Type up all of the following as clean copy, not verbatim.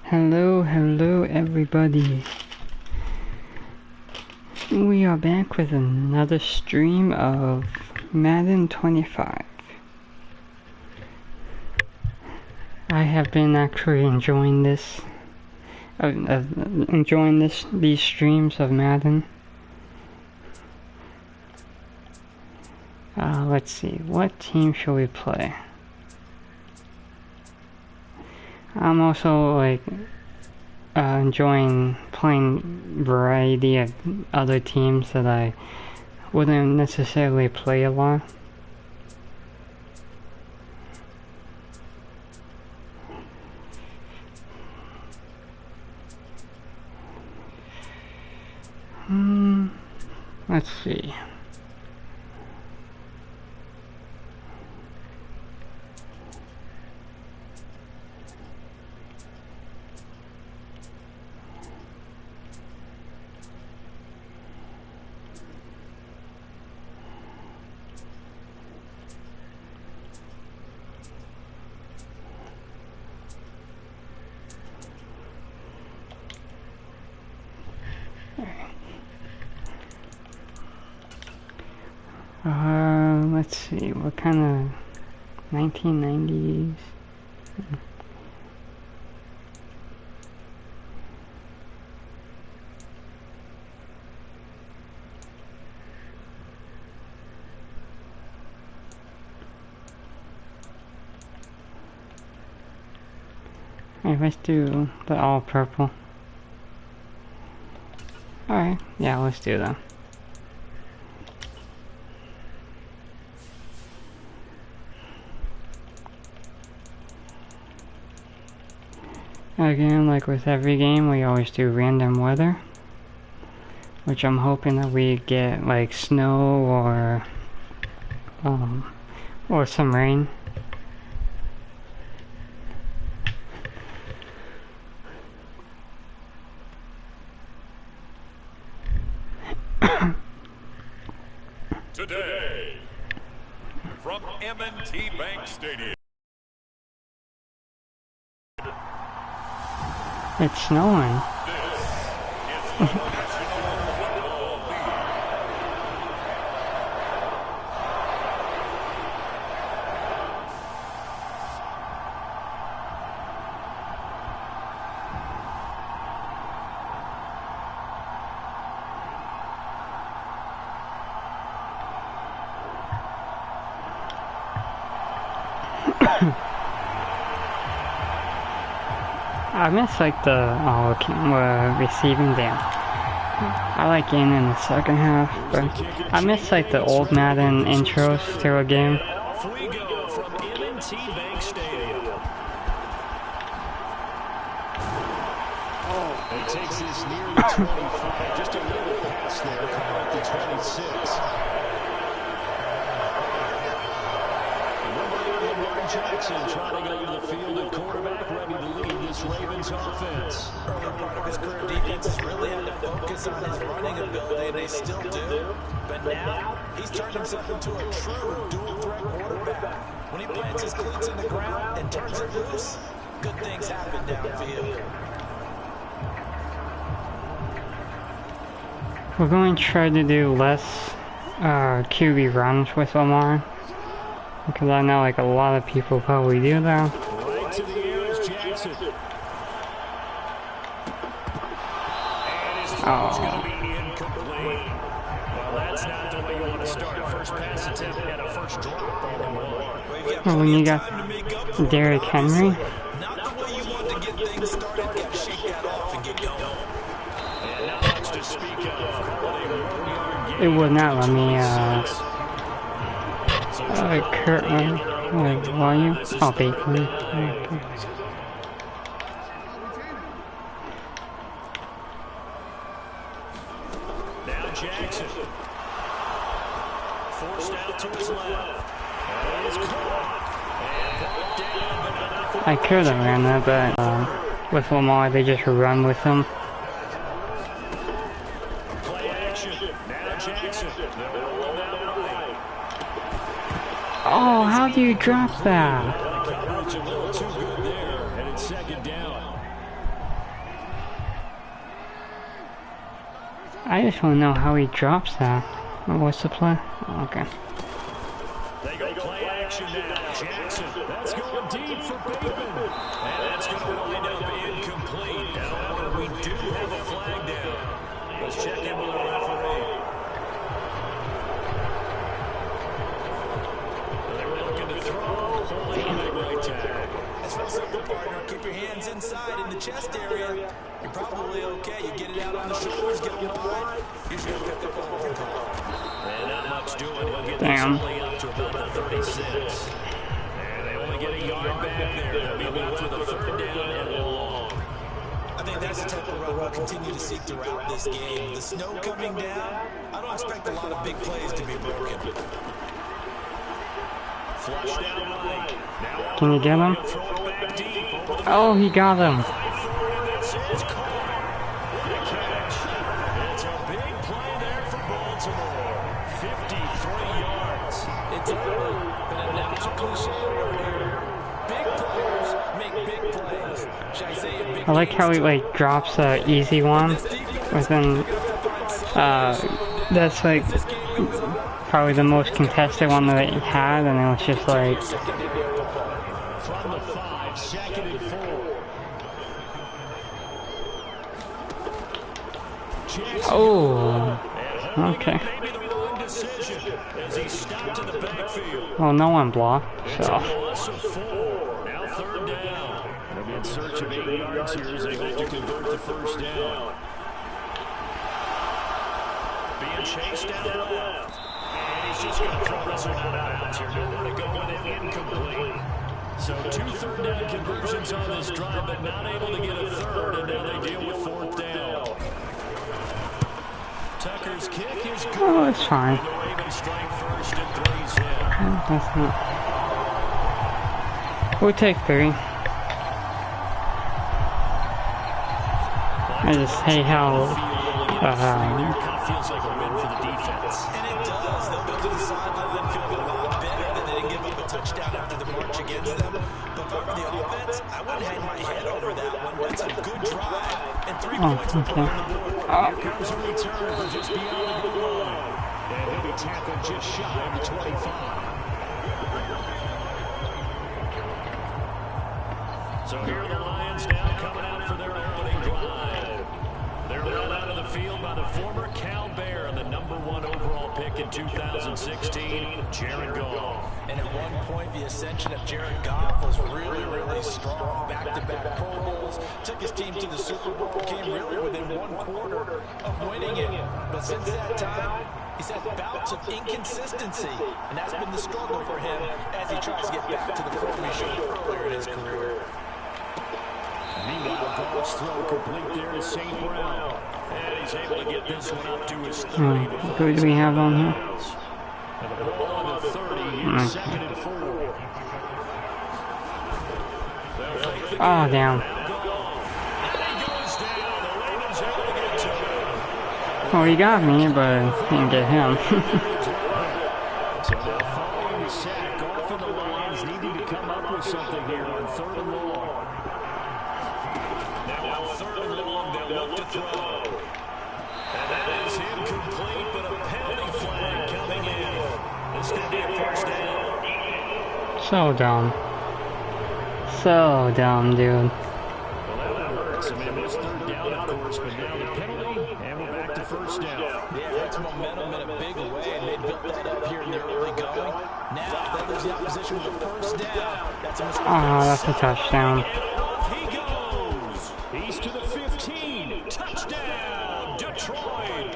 Hello everybody. We are back with another stream of Madden 25. I have been actually enjoying this, these streams of Madden. Let's see, what team shall we play? I'm also enjoying playing variety of other teams that I wouldn't necessarily play a lot. Let's see. Let's see, what kind of 1990s? Alright, let's do the all purple. Alright, yeah, let's do that. Again, like with every game, we always do random weather, which I'm hoping that we get like snow or some rain. Today, from M&T Bank Stadium. It's snowing. I miss like the receiving down. I like getting in the second half, but I miss like the old Madden intros to a game. Off we go from M&T Bank Stadium. It takes this near the 25, just a little pass there, coming up to 26. Lamar Jackson trying to go to the field at quarterback, ready to lead this Ravens offense. Early part of his career, defenses really had to focus on his running ability, and they still do. But now, he's turned himself into a true dual-threat quarterback. When he plants his cleats in the ground and turns it loose, good things happen downfield. We're going to try to do less QB runs with Lamar, because I know like a lot of people probably do that. Right to the air is Jackson. And his throw is going to be incomplete. Well, that's not the way you want to start a first pass attempt and a first drop on the one. Well, when you got Derrick Henry. Not the way you want to get things started. Got to shake that off and get going. And not much to speak of. It would not let me volume. Oh, Bateman. Okay. Now Jackson. Forced out to his left. And it's caught. And down, but I could have ran that, but with Lamar, they just run with him. play action. Now Jackson. They'll run that right. Oh, how do you drop that? Coverage a little too good there, and it's second down. I just want to know how he drops that. What's the play? Oh, okay. They go play action now. Jackson, that's going deep for Bateman. And that's going to wind up incomplete. However, we do have a flag down. Let's check in with the referee. They were looking to throw, holding on the right tag. That's real simple, partner. Keep your hands inside in the chest area. You're probably okay. You get it out on the shoulders, get them wide. Usually you'll pick up a holding call. And not much doing. He'll get Damn. this only up to about the 36. And they only get a yard back there. They'll be left with a third down and long. I think that's the type of run we'll continue to see throughout this game. The snow coming down, I don't expect a lot of big plays to be broken. Flush down right. Now Can you get him? throw it back deep over the Oh, he got him. This is caught. What a catch. It's a big play there for Baltimore. 53 yards. It's early, but a natural cliche word here. Big players make big plays. Should I say a big I like how he like drops a easy one within. That's like probably the most contested one that he had, and it was just like. From the 5, 2nd and 4. Oh. Okay. Maybe the wrong decision as he stopped in the backfield. Well, no one blocked, so. Loss of 4. Now 3rd down. They'll be in search of 8 yards here as they hope to convert the first down. Being chased down left. And he's just going to throw this one out of bounds here. Nowhere to go with it, incomplete. So 2 third down conversions on this drive, but not able to get a third, and now they deal with 4th down. Tucker's kick is good. Oh, it's fine. And the Ravens strike first and 3's in. That's not. We'll take 3. I just hate how. Feels like a win for the defense. And it does. They'll go to the sideline feeling a lot better than they didn't give up a touchdown after the march against them. But for the offense, I wouldn't hang my head over that one. That's a good drive. And 3 points will put on the board. Here comes a return from just beyond the goal line. And he'll be tackled just shy of the 25. So here are the Lions now coming out for their opening drive. They're led out of the field by the former Cal Bear and the #1 overall pick in 2016, Jared Goff. And at one point, the ascension of Jared Goff was really, really strong. Back-to-back Pro Bowls, took his team to the Super Bowl, came really within 1 quarter of winning it. But since that time, he's had bouts of inconsistency, and that's been the struggle for him as he tries to get back to the form he showed earlier in his career. Meanwhile, Goff's throw complete there to St. Brown. And he's able to get this one up to his 30. Who do we have on here? And the ball on the 30, here's 2nd and 4. Oh, damn. Well, he got me, but didn't get him. So now following the sack, Goff and the Lions needing to come up with something here on 3rd and long. Now on 3rd and long, they'll look to throw. And that is incomplete, but a penalty flag coming in. This could be a first down. So dumb. So dumb, dude. Well, that one hurts. I mean, it was 3rd down, of course, but now the penalty, and we're back to first down. Yeah, that's momentum in a big way, and they built that up here in the early going. Now, they lose the opposition with a first down. That's a mistake. Oh, that's a touchdown. And off he goes. He's to the 15. Touchdown, Detroit.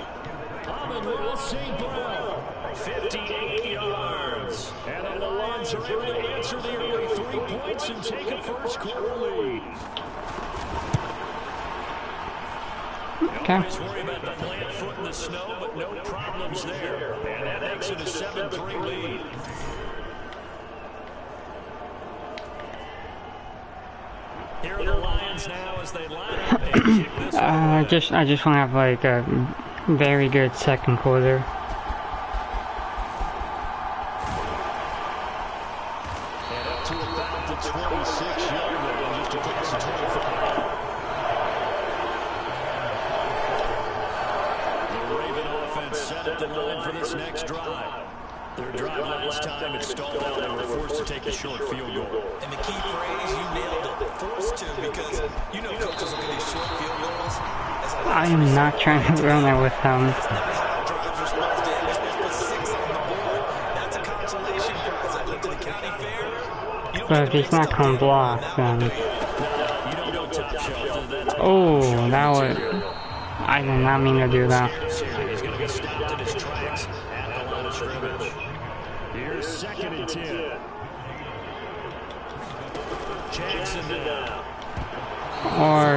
Amon-Ra St. Brown, 58 yards. And the Lions are able to answer the early 3 points and take a first quarter lead. Okay. Just worry about the plant foot in the snow, but no problems there. And that makes it a 7-3 lead. Here are the Lions now as they line up and kick this one. I just want to have like a very good second quarter. And up to about the 26-yard line, just across the 25. The set at the line for this next drive. Their drive last time, it stalled out. They were forced to take a short field goal. And the key phrase, you nailed it, forced to, because you know coaches look at these short field goals. I am not trying to run it with him. That's never how drives are supposed to end. You're supposed to put 6 on the board. That's a consolation prize. I went to the county fair. But if he's not gonna block, then... You don't go top shelf. Oh, that was... I did not mean to do that. He's going to be stopped in his tracks at the line of scrimmage. Here's 2nd and 10. Jackson now. Or...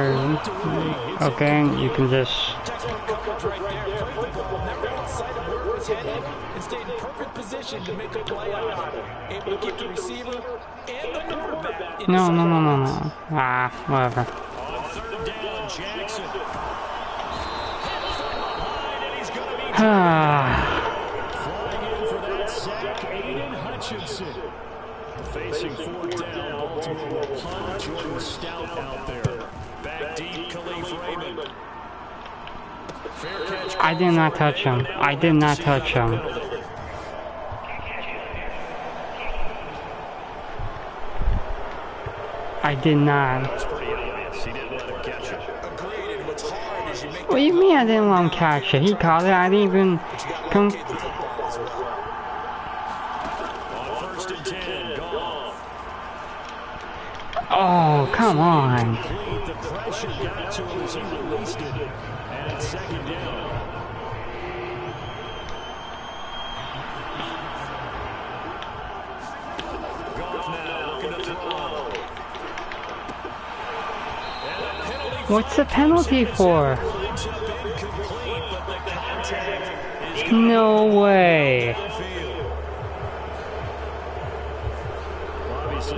Okay, you can just... Textbook coverage right there. Played the ball, never lost sight of where it was headed, and stayed in perfect position to make a play on it. Able to keep the receiver and the quarterback in No. Ah, whatever. On 3rd down, Jackson. Ah. Flying in for that sack, Aiden Hutchinson. Facing 4th down, Baltimore will punt. Jordan Stout out there. Back deep, Khalif Raymond. Fair catch. I did not touch him. I did not touch him. I did not. That's pretty obvious. He didn't let him catch it. Agreed, and what's hard is you make What do you mean I didn't let him catch it? He caught it. I didn't even come. On 1st and 10, Goff. Oh, come on. The pressure got to him as he released it. And it's 2nd down. Goff now looking to throw. What's the penalty for? No way.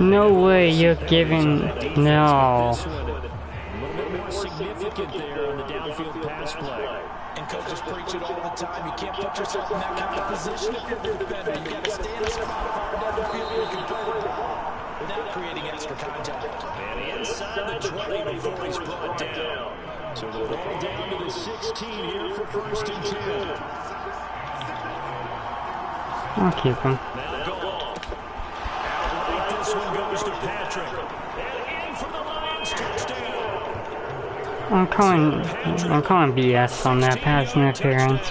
No way you're giving... No. A little bit more significant there on the downfield pass play. And coaches preach it all the time. You can't put yourself in that kind of position if you're the defender. You got to stay in a spot far down the field where you can play the ball without creating extra contact. And inside the 20 before he's brought down. So the ball down to the 16 here for 1st and 10. I'll keep him. Now Goff. Outright, this one goes to Patrick. And in for the Lions touchdown. I'm calling BS on that pass interference.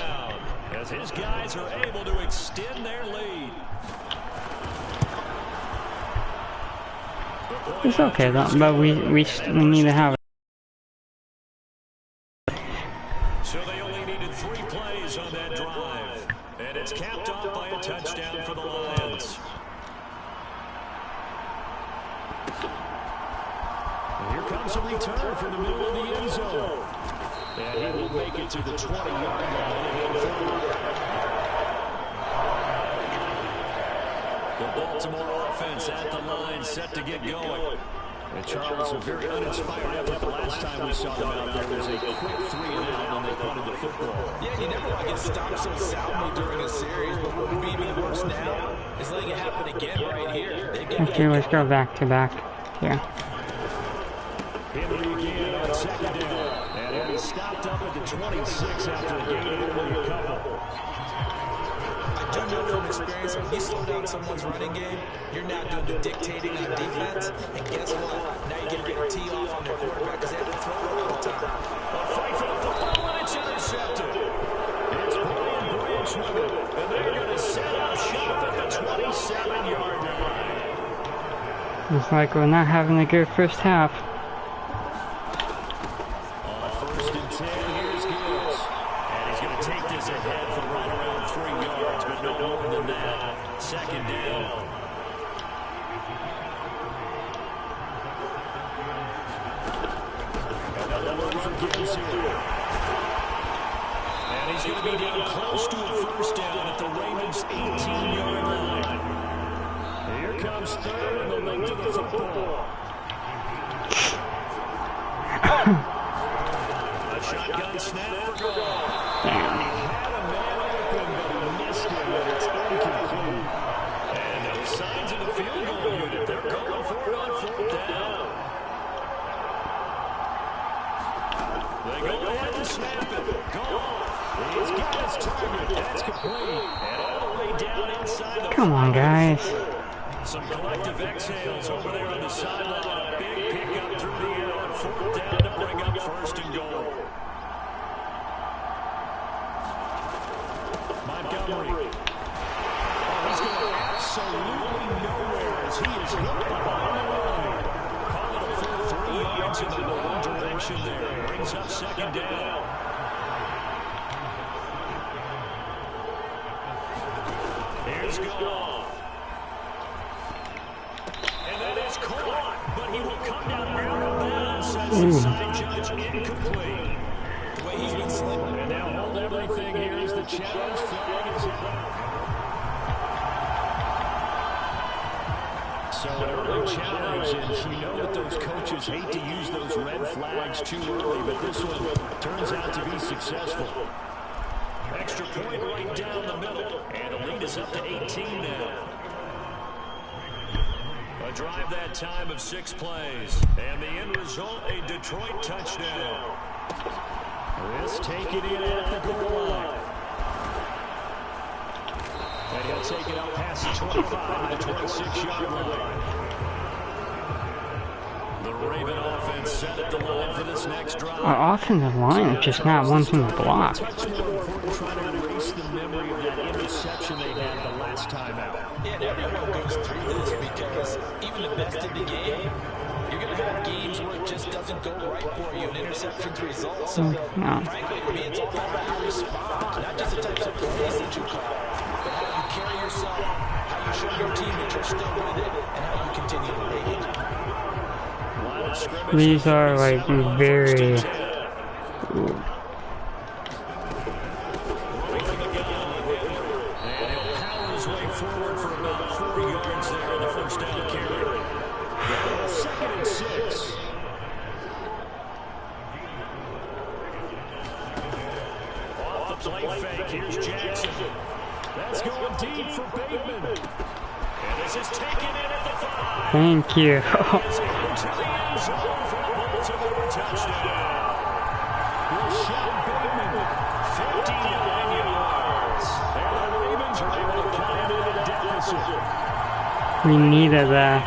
As his guys are able to extend their lead. It's okay though, but we need to have. So they only needed 3 plays on that drive. And it's capped off by a touchdown for the Lions. And here comes a return from the middle of the end zone. And he will make it to the 20-yard line and go forward. The Baltimore offense at the line, set to get going. And Charles, a very uninspired effort. The last time we saw them out there was a quick 3-and-out when they punted the football. Yeah, you never want to get stopped so soundly during a series, but what would be even worse now is letting it happen again right here. Okay, let's go back to back. Yeah. Henry again on 2nd down. And he'll be stopped up at the 26 after a gain of only a couple. I do know from experience, when you slow down someone's running game, you're now doing the dictating on defense, and guess what? Now you're getting a tee off on their quarterback because they have to throw it all the time. A fight for the football, and it's intercepted. It's Brian Branch with it, and they're going to set up shop at the 27-yard line. Looks like we're not having a good first half. On 1st and 10, here's Gibbs. And he's going to take this ahead for right around 3 yards, but no more than that. 2nd down. Another run for Gibbs here. And he's going to be down close to a 1st down at the Ravens' 18-yard line. Here comes 3rd and the length of the football. A shotgun snap for Goff. He had a man open, but he missed him, and it's incomplete. And no signs of the field goal unit. They're going for it on 4th down. They go ahead and snap it. Goff. He's got his target, and incomplete. And all the way down inside the Come on, guys. Some collective exhales over there on the sideline. A big pickup through the air on 4th down to bring up 1st and goal. Montgomery. Oh, he's going absolutely nowhere as he is hit the ball on the line. Call it a full 3 yards in the wrong direction there. Brings up 2nd down. Here's Goff. And that is caught, but he will come down out of bounds, says the side judge, incomplete. The way he's been slipping. And now hold everything here as the challenge flag is out. So an early challenge, and we know that those coaches hate to use those red flags too early, but this one turns out to be successful. Extra point right down the middle, and the lead is up to 18 now. A drive that time of 6 plays, and the end result, a Detroit touchdown. This taken in at the goal line. And he'll take it out past the 25 to the 26-yard line. The Raven offense set at the line for this next drive. Our offensive line is just not wanting to block. Touch more important trying to erase the memory of that interception they had the last time out. Yeah, and everyone goes through this because even the best in the game, you're going to have games where it just doesn't go right for you, and interceptions result. So, frankly, to me, it's all about how you respond, not just the types of plays that you call, but how you carry yourself, how you show your team that you're still with it, and how you continue to lead. These are like very... Here's Jackson. That's going deep for Bateman. And this is taken in at the 5. Thank you. We needed that.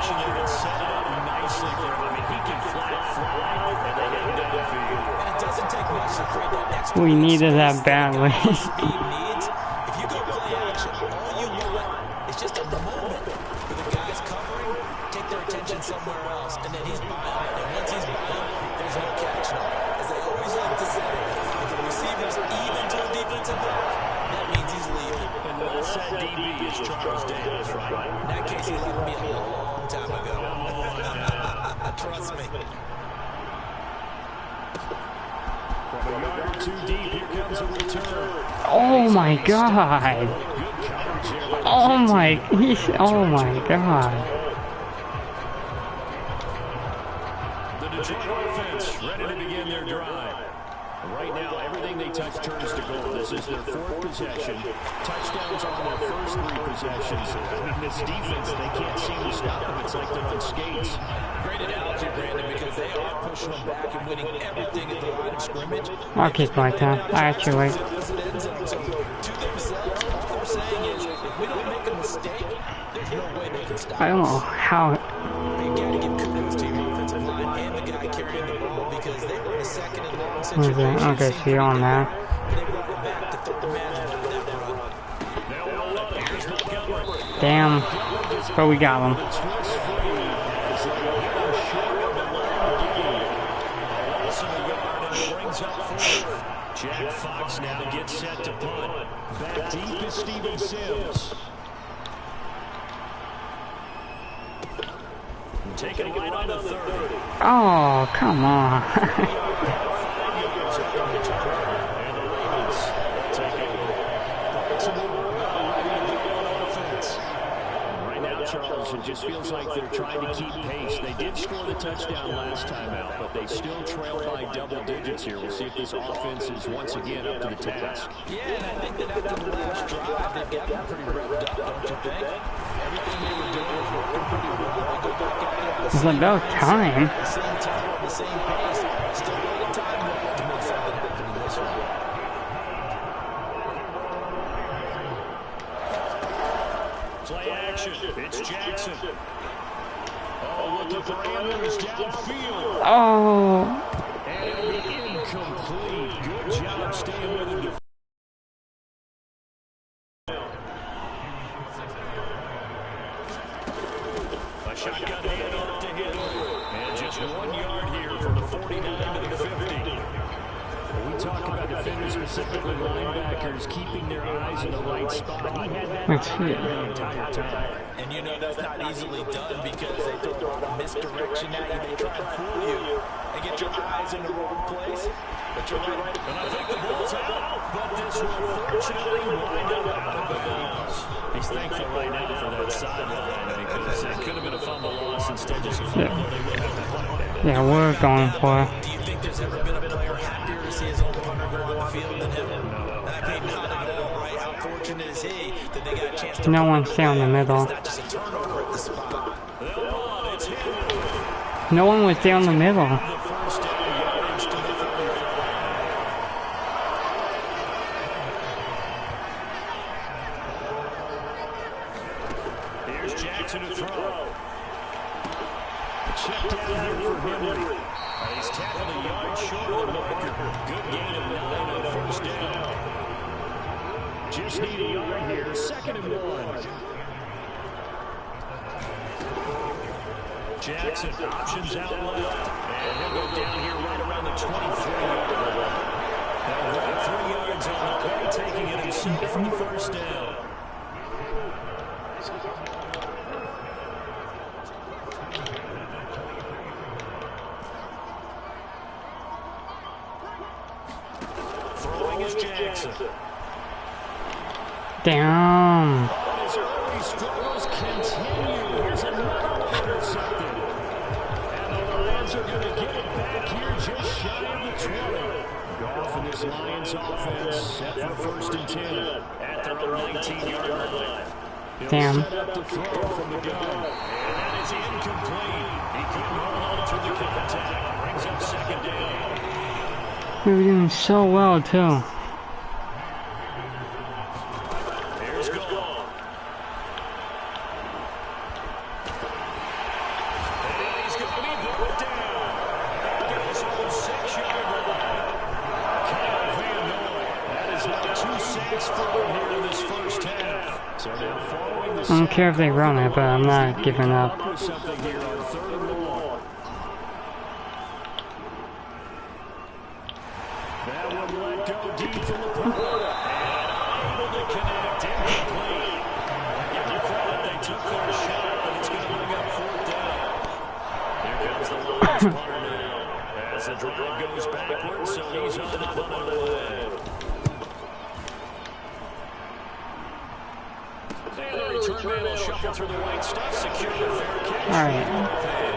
We needed that badly. If you go play action, all you want is just a moment for the guys covering, take their attention somewhere else, and then he's by him. And once he's by him, there's no catching him. As they always like to say, if the receiver's even to a defensive back, that means he's leaving. Unless that DB is Charles Davis, right? In that case, he left me a long time ago. Trust me. Oh my god! Oh my god! The Detroit offense ready to begin their drive. Right now, everything they touch turns to goal. This is their 4th possession. Touchdowns on their first 3 possessions. I mean, this defense, they can't seem to stop them. It's like they're on skates. Great analogy, Brandon, because they are pushing them back and winning everything at the line of scrimmage. I'll keep my time. Actually. To themselves, all they're saying is, if we don't make a mistake, there's no way they can stop us. I don't know how. You gotta give kudos to your offensive line and the guy carrying the ball because they were in a 2nd and long situation. Okay, so you're on that. They brought it back to third management with that run. Damn. But we got him. Jack Fox now gets set to punt. Back deep is Steven Sims. Taking it right on the 30. Oh, come on. Right now, Charles, it just feels like they're trying to keep pace. They did score the touchdown last time out, but they still trail by double digits here. We'll see if this offense is once again up to the task. Yeah, and I think that after the last drive, they've gotten pretty revved up, don't you think? Everything they were doing was working pretty well. They go back out there. It's about time. The same time, the same pace. Still a little time left to make something happen in this one. Play action. It's Jackson. Oh, looking for Andrews downfield. Oh. And it'll be incomplete. Good job staying with him. A shotgun handoff to him. And just 1 yard here from the 49 to the 50. When we talk about defenders, specifically linebackers, keeping their eyes in the right spot, he had that the entire time. And you know that's not easily done because they throw a lot of misdirection at you. They try and fool you and get your eyes in the wrong place. But you're right. And I think the ball's out, but this will fortunately wind up out of bounds. He's thankful right now for that sideline because it could have been a fumble loss instead just a fumble. Yeah, we're going for it. Do you think there's ever been a player happier to see his own punter go on the field than him? No. I mean, not at all, right? How fortunate is he that they got a chance to... No one stay on the middle. It's not just a turnover at the spot. No one was down the middle. Here's Jackson to throw. Check down here for Henry. He's tackled a yard short of the marker. Good gain of 9 on first down. Just need a yard here. 2nd and 1. Jackson options out left. And he'll go down here right around the 23-yard line. Now right 3 yards on the play, taking it himself for the first down. Throwing is Jackson. Damn. His early struggles continue. Here's another intercepted. And the Lions are going to get it back here just shy of the 20. Goff and this Lions offense set for 1st and 10 at their own 19-yard line. Damn. Set up the throw from the gun. And that is incomplete. He couldn't hold on through the contact. Brings up 2nd down. We were doing so well, too. Here's Goff. And he's going to be brought down. That goes on the 6-yard line. Kyle Van Noy. That is now 2 sacks for him here in this first half. So now following the I don't care if they run it, but I'm not giving up. something here on 3rd and 1. That one let go deep from the corner. And able to connect incomplete. Give them credit, they took their shot, but it's going to bring up 4th down. Here comes the Lions punter now. As the drive goes backwards, so he's on the punter leg. And the return man will shuffle through the white stuff, secure the fair catch. Alright.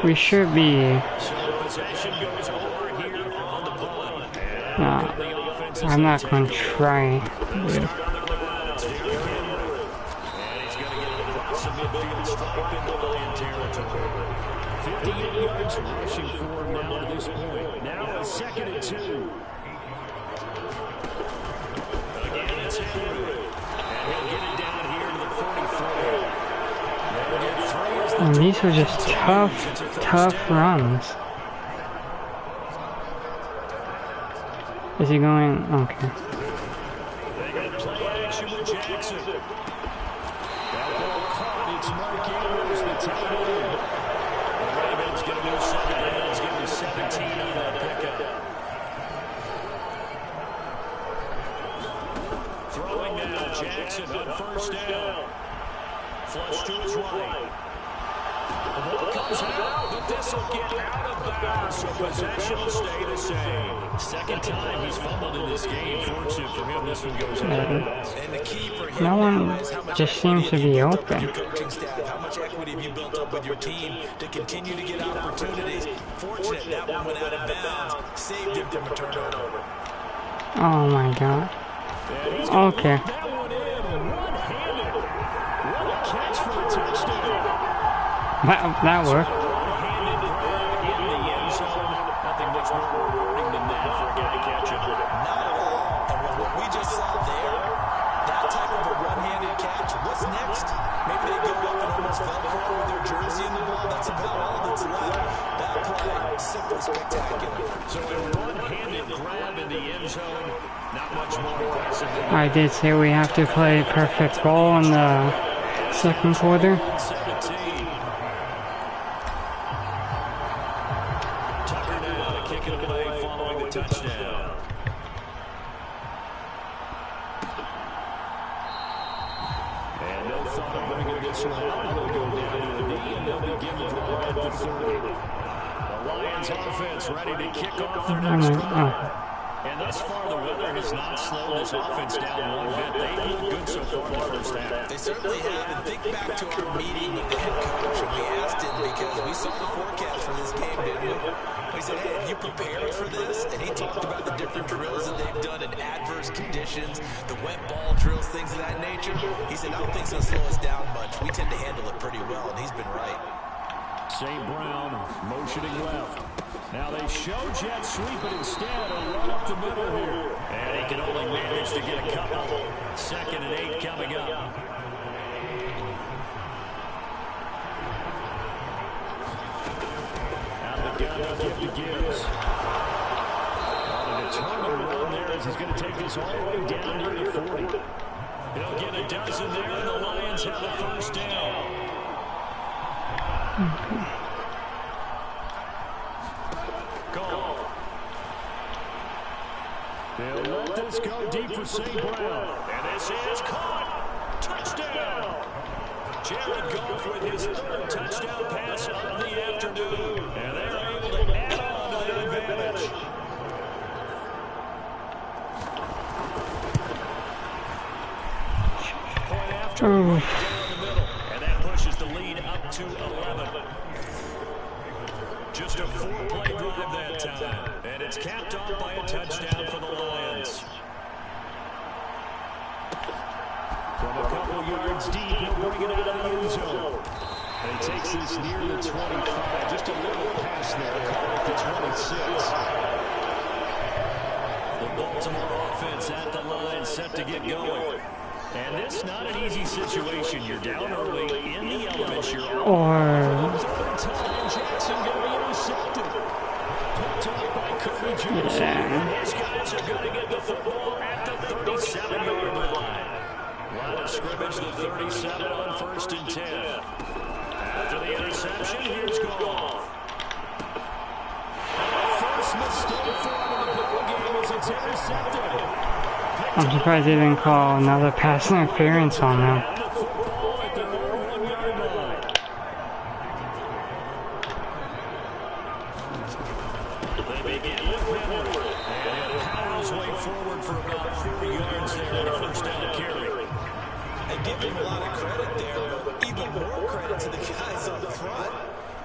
We should be... So possession goes over here on the punt. No. I'm not going to try. Dude. Midfield stripe into Lion territory. 58 yards rushing for him now to this point. Now a 2nd and 2. Again, it's Henry. And he'll get it down here to the 43. And these were just tough runs. Is he going? Okay. They got play action with Jackson. That ball caught. It's Mark Andrews, the tight end. The Ravens get a new 7 downs, give him 17 on that pickup. Throwing now, Jackson on 1st down. Flush to his right. The ball comes out, but this will get out of bounds, so possession will stay the same. 2nd time he's fumbled in this game. Fortunate for him, this one goes out of bounds. And the key for him No one now is how much just seems to be open. your coaching staff, how much equity have you built up with your team to continue to get opportunities? Fortunate that one went out of bounds, saved him from a turnover. Oh my god. Okay. That one in, one-handed. What a catch for a touchdown. That worked. One-handed grab in the end zone. Nothing much more rewarding than that for a guy catching it. Not at all. And with what we just saw there, that type of a one-handed catch, what's next? Maybe they go zone. Not much more impressive than I did say we have to play perfect ball in the second quarter. 17. Tucker now to kick it away following the touchdown. And no thought of bringing this one out. He'll go down to the knee, and they'll begin the drive at the 30. The Lions offense ready to kick off their next drive. And thus far, the weather has not slowed this offense down one bit. They've looked good so far in the first half. They certainly have. And think back to our meeting with the head coach, and we asked him because we saw the forecast for this game, didn't we? We said, hey, have you prepared for this? And he talked about the different drills that they've done in adverse conditions, the wet ball drills, things of that nature. He said, I don't think it's going to slow us down much. We tend to handle it pretty well, and he's been right. St. Brown motioning left. Now they show jet sweep, but instead a run up the middle here. And he can only manage to get a couple. 2nd and 8 coming up. Out of the gun, they'll give to Gibbs. On a determined run there as he's going to take this all the way down near the 40. He'll get a dozen there, and the Lions have the first down. They'll let this go deep for St. Brown. And this is caught. Touchdown. Jared Goff with his 3rd touchdown pass of the afternoon. And they're able to add on to their advantage. Point after right down the middle. And that pushes the lead up to 11. Just a 4-play drive that time. And it's capped off by a touchdown for the Lions. From a couple yards deep, he'll bring it out of the end zone. And he takes this near the 25. Just a little pass there, caught at the 26. The Baltimore offense at the line, set to get going. And this not an easy situation. You're down early in the elements. You're Jackson going to be intercepted. Picked up by Kirby Johnson. And these guys are going to get the football at the 37-yard line. Line of scrimmage, the 37 on 1st and 10. After the interception, here's Goff. First mistake for him in the ball game as it's intercepted. I'm surprised they didn't call another pass interference on them. They begin with Henry, and he'll power his way forward for about 40 yards there on a 1st down carry. I give him a lot of credit there, but even more credit to the guys up front.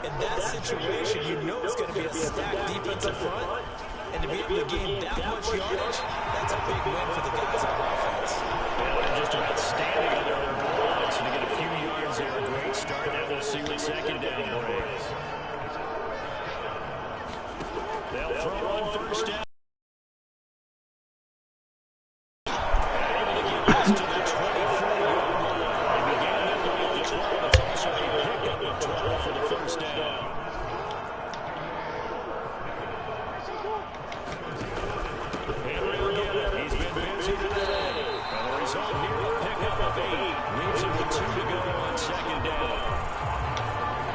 In that situation, you know it's going to be a stacked defensive front. And to be able to gain that much yardage, that's a big win for the guys on offense. Yeah, they're just about standing on their goal line, so to get a few yards there, a great start. Now we'll see what 2nd down brings. They'll throw on 1st down. Able to get this to the 24-yard line. They began their way at the 12. It's also a pickup of 12 for the 1st down. Henry will get it. He's been busy today. And the result here, a pickup of 8. Leaves him with 2 to go on 2nd down.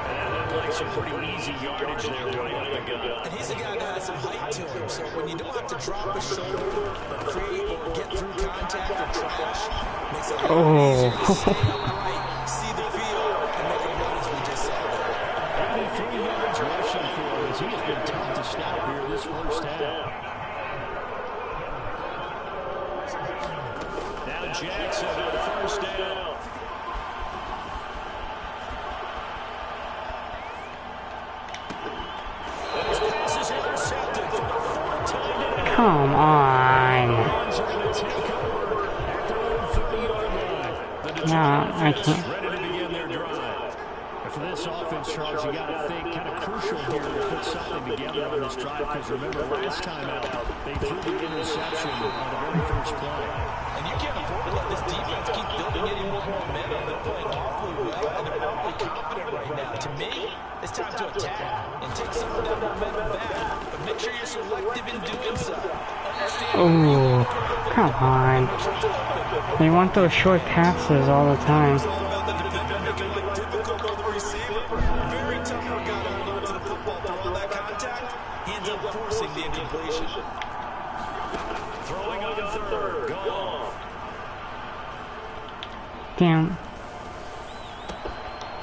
And that looked like some pretty easy yardage there right up the gut. And he's a guy that has some height to him, so when you don't have to drop a shoulder or create or get through contact or trash, makes it a lot easier to stay upright, see the field, and make a run as we just saw there. 83 yards rushing for him as he has been tough to stop here this 1st half. Now Jackson on 1st down. This pass is intercepted for the 4th time today. Come on. Lions are going to take over at their own 30-yard line. The Detroit No, I offense can't. ready to begin their drive. And for this offense, Charles, you got to think kind of crucial here to put something together on this drive, because remember last time out, they threw the interception on the very first play. And you can't afford to let this defense keep building any more momentum. They're playing awfully well, and they're probably confident right now. To me, it's time to attack and take some of that momentum back. But make sure you're selective in doing so. Understand Oh, come on. They want those short passes all the time. Very tough work out to hold on to the football through all that contact. He ends up forcing the incompletion. Throwing on third. Goff. Damn.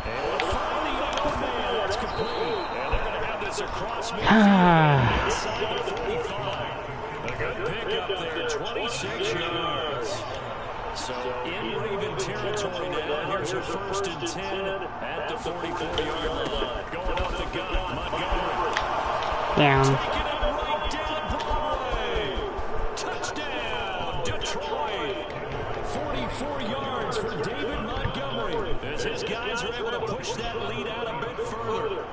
And finally open man. That's complete. And they're going to have this across midfield. Inside the 45. A good pick up there. 26 yards. So in Raven territory now. Here's your 1st and 10 at the 44-yard line. Going up the gut. Montgomery. Damn. Taking it right down Broadway. Touchdown, Detroit. 44 yards for David Montgomery. As his guys are able to push that lead out a bit further.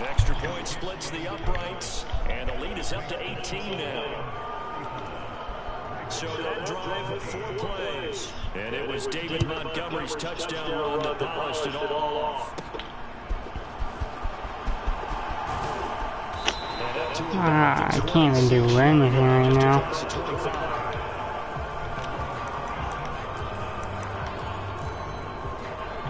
Extra point splits the uprights, and the lead is up to 18 now. So that drive, 4 plays. And it was David Montgomery's touchdown run that polished it all off. I can't even do anything right now.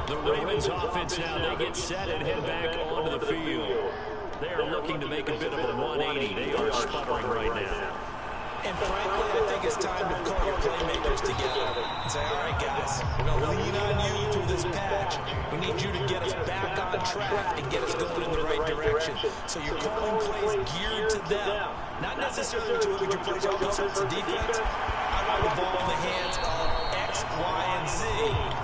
The Ravens offense now, they get set and head back onto the field. They are looking to make a bit of a 180. They are sputtering right now. And frankly, I think it's time to call your playmakers together and say, all right, guys, we're going to lean on you through this patch. We need you to get us back on track and get us going in the right direction. So you're calling plays geared to them, not necessarily to look at your plays off the defense. I want the ball in the hands of X, Y, and Z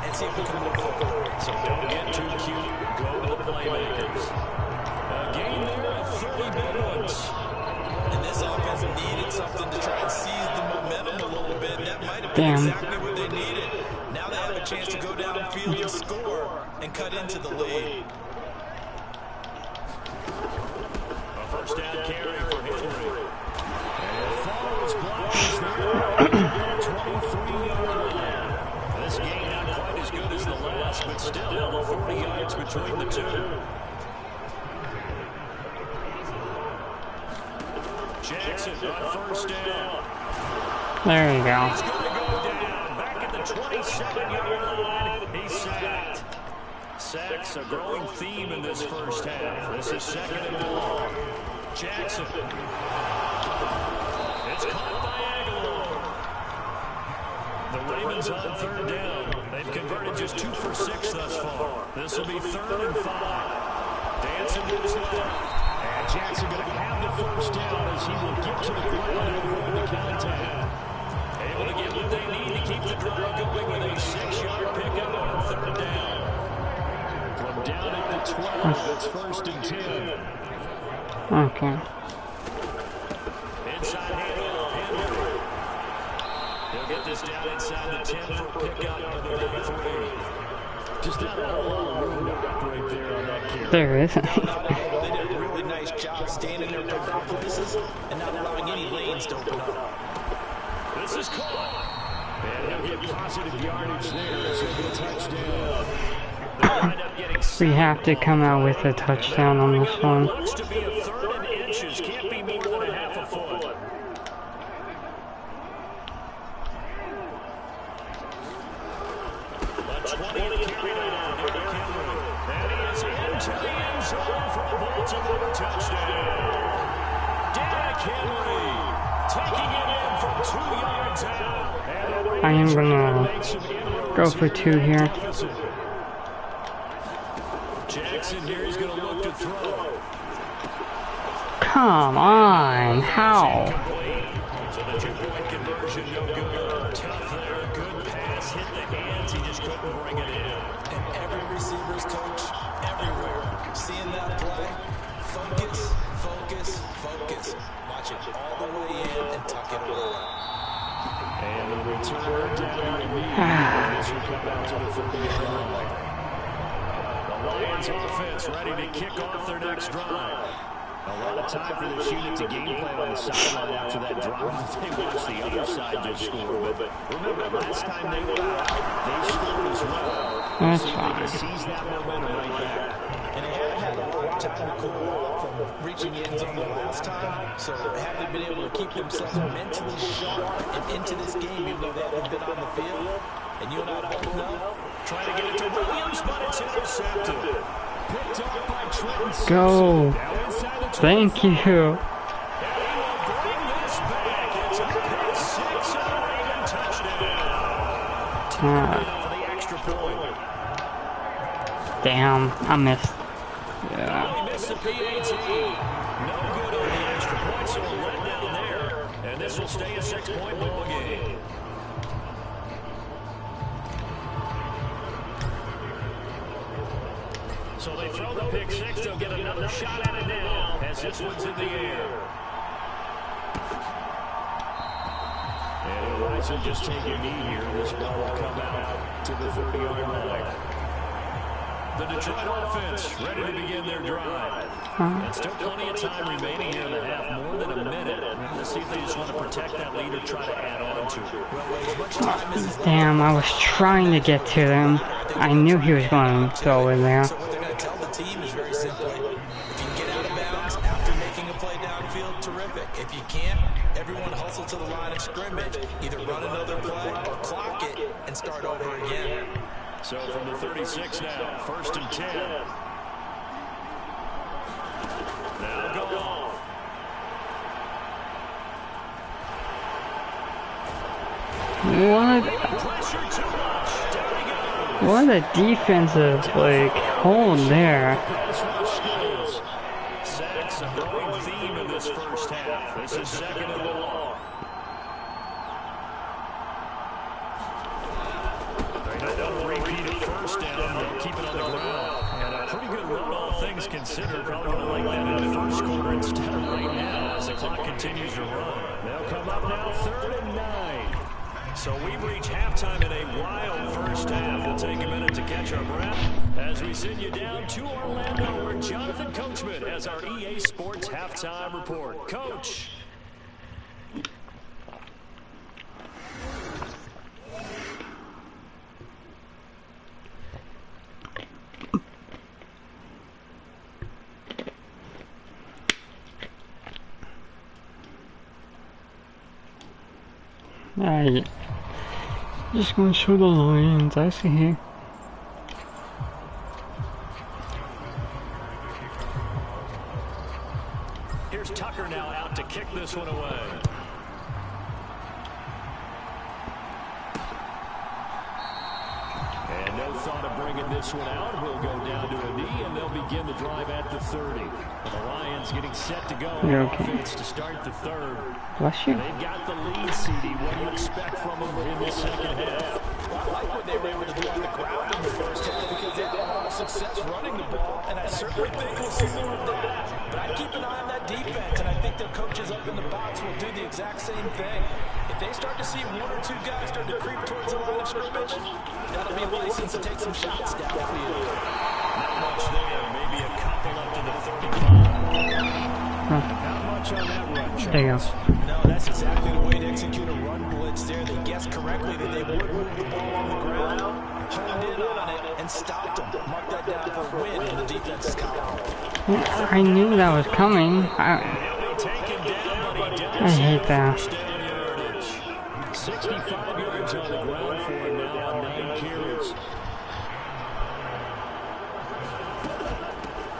and see if we can move forward. So don't get too cute. Go to the playmakers. A game there of 30 big ones. And this offense needed something to try and seize the momentum a little bit. That might have been exactly what they needed. Now they have a chance to go downfield and score and cut into the lead. A first down carry for Henry. And follows blockers there. 23-yard line. This game not quite as good as the last, but still over 40 yards between the two. Jackson on first down. There you go. He's going to go down. Back at the 27-yard line. He's sacked. Sacks a growing theme in this first half. This is 2nd and long. Jackson. It's caught by Aguilar. The Ravens on 3rd down. They've converted just 2 for 6 thus far. This will be 3rd and 5. Dancing to his left. And Jackson going to have the first down as he will get to the ground and avoid the contact. Able to get what they need to keep the drive going with a 6-yard pickup on 3rd down. From down at the 12, it's 1st and 10. Okay. Inside handoff, Henry. He'll get this down inside the 10 for pickup of the number 3. Just not a whole lot of room to operate there on that carry. There isn't. They did a really nice job standing there covering places and not allowing any lanes to open up. This is caught. And he'll get positive yardage there as he'll get a touchdown. We have to come out with a touchdown on this one. Looks to be a 3rd and inches. Can't be more than a half a foot. A 20th carry now. Derrick Henry. And he is into the end zone for a Baltimore touchdown. Derrick Henry taking it in from 2 yards out. I am gonna go for 2 here. Jackson here is going to look to throw. Come on, how? So the 2-point conversion, no good. Tough there, good pass, hit the hands, he just couldn't bring it in. And every receiver's coach, everywhere, seeing that play, focus, focus, focus. Watch it all the way in and tuck it away. And the return down to me. This will come out to the 30-yard line. The Lions offense ready to kick off their next drive. A lot of time for this unit to game plan on the sideline after that drive. They watched the other side just score. But remember, last time they were out, they scored as well. That's so they fine. can seize that momentum right back. And they haven't had a lot of time to cool off from reaching the end zone the last time. So have they been able to keep themselves mentally sharp and into this game even though they haven't been on the field? And you and I both know. Trying to get it to Williams, but it's intercepted. Picked up by Trenton. Go. Thank you. And he will bring this back. It's a pick six and a Raven touchdown. For the extra point. Damn, I missed. He Yeah. missed the PAT. No good on the extra point, so a letdown there. And this will stay a 6-point ball game. So they throw the pick six. They'll get another shot at it now as this one's in the air. And Eliza just taking a knee here. This ball will come out to the 30-yard line. The Detroit offense ready to begin their drive. And still plenty of time remaining here in the half, more than a minute. Let's see if they just want to protect that lead or try to add on to it. Damn, I was trying to get to them. I knew he was going to throw in there. So what they're going to tell the team is very simply, if you can get out of bounds after making a play downfield, terrific. If you can't, everyone hustle to the line of scrimmage. Either run another play or clock it and start over again. So from the 36 now, 1st and 10. Now go off. Pressure too much. Down he goes. What a defensive, like, hold there. Pass rush skills. Sacks a growing theme in this first half. This is 2nd and long. They'll repeat it 1st down. They'll keep it on the ground. And a pretty good run, all things considered. Probably going to like that in the first quarter instead of right now as the clock continues to run. They'll come up now 3rd and 9. So we've reached halftime in a wild first half. We'll take a minute to catch our breath as we send you down to Orlando where Jonathan Coachman has our EA Sports halftime report. Coach. Alright. Just gonna show the Lions, I see here. Here's Tucker now out to kick this one away. And no thought of bringing this one out. He'll go down to a knee, and they'll begin the drive at the 30. The Lions getting set to go on offense to start the 3rd. Bless you. They've got the lead, CD. What do you expect from them in the second half? I like what they were able to do on the ground in the first half because they had a lot of success running the ball, and I certainly think we'll see more of that. But I'd keep an eye on that defense, and I think their coaches up in the box will do the exact same thing. If they start to see 1 or 2 guys start to creep towards the line of scrimmage, that'll be a license to take some shots downfield. Not much there. Maybe a couple up to the 35. Not much on that run, Charles. There you go. No, that's exactly the way to execute a run blitz there. They guessed correctly that they would move the ball on the ground, honed in on it, and stopped them. Mark that down for a win in the defense's column. I knew that was coming. I hate that. 65 yards on the ground for him now on 9 carries.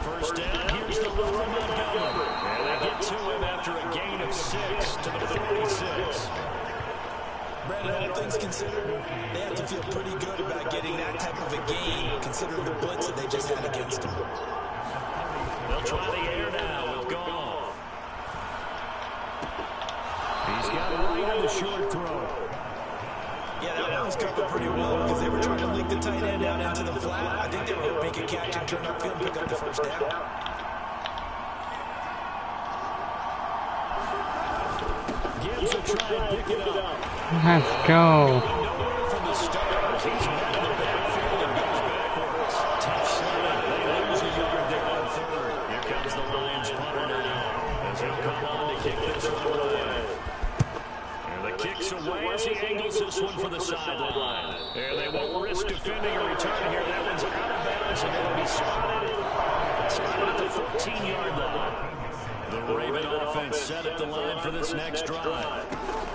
First down, here's the run from Montgomery. And they get to him after a gain of 6 to the 46. Brandon, all things considered, they have to feel pretty good about getting that type of a gain, considering the blitz that they just had against them. They'll try the air now with Goff. He's got it right on the short throw. Yeah, that one's covered pretty well because they were trying to link the tight end out into the flat. I think they were hoping he could catch and turn upfield and pick up the first down. Gibbs will try and pick it up. Let's go. Nowhere from the start. He's met in the backfield and goes backwards. Tough sledding. They lose a yard there on 3rd. Here comes the Lions punter now as he'll come on to kick this one away. And the kick's away as he angles this one for the sideline. And they won't risk defending a return here. That one's out of bounds and it'll be spotted Started at the 14-yard line. The Raven offense set at the line for this next drive.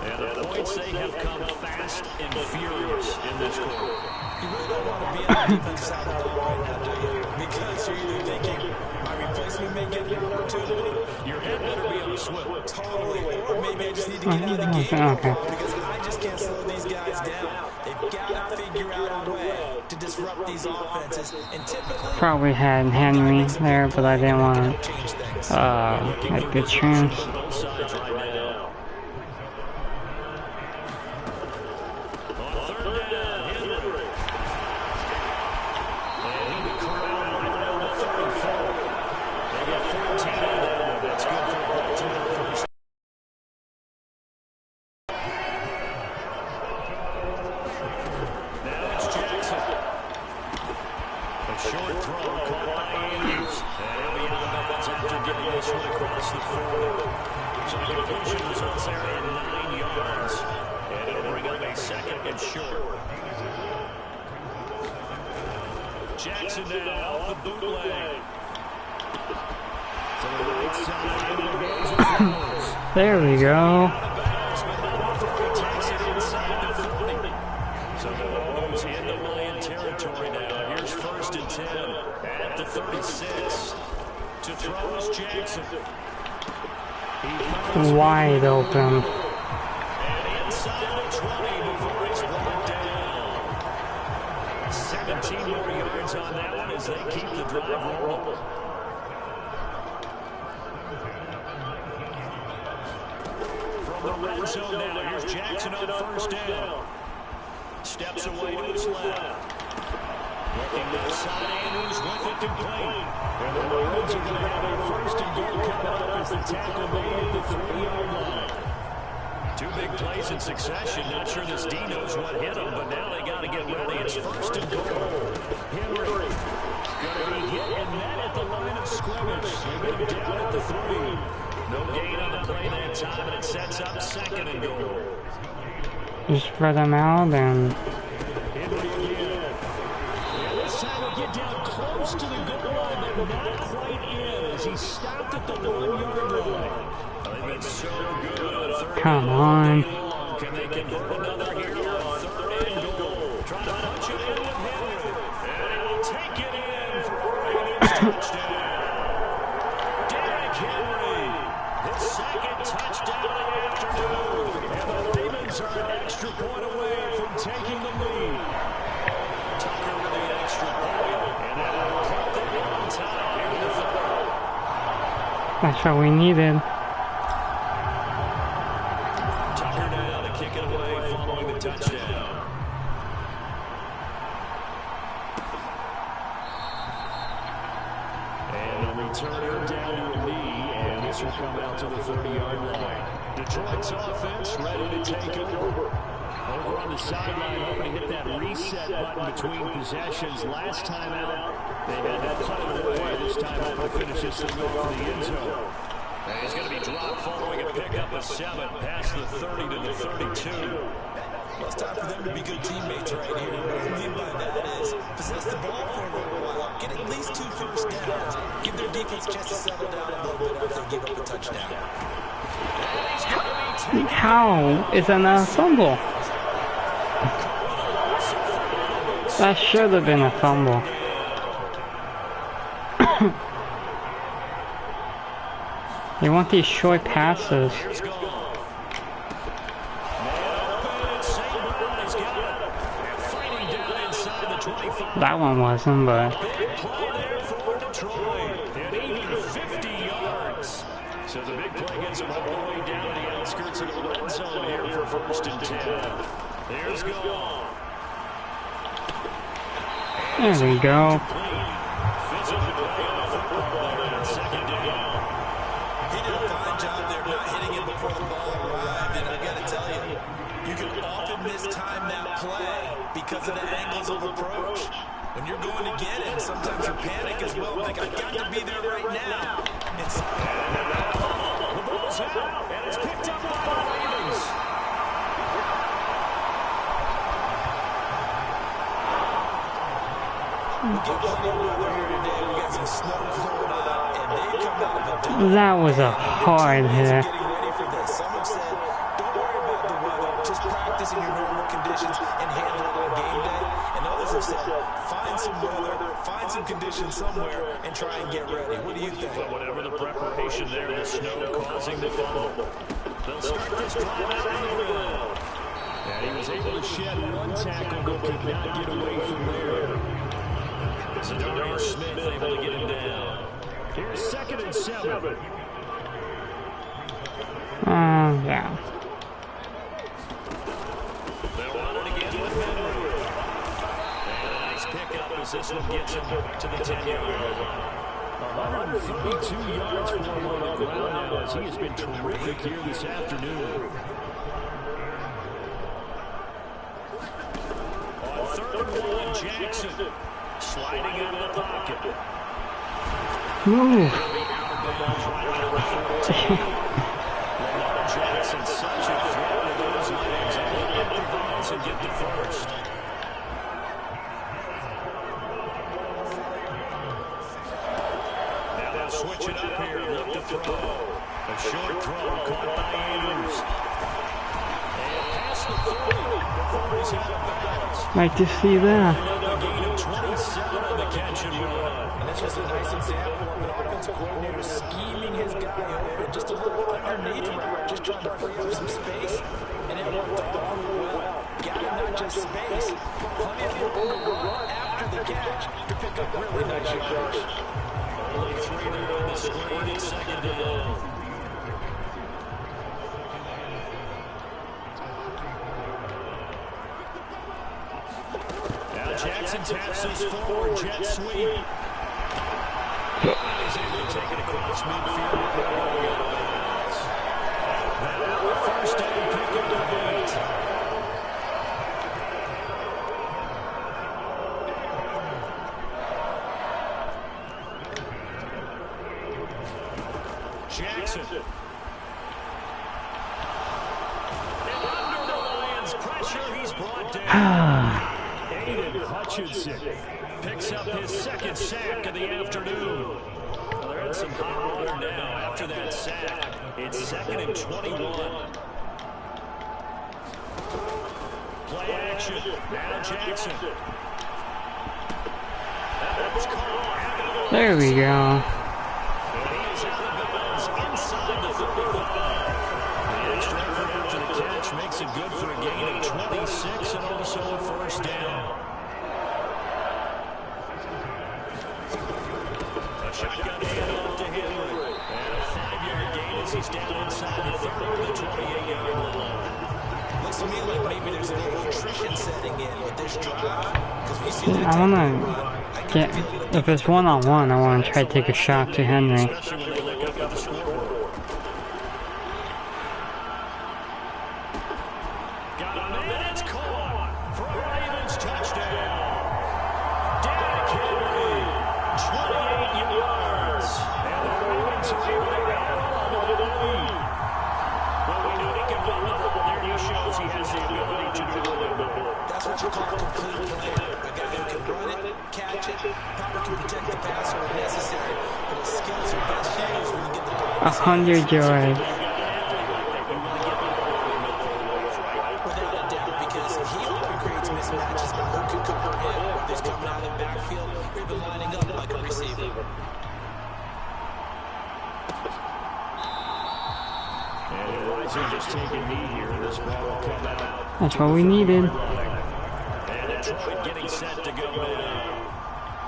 And the points, they have come fast and furious in this quarter. You really don't want to be on the defensive side of the ball right now, do you? Because you're either thinking, my replacement may get an opportunity. Your head better be on the swivel. Totally. Or maybe I just need to get out of the game because I just can't slow these guys down. They've got to figure out a way to disrupt these offenses. And typically, probably had Henry there, but I didn't want to have good chance. Both sides right now. On third down, Henry. And he'll be corralled right around the 34. They get 14 out of that one. That's good for a Baltimore first. Now it's Jackson. A short throw caught by Andrews. And he'll be out of bounds after getting this one across the 40. So the completion results there in 9 yards. And it'll bring up a second and short. Jackson now off the bootleg. To the right side. And there goes the throws. There we go. So the Wolves in the Lion territory now. Here's first and 10 at the 36. To throw is Jackson. Wide open. And inside the 20 before he's brought down. 17 more yards on that one as they keep the drive rolling. From the red zone now, here's Jackson on first down. Steps away to his left. Looking left side, Andrews with it complete. And the Ravens are going to have a first and goal coming up as the tackle made at the 3-yard line. Two big plays in succession. Not sure this D knows what hit him, but now they got to get ready. It's first and goal. Henry going to be hit and met at the line of scrimmage. They get him down at the 3. No gain on the play that time, and it sets up second and goal. Just spread them out and Henry again. And this time he'll get down close to the goal line, but not quite in as he stopped at the 1-yard line. They've been so good on third. come on. Can they convert another here on third and goal? Trying to punch it in with Henry. And he will take it in for a Ravens touchdown. Derrick Henry, his second touchdown of the afternoon. And the Ravens are an extra point away from taking the lead. Tucker with the extra point. And that will put them on top here in the third. That's what we needed. Tucker now to kick it away following the touchdown. And a returner down to a knee, and this will come out to the 30-yard line. Detroit's offense ready to take over. Over on the sideline, hoping to hit that reset button between possessions. Last time out, they had to cut it away. This time, hoping to finish this thing off for the end zone. And he's going to be dropped following a pickup of 7 past the 30 to the 32. well, it's time for them to be good teammates right here. What I mean by that is possess the ball for a little while, get at least 2 first downs, give their defense a chance to settle down a little bit after they give up a touchdown. How is that not a fumble? That should have been a fumble. You want these short passes. That one wasn't, but so the big play gets him all the way down to the outskirts of the red zone here for first and 10. There's Goff. there we go. Physical play on the football there on second down. He did a fine job there not hitting it before the ball arrived, and I got to tell you, you can often mistime that play because of the angles of approach. When you're going to get it, sometimes you panic as well, like, I've got to be there right now. It's The ball's out, and it's picked up by the Ravens. we get plenty of weather here today. We got some snow going on, and they come out of the dome. That was a hard hit. Getting ready for this. Some have said, don't worry about the weather. Just practice in your normal conditions and handle it on game day. And others have said, find some weather, find some conditions somewhere, and try and get ready. What do you think? But whatever the preparation there, the snow causing the fumble. They'll start this drive out of the field. And he was able to shed one tackle, but could not get away from there. Zadarius Smith able to get him down. Here's 2nd and 7. Yeah. They'll run it again with Henry. And a nice pickup as this one gets him to the 10-yard line. 132 yards for him on the ground now as he has been terrific here this afternoon. On 3rd and 1, Jackson sliding out of the pocket. Ooh. Jackson, such a threat with those legs. He'll improvise and get the first. Now they'll switch it up here. Look to throw. A short throw caught by Andrews. And past the 40 before he's out of bounds. Like to see that. A gain of 27 on the catch and run. And that's just a nice example of an offensive coordinator scheming his guy open just a little underneath route, just trying to free up some space, and it worked out well. Got him not just space, plenty of room to run after the catch to pick up really nice yardage. Only 3 there on the screen. It's 2nd down. Now Jackson taps his forward jet sweep. He's able to take it across midfield before going out of bounds. Now the first down pickup of 8. Jackson. And under the Lions' pressure, he's brought down. Aiden Hutchinson picks up his 2nd sack of the afternoon. Well, they're in some hot water now after that sack. It's 2nd and 21. Play action. Now Jackson. That's caught. There we go. He is out of bounds inside the 35. The extra effort after the catch makes it good for a gain of 26 and also a first down. A shotgun handoff to Henry. And a 5-yard gain as he's down inside the 30 to the 28-yard line. Looks to me like maybe there's a little attrition setting in with this drive. Because we see the I wanna get, if it's one-on-one, I wanna try to take a shot to Henry. Especially when they look up at the scoreboard. Got a man, it's caught for a Ravens touchdown. Derrick Henry, 28 yards. And the Ravens are able to add on to the lead. Well, we know he can run the ball. There he shows he has the ability to do a little bit. That's what you call a complete player. A guy who can run it, catch it, probably can protect the passer when necessary, but his skills are best used when you get the ball. 100 yards. Without a doubt, because he often creates mismatches by who can cover him, whether he's coming out of the backfield or even lining up like a receiver. And Elijah just taking me here. This ball will come out. That's what we needed. And Detroit getting set to go now.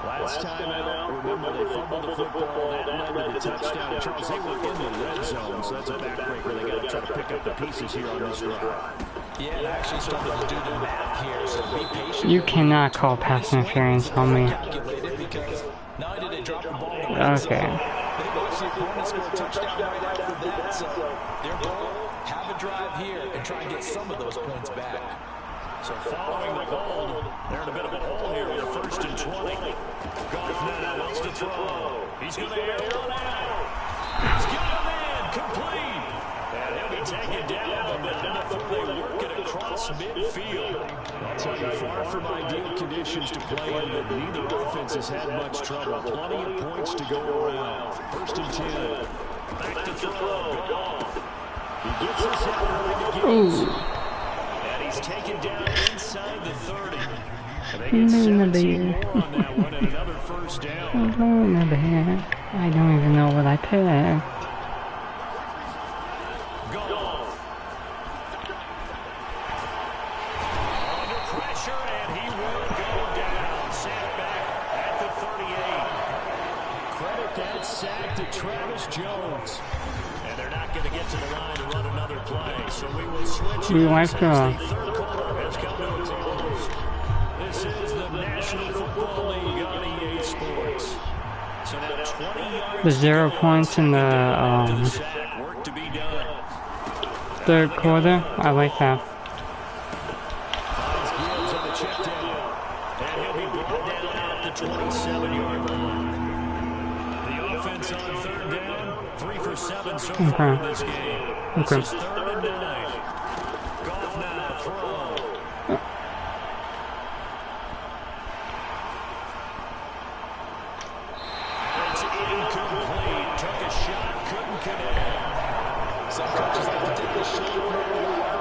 Last time out, remember they fumbled the football. That led to the touchdown. And Charles, they were in the red zone, so that's a backbreaker. They got to try to pick up the pieces here on this drive. Yeah, and actually started to do the math here, so be patient. You cannot call pass interference on me. Because not only did they drop the ball, Okay. they watched the opponent score a touchdown right after that. So their goal, have a drive here and try and get some of those points back. So following the hold, they're in a bit of a hole here with a 1st and 20. Goff now wants to throw. He's going to air it on out. He's got a man complete. And he'll be taken down, but before they work it across midfield. That's tell you, far from ideal conditions to play in, but neither offense has had much trouble. Plenty of points to go around. 1st and 10. Back to throw. Goff. He gets us out early to gains. And he's taken down inside the 30. And they get 17 more on that one and another 1st down. I don't even know what I picked. Goff. Under pressure, and he will go down. Sacked back at the 38. Credit that sack to Travis Jones. And they're not going to get to the line to run another play, so we will switch. We like the 3rd quarter has come to a close. This is the National Football League on EA Sports. So now 20 yards. The 0 points in the work to be done. 3rd quarter. I like that. Finds Gibbs on the check down. And he'll be brought down at the 27-yard line. The offense on 3rd down, 3 for 7 so far in this game. This is 3rd and 9. Goff now throw. It's incomplete. Took a shot, couldn't connect. Some coaches like to take the short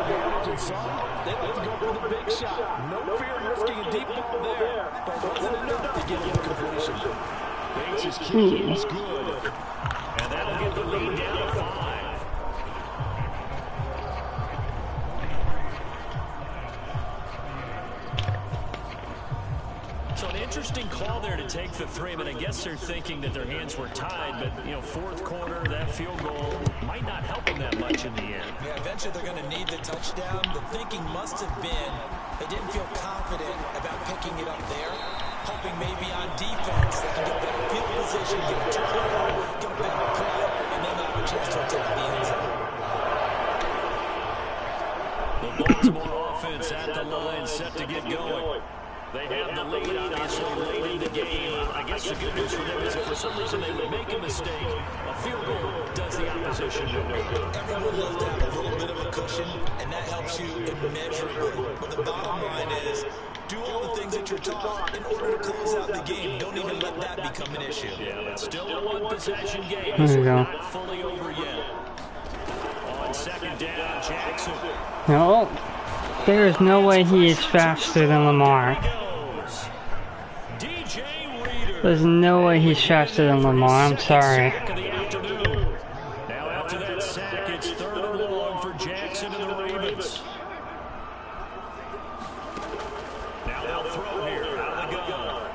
advantage, and some they like to go for the big shot. No fear in risking a deep ball there, but wasn't enough to get him the completion. Bates' kick is good. And that'll get the lead down to 5. So an interesting call there to take the 3. But I guess they're thinking that their hands were tied. But, 4th quarter, that field goal might not help them that much in the end. Yeah, eventually they're going to need the touchdown. The thinking must have been they didn't feel confident about picking it up there, hoping maybe on defense they can get better field position, get a turnover, get a better play, and then they'll have a chance to attack the end zone. The Baltimore offense at the line, set to get going. They have the lead, obviously, late in the game. I guess the good news for them is if for some reason they would make a mistake, a field goal does the opposition no good. Everyone loves to have a little bit of a cushion, and that helps you immeasurably. But the bottom line is, do all the things that you're taught in order to close out the game. Don't even let that become an issue. Yeah, but still a one-possession game. There you go. Not fully over yet. On 2nd down, Jackson. No. There is no way he is faster than Lamar. There's no way he's faster than Lamar. I'm sorry. Now after that sack, it's 3rd and long for Jackson and the Ravens. Now they'll throw here out of the gun.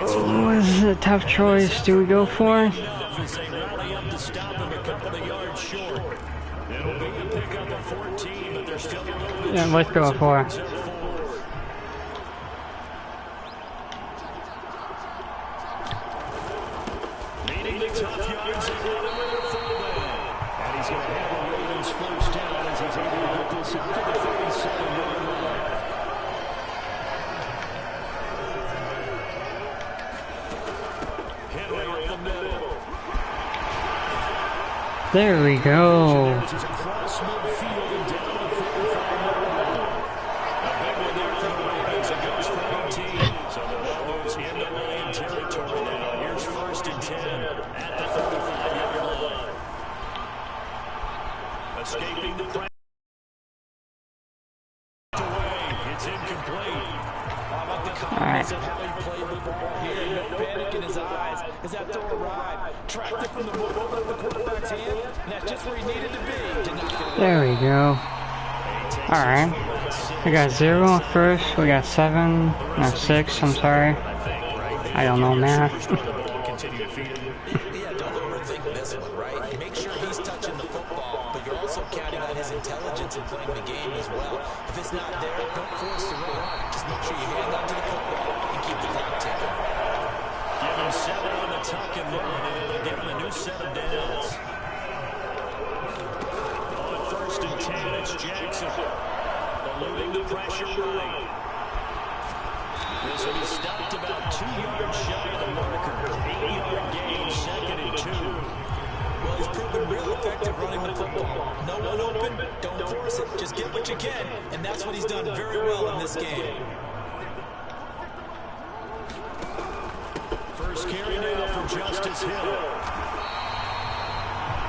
Oh, this is a tough choice. Do we go for it? They rally up to stop him a couple of yards short. It'll be a pickup of 14, but they're still a little bit. Yeah, let's go for it. Needing the tough yards and running with a fullback. And he's going to have the Ravens 1st down as he's able to get this out to the 37-yard line. Henry up the middle. There we go. He's across midfield and down the 45-yard line. A big one there for the Ravens. It goes for 18. So the ball moves into Lion territory now. Here's 1st and 10 at the 35-yard line. Escaping the pressure. Away. It's incomplete. How about the confidence of how he played the ball here? No panic in his eyes as that throw arrived. Tracked it from the ball of the quarterback's hand, and that's just where he needed to be. Did not get it. There we go. Alright. We got 0 first. We got 7. No, 6. I'm sorry. I don't know math. Yeah, don't overthink this one, right? Make sure he's touching the football, but you're also counting on his intelligence in playing the game as well. If it's not there, don't force the run. Just make sure you hang on to the football and keep the clock ticking. Give him 7 on the tuck and run, and it'll give him a new set of downs. On 1st and 10, it's Jackson. Eluding the pressure right. This will be stopped about 2 yards shy of the marker. 8-yard gain, 2nd and 2. Well, he's proven real effective running the football. No one open, don't force force it. Just get what you can, and that's what he's done very well in this game. First carry now for Justice Hill.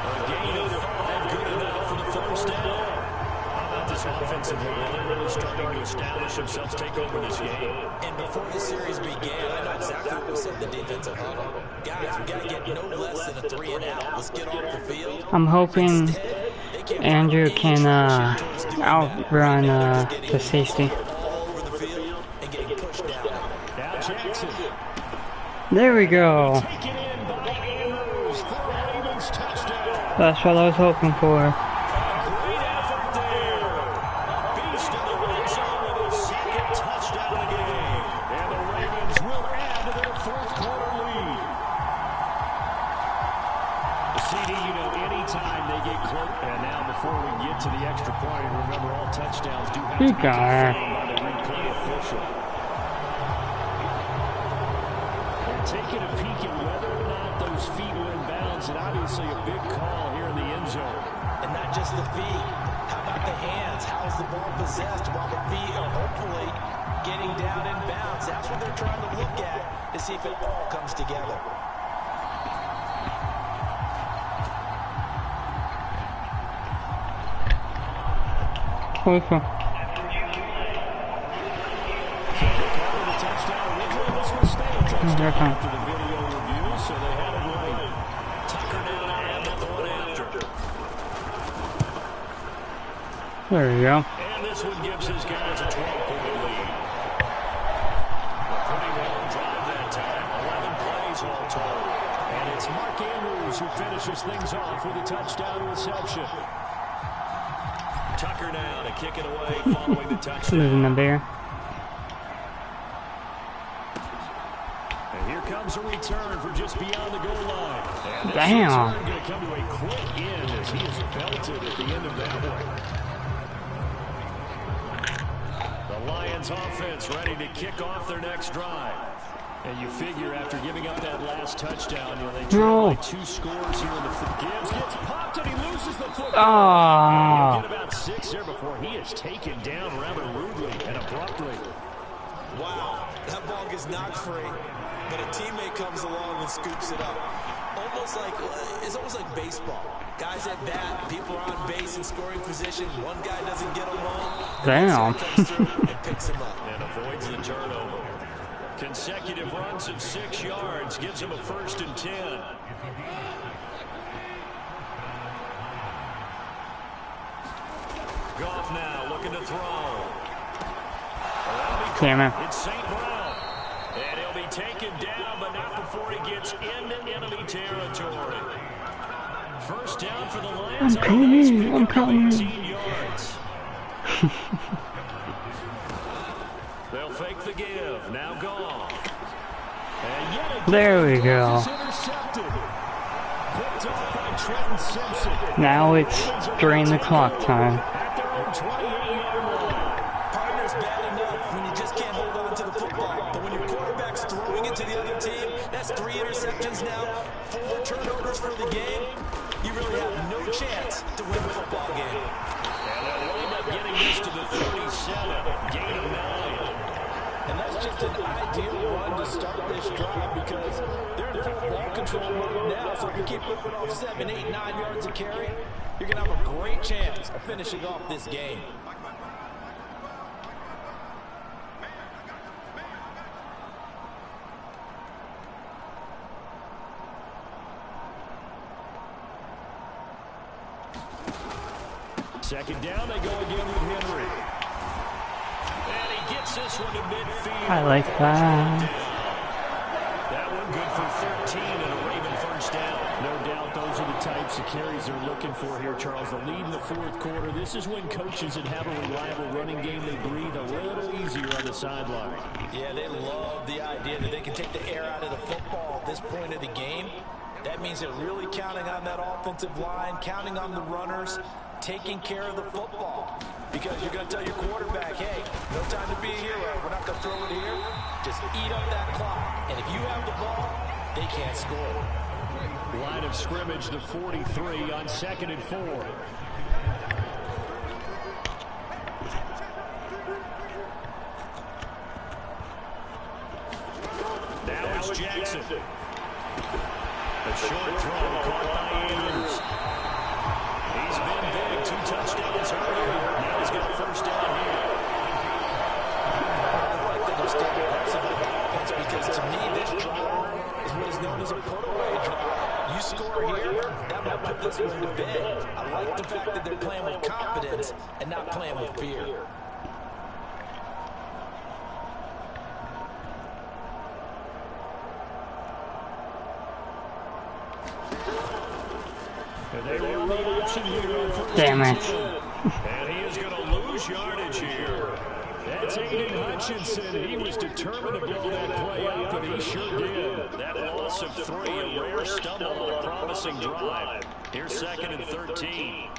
A gain of 5, good enough for the first down. How about this offensive line? They're really starting to establish themselves, take over this game. And before the series began, I know exactly what we said in the defensive huddle. Guys, we got to get no less than a 3 and out. Let's get off the field. I'm hoping Andrew can outrun the safety. There we go. That's what I was hoping for. Great effort there. Beast in the red zone with his second touchdown of the game. And the Ravens will add to their fourth-quarter lead. CD, you know, anytime they get close. And now before we get to the extra point, remember all touchdowns do have to be confirmed by the replay official. They're taking a peek at whether or not those feet were in bounds, and obviously a big call here in the end zone. And not just the feet. How about the hands? How is the ball possessed while the feet are hopefully getting down in bounds? That's what they're trying to look at to see if it all comes together. Awesome. After the video review, so they had it right. Tucker down and the one after. There we go. And this one gives his guys a 12-point lead. A pretty long drive that time. 11 plays all told. And it's Mark Andrews who finishes things off with a touchdown reception. Tucker now to kick it away following the touchdown. Losing the bear. And here comes a return from just beyond the goal line. And this Damn. return going to come to a quick end as he is belted at the end of that one. The Lions offense ready to kick off their next drive. And you figure after giving up that last touchdown, you know, they trail by 2 scores here in the fifth. Gibbs gets popped and he loses the football. He'll get about 6 there before he is taken down rather rudely and abruptly. Wow, that ball gets knocked free, but a teammate comes along and scoops it up. It's almost like baseball. Guys at bat, people are on base in scoring position. One guy doesn't get along. Damn. Comes through and picks him up. And avoids the turnover. Consecutive runs of 6 yards gives him a 1st and 10. Goff now looking to throw. Damn it. It's St. Brown. And he'll be taken down, but not before he gets into enemy territory. First down for the Lions. I'm coming. 18 yards. They'll fake the give. Now Goff. And yet again, There we go. Picked off by Trenton Simpson. Now it's drain the clock time. At their own 28-yard line. Partner's bad enough when you just can't hold on to the football. But when your quarterback's throwing it to the other team, that's 3 interceptions now, 4 turnovers for the game. You really have no chance to win the football game. And they'll wind up getting this to the 37. Gain of 9. And that's just an ideal run to start this drive because they're in full ball control mode now. So if you keep whipping off 7, 8, 9 yards a carry, you're going to have a great chance of finishing off this game. Second down, they go again with Henry. And he gets this one to midfield. I like that. That one good for 13 and a Raven first down. No doubt those are the types of carries they're looking for here, Charles. The lead in the 4th quarter. This is when coaches that have a reliable running game, they breathe a little easier on the sideline. Yeah, they love the idea that they can take the air out of the football at this point of the game. That means they're really counting on that offensive line, counting on the runners, taking care of the football. Because you're going to tell your quarterback, hey, no time to be a hero. We're not going to throw it here. Just eat up that clock. And if you have the ball, they can't score. Line of scrimmage, the 43 on 2nd and 4. it's Jackson. A short throw caught by Andrews. He's been big. 2 touchdowns earlier. Now he's got a first down here. I like that they're staying aggressive with the offense because to me this drive is what is known as a put-away drive. You score here, that might put this one to bed. I like the fact that they're playing with confidence and not playing with fear. Damn it. And he is going to lose yardage here. That's Aiden Hutchinson. He was determined to blow that play up, and he sure did. That loss of 3, a rare stumble on a promising drive. Here's 2nd and 13.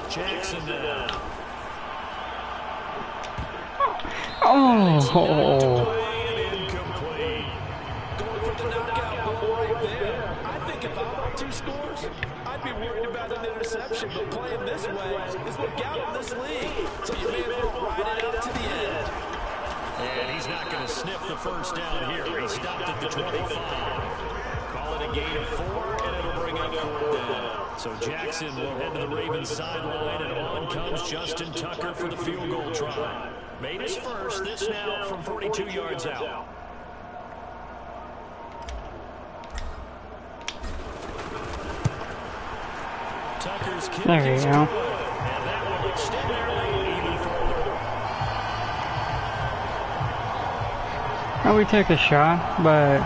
Jackson down. Oh. Incomplete. Going for the knockout ball right there. I think if I'm up 2 scores, I'd be worried about an interception, but playing this way is what got him this league. So you may as well ride it out to the end. And he's not going to sniff the first down here. He stopped at the 25. Call it a gain of 4, and it'll bring up 4th down. So Jackson will head to the Ravens sideline, and on comes Justin Tucker for the field goal try. Made his first, this now from 42 yards out. Tucker's kick There is you good, go. and that will extend their lead even further. Oh, we took a shot, but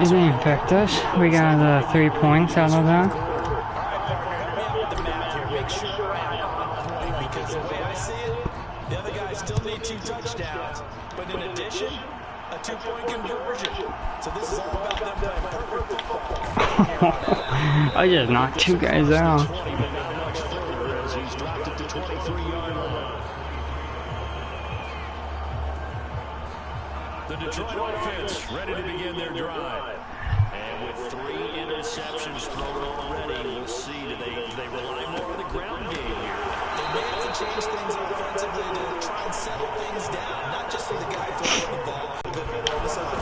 it didn't affect us. We got 3 points out of that. The other guys still need 2 touchdowns, but in addition, a 2-point conversion. So this is all about them playing perfect football. I just knocked 2 guys out. 20, but not much further as he's dropped it to 23-yard line. The Detroit offense ready to begin their drive. And with 3 interceptions thrown already, we'll see, do they rely more on the ground game here? They may have to change things offensively to try and settle things down, not just for the guy throwing the ball, but for the side.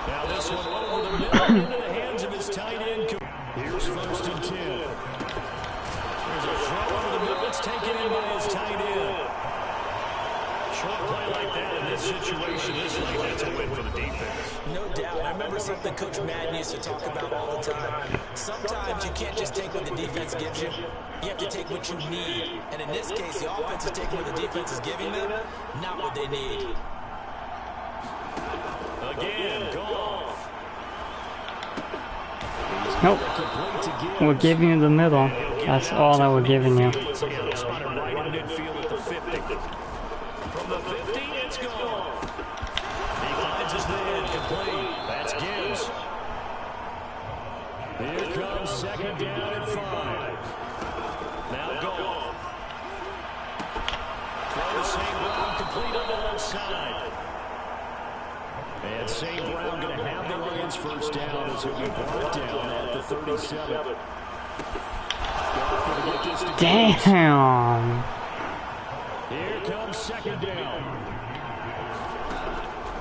Now this one over the middle into the hands of his tight end. Here's 1st and 10. There's a throw over the middle. It's taken in by his tight end. Short play like that in this situation, that's a win for the defense. No doubt. I remember something Coach Madden used to talk about all the time. Sometimes you can't just take what the defense gives you. You have to take what you need. And in this case, the offense is taking what the defense is giving them, not what they need. Again, Goff. Nope. We're giving you the middle. That's all that we're giving you. Spotted right in midfield at the 50. From the 50, it's Goff. He finds his man complete. That's Gibbs. Here comes 2nd down and 5. Now Goff. Throw to St. Brown, complete on the left side. And St. Brown going to have the Lions first down as he'll be brought down at the 37. Damn. Here comes 2nd down.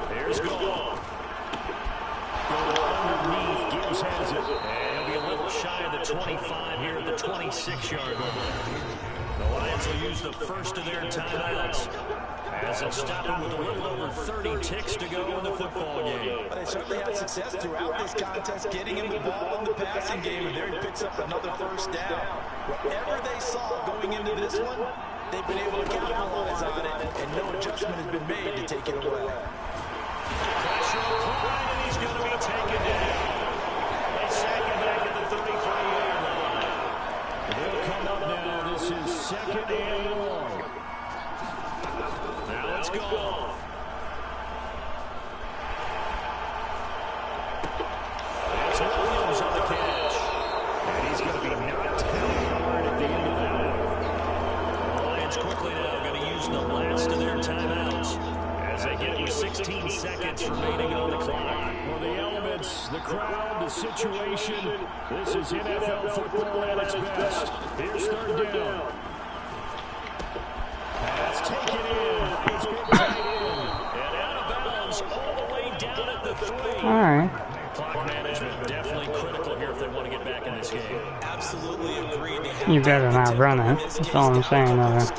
There's Goff. Underneath, Gibbs has it. And he'll be a little shy of the 25 here at the 26-yard line. The Lions will use the first of their timeouts as they'll stop him with a little over 30 ticks to go in the football game. But they certainly had success throughout this contest, getting him the ball in the passing game, and there he picks up another first down. Whatever they saw going into this one, they've been able to capitalize on it, and no adjustment has been made to take it away. Pressure applied, and he's going to be taken down. They sack him back at the 33-yard line. They'll come up now. This is 2nd and 1. Now let's go. There's Williams on the catch. And he's going to be knocked hard at the end of that. The Lions quickly now going to use the last of their timeouts as as they get it with 16 seconds remaining on the clock. Well, the elements, the crowd, the situation, this is NFL football at its best. Here's third down. Pass taken in. It's been tight end. And out of bounds all the way down at the 3. All right. Clock management definitely critical here if they want to get back in this game. Absolutely agreed. You better not run it. That's all I'm saying. Want to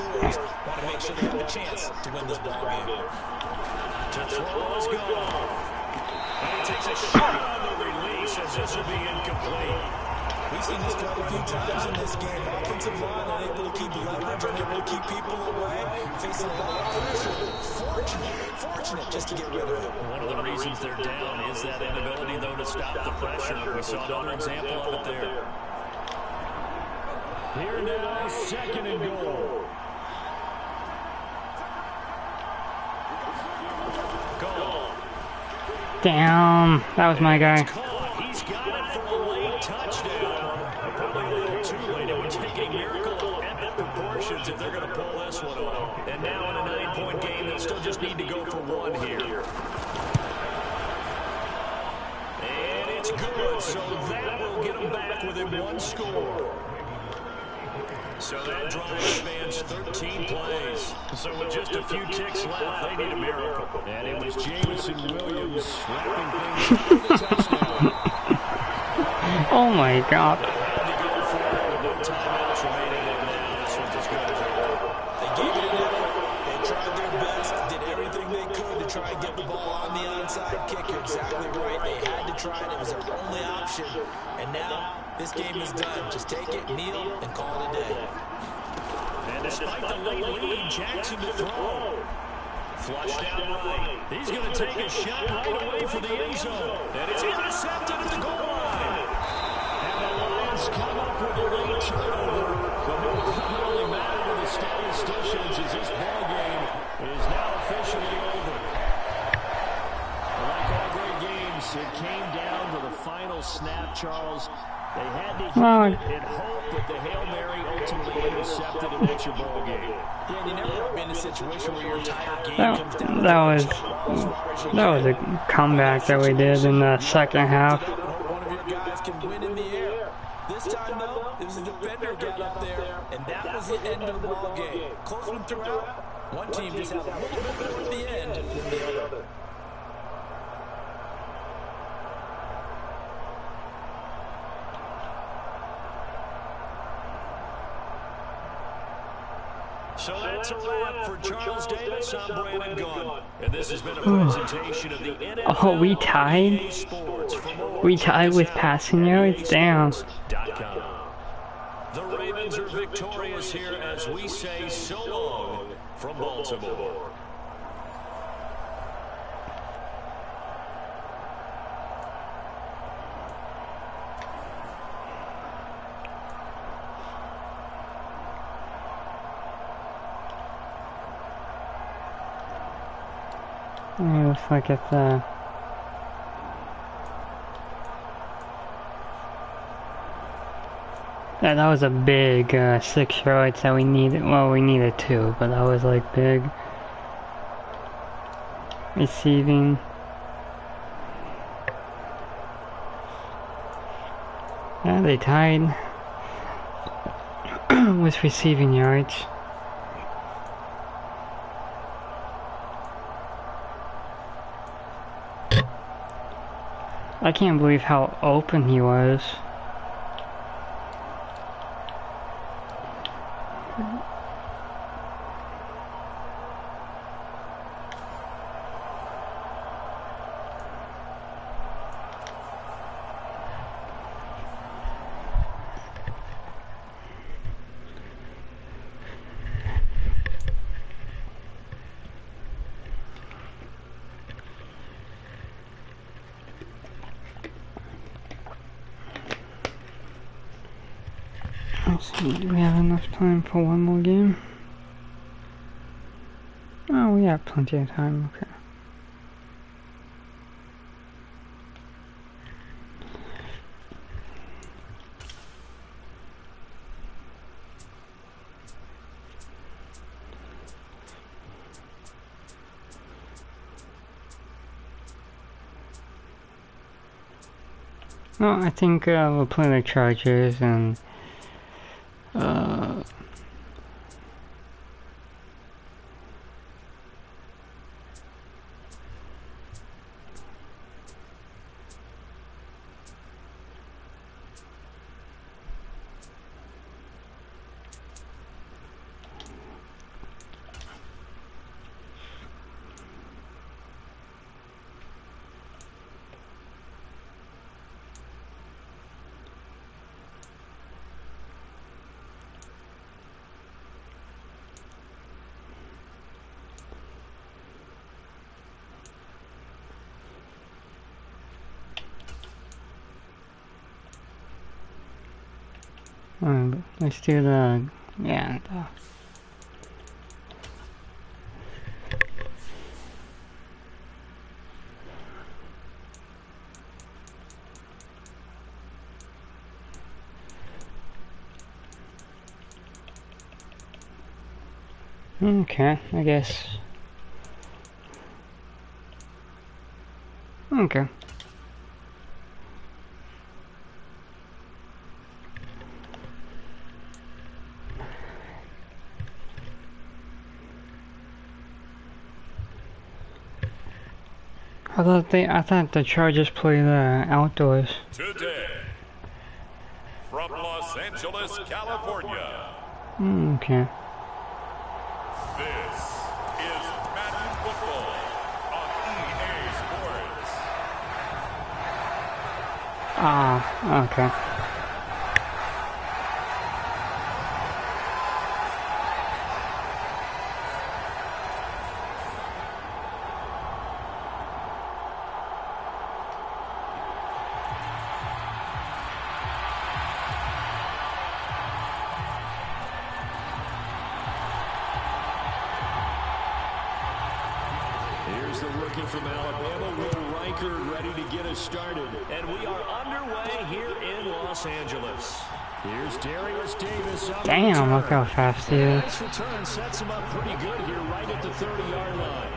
make sure they have a chance to win this ball game. To throw is gone. And he takes a shot on the release as this will be incomplete. We've seen this quite a few times in this game. Offensive line unable to keep leverage, unable to keep people away, facing a lot of pressure. Fortunate just to get rid of it. One of the reasons they're down is that inability, though, to stop the pressure. We saw another example of it there. Here now, second and goal. Damn, that was my guy. He's got it for a late touchdown. Probably a little too late. It would take a miracle of epic proportions if they're going to pull this one off. And now in a 9-point game, they'll still just need to go for one here. And it's good, so that will get them back within one score. So that drive spans 13 plays. So with just a few ticks left, they need a miracle. And it was Jameson Williams wrapping things up with a touchdown. Oh my God. They had to go for it with no timeouts remaining, and now this one's as good as ever. They gave it an effort. They tried their best, did everything they could to try and get the ball on the onside kick. You're exactly right. They had to try it. It was their only option. And now this game is done. Just take it, kneel, and call it a day. And despite the late lead, Jackson to throw. Flushed out right. He's going to take a shot right away for the end zone. And it's intercepted at the goal line. And the Lions come up with a late turnover. But it doesn't really matter to the statisticians as this ball game is now officially over. Like all great games, it came down to the final snap, Charles. They had to hit it and hope that the Hail Mary ultimately intercepted an extra ball game. Yeah, and you never want to be in a situation where your entire game comes down That was a comeback that we did in the second half. one of your guys can win in the air. This time, though, it was the defender got up there, and that was the end of the ball game. Close one throughout. One team just had a little bit more at the end than the other. So that's a wrap for Charles Davis. I'm Brandon Gunn. And this has been a presentation of the NFL. Oh, we tied? We tied with passing yards? Damn. The Ravens are victorious here as we say so long from Baltimore. Yeah, looks like it's yeah, that was a big 6 yards that we needed. Well, we needed 2, but that was like big. Receiving. Yeah, they tied with receiving yards. I can't believe how open he was. Let's see, do we have enough time for one more game? Oh, we have plenty of time, okay. No, I think we'll play the Chargers and let's do the okay, I guess. Okay. I thought the Chargers play the outdoors. Today, from Los Angeles, California. Okay. This is Madden Football on EA Sports. Ah, okay. Here's the rookie from Alabama, Will Riker, ready to get us started. And we are underway here in Los Angeles. Here's Darius Davis. Damn, look how fast he is. Nice return sets him up pretty good here right at the 30-yard line.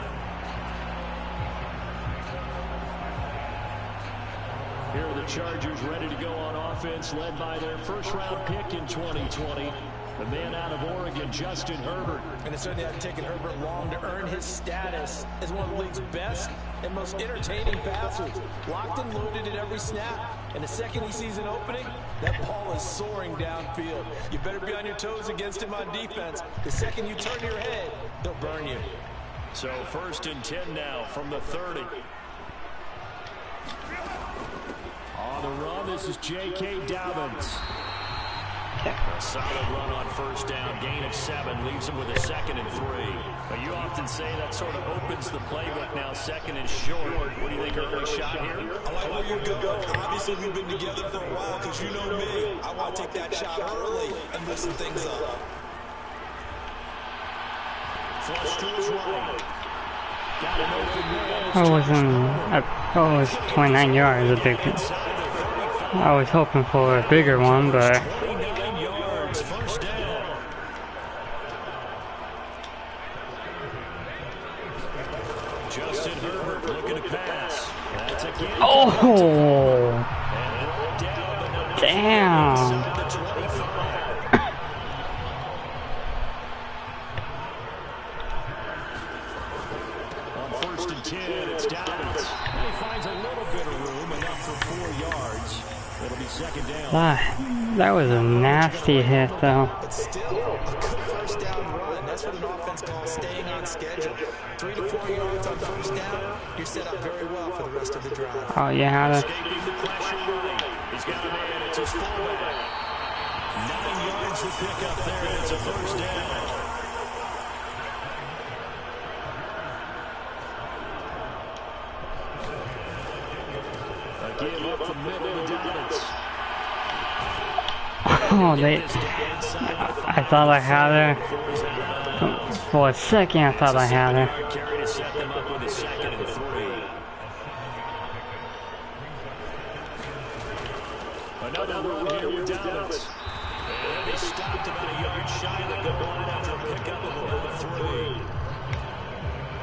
Here are the Chargers ready to go on offense, led by their first-round pick in 2020. The man out of Oregon, Justin Herbert. And it certainly hasn't taken Herbert long to earn his status as one of the league's best and most entertaining passers. Locked and loaded at every snap. And the second he sees an opening, that ball is soaring downfield. You better be on your toes against him on defense. The second you turn your head, they'll burn you. So 1st and 10 now from the 30. On the run, this is J.K. Dobbins. A solid run on first down, gain of 7, leaves him with a 2nd and 3. But you often say that sort of opens the playbook now, 2nd and short. What do you think, early shot here? I like where you're going. Obviously, we've been together for a while because you know me. I want to take that shot early and loosen things up. Flush to his right. Got an open man. I was 29 yards, a big one. I was hoping for a bigger one, but 29 yards, first down. Justin Herbert looking to pass. That's a game. oh, Down, damn. the 25. On 1st and 10, it's Dobbins. And he finds a little bit of room, enough for 4 yards. It'll be 2nd down. That was a nasty hit, though. But still, a good first down run. That's what an offense calls staying on schedule. 3 to 4 yards on first down, you're set up very well for the rest of the drive. Oh, you had it. Escaping the pressure running. He's got a man. It's his fullback. 9 yards to pick up there, and it's a first down. A give up the middle to Dobbins. Oh, I thought I had her. For a second, I thought I had her. Carry to set them up with a 2nd and 3. Another run here with Dobbins. And he stopped about a yard shy of the goal line after a pickup of about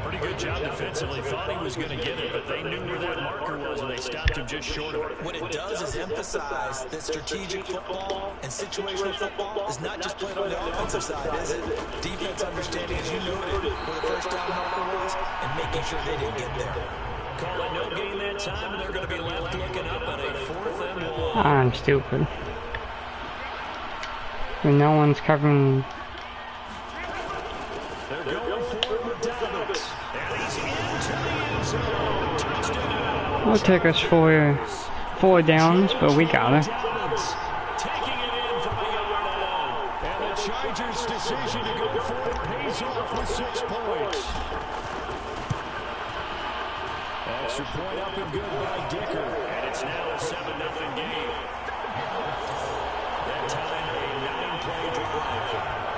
3. Pretty good job defensively. Thought he was going to get it, but they knew where that marker was, and they stopped him just short of it. What it does is emphasize that strategic football and situational football is not just played on the offensive side, is it? Defense understanding, as you noted, where the first down marker was, and making sure they didn't get there. Call it no gain that time, and they're going to be left looking up at a 4th and 1. I'm stupid. When no one's covering. They're going for it with Dobbins. And he's into the end zone. Touchdown. It'll take us four downs, but we got it. Taking it in from the yard out. And the Chargers' decision to go for it pays off with 6 points. Extra point up and good by Dicker. And it's now a 7-0 game. That time a 9-play drive.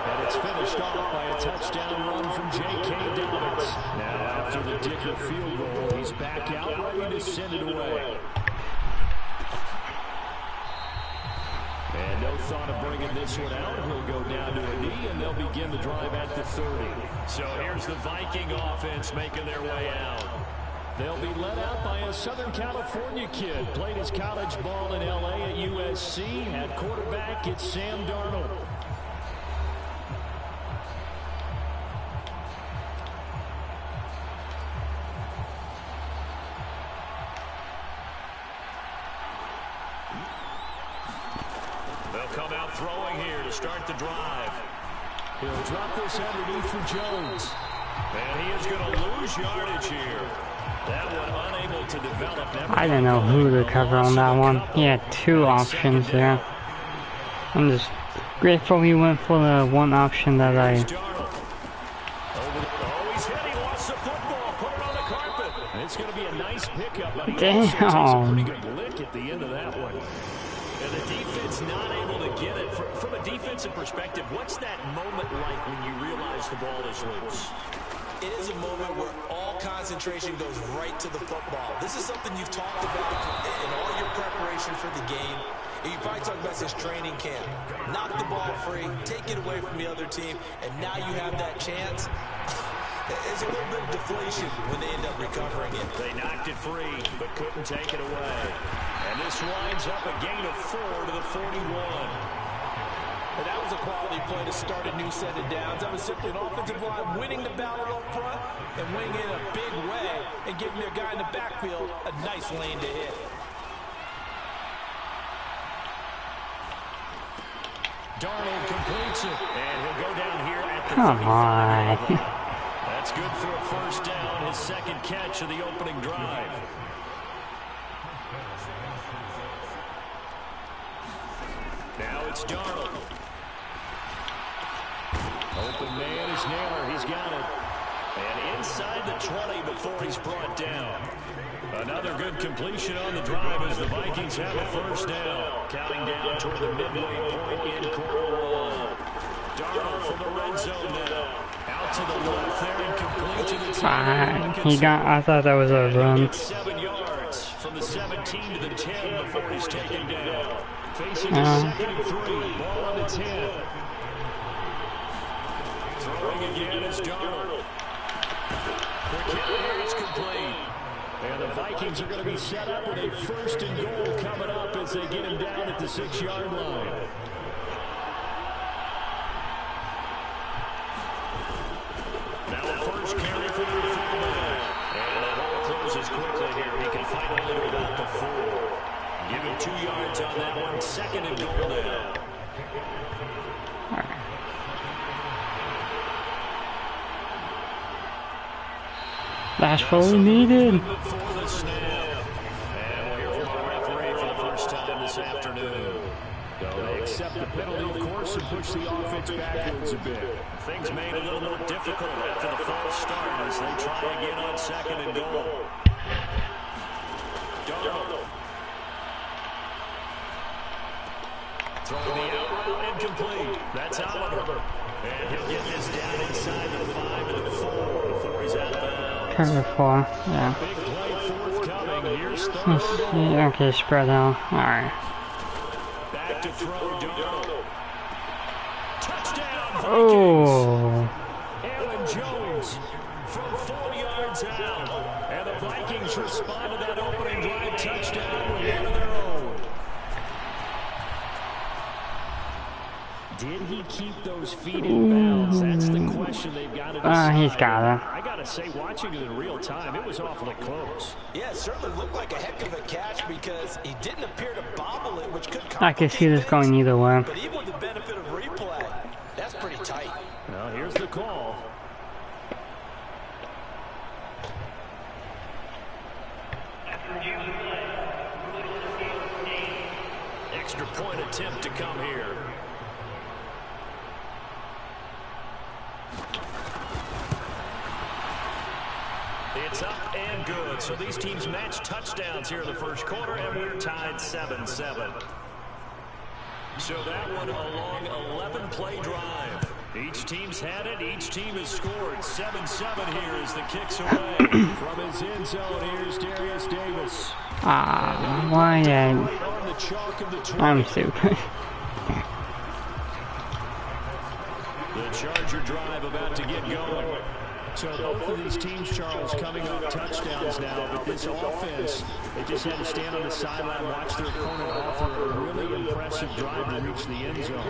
And it's finished off by a touchdown run from J.K. Dobbins. Now after the Dicker field goal, he's back out ready to send it away. And no thought of bringing this one out. He'll go down to a knee, and they'll begin the drive at the 30. So here's the Viking offense making their way out. They'll be led out by a Southern California kid. Played his college ball in L.A. at USC. At quarterback, it's Sam Darnold. They'll come out throwing here to start the drive. He'll drop this underneath for Jones. And he is going to lose yardage here. That one unable to develop. I didn't know who to cover on that one. He had 2 options there. I'm just grateful he went for the one option that I. It's going to be a nice pickup. Damn. Pretty good lick at the end of that one. And the defense not able to get it. From a defensive perspective, what's that moment like when you realize the ball is loose? It is a moment where all concentration goes right to the football. This is something you've talked about in all your preparation for the game. And you probably talked about this training camp. Knock the ball free, take it away from the other team, and now you have that chance. There's a little bit of deflation when they end up recovering it. They knocked it free, but couldn't take it away. And this winds up a gain of 4 to the 41. And that was a quality play to start a new set of downs. That was simply an offensive line winning the battle up front and winning in a big way and giving their guy in the backfield a nice lane to hit. Darnold completes it, and he'll go down here at the Come 35. on. That's good for a first down, his second catch of the opening drive. Now it's Darnold. Open man is Naylor. He's got it. And inside the 20 before he's brought down. Another good completion on the drive as the Vikings have a first down. Counting down toward the midway point in quarter 1. Darnold from the red zone now. Out to the left there and complete to the I thought that was a run. 7 yards from the 17 to the 10 before he's taken down. Facing a 2nd and 3. Ball on the 10. Throwing again is Darnold. Quick hit there, it's complete. And the Vikings are going to be set up with a 1st and goal coming up as they get him down at the 6-yard line. Now the first carry for the fullback. And the hole closes quickly here. He can fight only to about the 4. Give him 2 yards on that one. 2nd and goal now. That's what we needed. Before the snap. And we'll hear from our referee for the first time this afternoon. So they accept the penalty, of course, and push the offense backwards a bit. Things made a little more difficult after the false start as they try again on 2nd and goal. Darnold. Throwing the out route incomplete. That's Oliver. And he'll get this down inside the 5 and the 4 before he's out of bounds. Cover 4, yeah. Big play forthcoming. Here's 3rd and goal. Okay, spread out. Alright. Back to throw Darnold. Touchdown, Vikings. Oh. Aaron Jones from 4 yards out. And the Vikings respond to that opening drive touchdown with one of their own. Did he keep those feet in bounds? That's the question they've got to decide. He's got it. I got to say, watching it in real time, it was awfully close. Yeah, it certainly looked like a heck of a catch because he didn't appear to bobble it, which could I can see this going either way. But even with the benefit of replay, that's pretty tight. Well, here's the call. Extra point attempt to come here. It's up and good. So these teams match touchdowns here in the first quarter, and we're tied 7-7. So that one a long 11-play drive. Each team's had it. Each team has scored. 7-7 here as the kicks away. From his end zone, here's Darius Davis. Why? I'm stupid. The Charger drive about to get going. So both of these teams, Charles, coming off touchdowns now, but this offense, they just had to stand on the sideline, watch their opponent offer a really impressive drive to reach the end zone.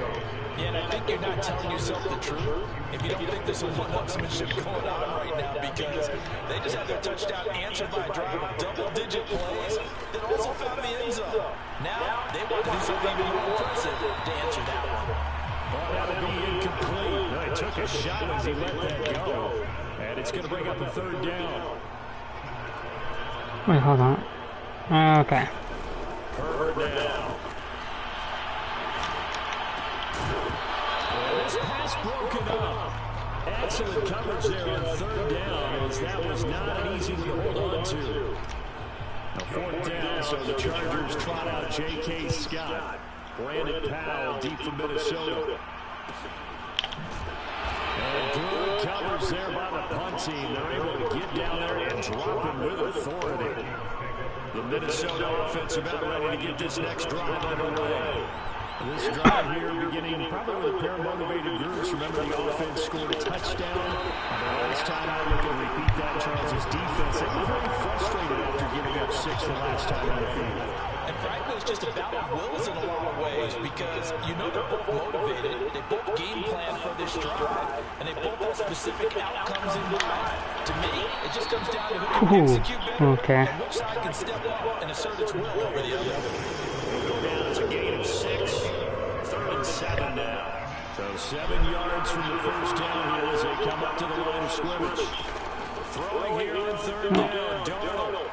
Yeah, and I think you're not telling yourself the truth if you don't think there's some one-upsmanship going on right now, because they just had their touchdown answered by a drive of double-digit plays that also found the end zone. Now they want to do something even more impressive to answer that one. Well, that'll be incomplete. No, he took a shot as he let that go. And it's going to bring up a third down. Wait, hold on. Okay. Herbert now. And this pass broken up. Excellent coverage there on third down, as that was not an easy one to hold on to. A fourth down, so the Chargers trot out J.K. Scott. Brandon Powell deep from Minnesota. And good coverage there by the punt team. They're able to get down there and drop him with authority. The Minnesota offense about ready to get this next drive underway. This drive here beginning probably with a pair of motivated groups. Remember, the offense scored a touchdown. And the last time I look and repeat that, Charles' defense, they were very frustrated after giving up 6 the last time on the field. And frankly, it's just about wills in a lot of ways, because you know they're both motivated, they both game plan for this drive, and they both have specific outcomes in mind. To me, it just comes down to who can execute better, and which side can step up and assert its will over the other. Go down as a gain of 6, 3rd and 7 now. So 7 yards from the first down here as they come up to the line of scrimmage. Throwing here on 3rd down, Darnold.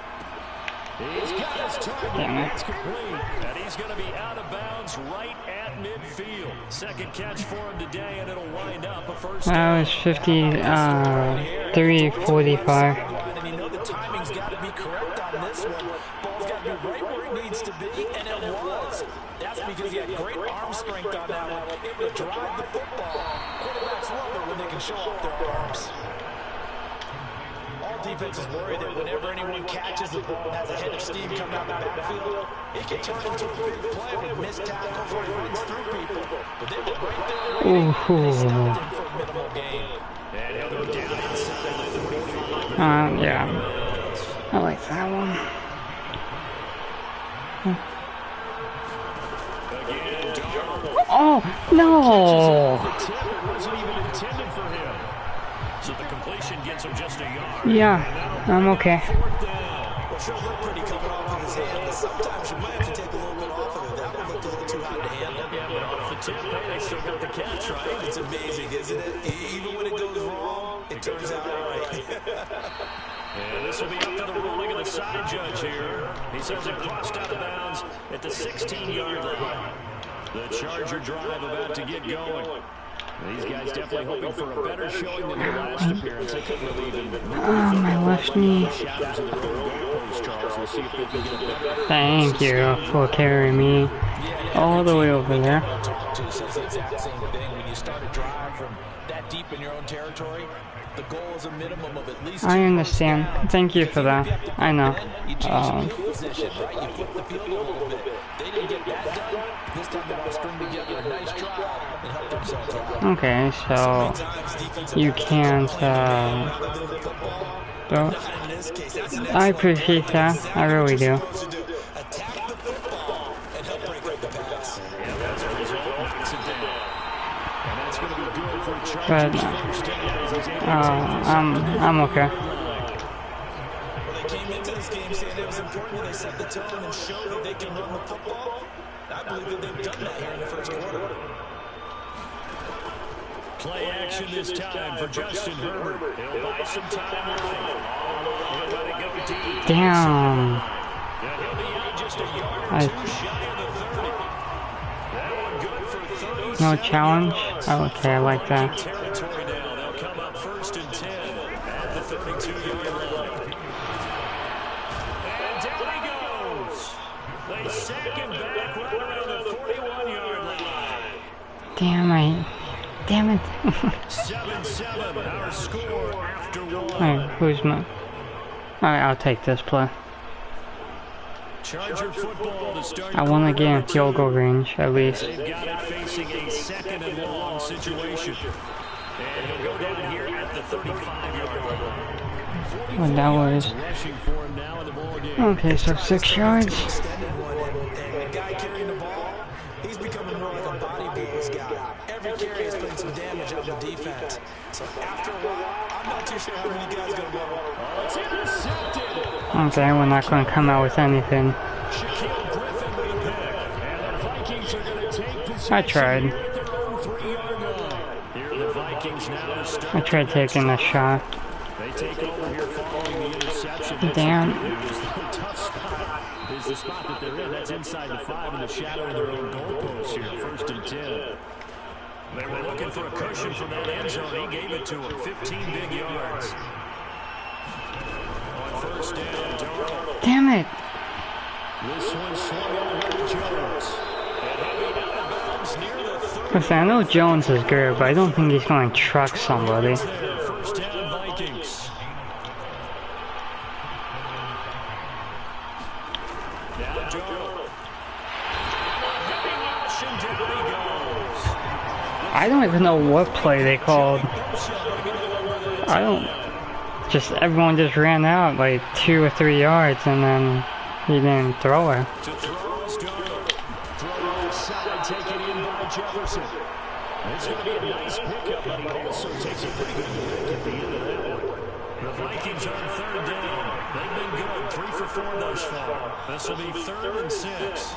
He's got his target. That's complete. And he's going to be out of bounds right at midfield. Second catch for him today, and it'll wind up a first down. That was 53-45. And you know the timing's got to be correct on this one. Ball's got to be right where it needs to be, and it was. That's because he had great arm strength on that one, able to drive the football. Quarterbacks love it when they can show off their arms. All defenses worry that whenever anyone catches the ball and has a head of steam coming out the backfield, it can turn into a big play with missed tackles where he runs through people. But they were right there waiting, and they stopped him for a minimal gain. And he'll go down inside the 45. Yeah. I like that one. Again, Darnold. Oh, no! It wasn't even intended for him. So the completion gets him just a yard. Yeah, I'm okay. Well, sure looked pretty coming off of his hand, but sometimes you might have to take a little bit off of it. That one looked a little too hot to handle. Yeah, but off the tip, they still got the catch, right? It's amazing, isn't it? Even when it goes wrong, it turns out right. And this will be up to the ruling of the side judge here. He says it crossed out of bounds at the 16-yard line. The Charger drive about to get going. These guys definitely hoping for a better showing than their last appearance. They couldn't really even move. My left knee. Thank you for carrying me all the way over there. Talk to says the exact same thing. When you start a drive from that deep in your own territory, the goal is a minimum of at least. I understand. Thank you for that. I know. You change the field position, right? You flip the field a little bit. They didn't get that done. This time they want to string together a nice drive and help them Okay, so you can't, throw. I appreciate that. I really do. Attack the football and help break up the pass. And that's a result, knocks it down. And that's going to be good for But Chargers first down as he's able to I'm okay. Well, they came into this game saying it was important that they set the tone and show that they can run the football. I believe that they've done that here in the first quarter. play action this time for Justin Herbert. He'll buy some time right. He'll let it go deep. Damn. Yeah, he'll be out just a yard or two shy of the 30. That one good for 30. No challenge? Oh, okay, I like that. Territory now. They'll come up 1st and 10 at the 32-yard line. And down he goes. They sack him back right around the 41-yard line. Damn it. 7-7, our score after one. Alright, who's my... Alright, I'll take this play. Charger football to start. I want to get in field goal range, at least. They've got it facing a 2nd and long situation. And he'll go down here at the 35-yard line. Well, that was... Rushing for him now in the ball game. Okay, so 6 yards. Extended one, and the guy carrying the ball, he's becoming more like a body blows guy. Every carry is putting some damage on the defense. So after a while, I'm not too sure how many guys going to go. Oh, it's intercepted. Okay, we're not going to come out with anything. Shaquille Griffin with a pick. And the Vikings are going to take possession I tried. here at their own 3-yard line. Here are the Vikings now to start. I tried taking a shot. They take over here following the interception. Damn. The tough spot is the spot that they're in. That's inside the 5 in the shadow of their own goalpost here. 1st and 10. They were looking for a cushion from that end zone. He gave it to them. 15 big yards. On 1st down, Darnold. Damn it. This one swung over to Jones. And he'll be out of bounds near the 30. Listen, I know Jones is good, but I don't think he's going to truck somebody. 1st down, Vikings. Now Darnold. Heavy rush, and down he goes. I don't even know what play they called. I don't... Just everyone just ran out like 2 or 3 yards and then he didn't throw it. To throw is Darnold. Throw outside, taken in by Jefferson. It's going to be a nice pickup, but he also takes a pretty good look at the end of that one. The Vikings on 3rd down. They've been good, 3 for 4 thus far. This will be 3rd and 6.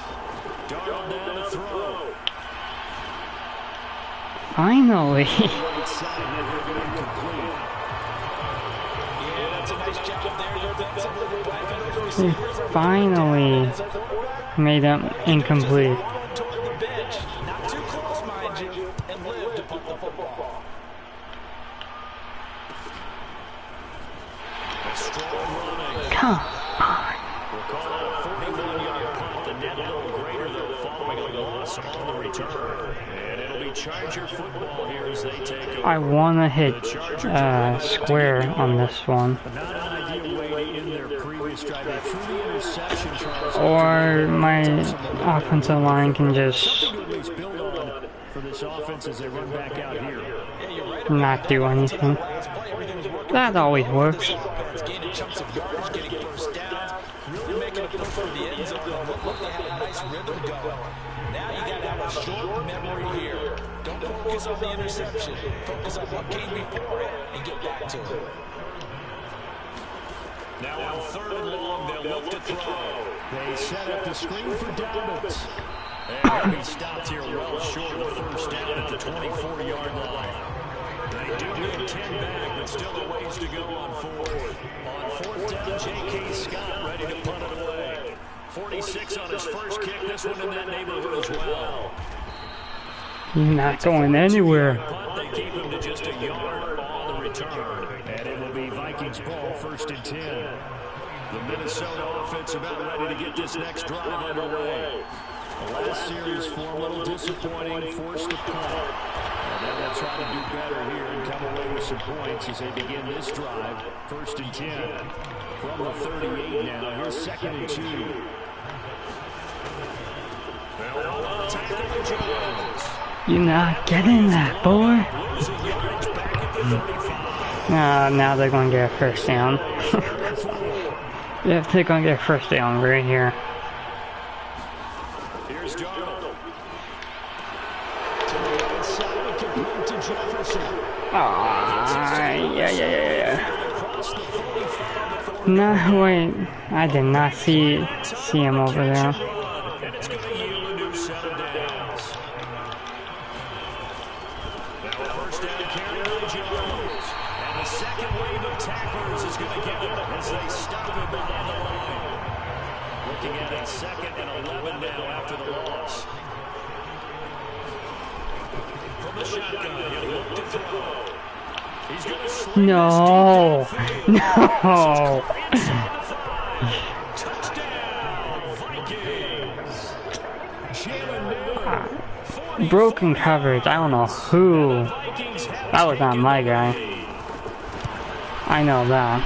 Darnold down to throw. Finally. Right side, they're going to complete. Yeah, that's a nice job there. Defensively, blanking those He receivers. finally made him incomplete. Toward the bench, not too close, mind you, and live to punt the football. A strong running. Come on. We'll call it a 41-yard punt. The net a little greater, though, following a loss on the return. And it'll be Charger football here as they take over. I want to hit square on this one. Not an ideal way to end their previous drive. They threw the interception, Charles. Or my offensive line can just Something to at least build on for this offense as they run back out here. not do anything. That always works. It's gaining chunks of yardage, getting first downs, really making a push for the end zone. And look like they had a nice rhythm going. Now you got to have a short memory here. Don't focus on the interception. Focus on what came before it and get back to it. Now on 3rd and long, they'll look to throw. They set up the screen for Dobbins. And he'll be stopped here well short of the 1st down at the 24-yard line. They do get 10 back, but still a ways to go on 4th. On 4th down, J.K. Scott ready to punt it away. 46 on his first kick. This one in that neighborhood as well. You're not going anywhere. Punt, they keep him to just a yard on the return. And it will be Vikings ball, 1st and 10. The Minnesota offense about ready to get this next drive underway. The last series for a little disappointing, forced to punt. And then they'll try to do better here and come away with some points as they begin this drive. 1st and 10 from the 38 now. Here's 2nd and 2. They'll tackle Jones. You not getting that, boy. Now they're gonna get a first down. Yeah, they're gonna get a first down right here. Here's Darnold. To the outside, complete to Jefferson. Yeah. No, wait. I did not see him over there. And it's going to yield a new set of downs. Now a first down carry by Jones. And the second wave of tacklers is going to get him as they stop him behind the line. Looking at it, 2nd and 11 now after the loss. From the shotgun, he'll look to throw. He's going to sling No. Touchdown, Vikings. Broken coverage. I don't know who. That was not my guy. I know that.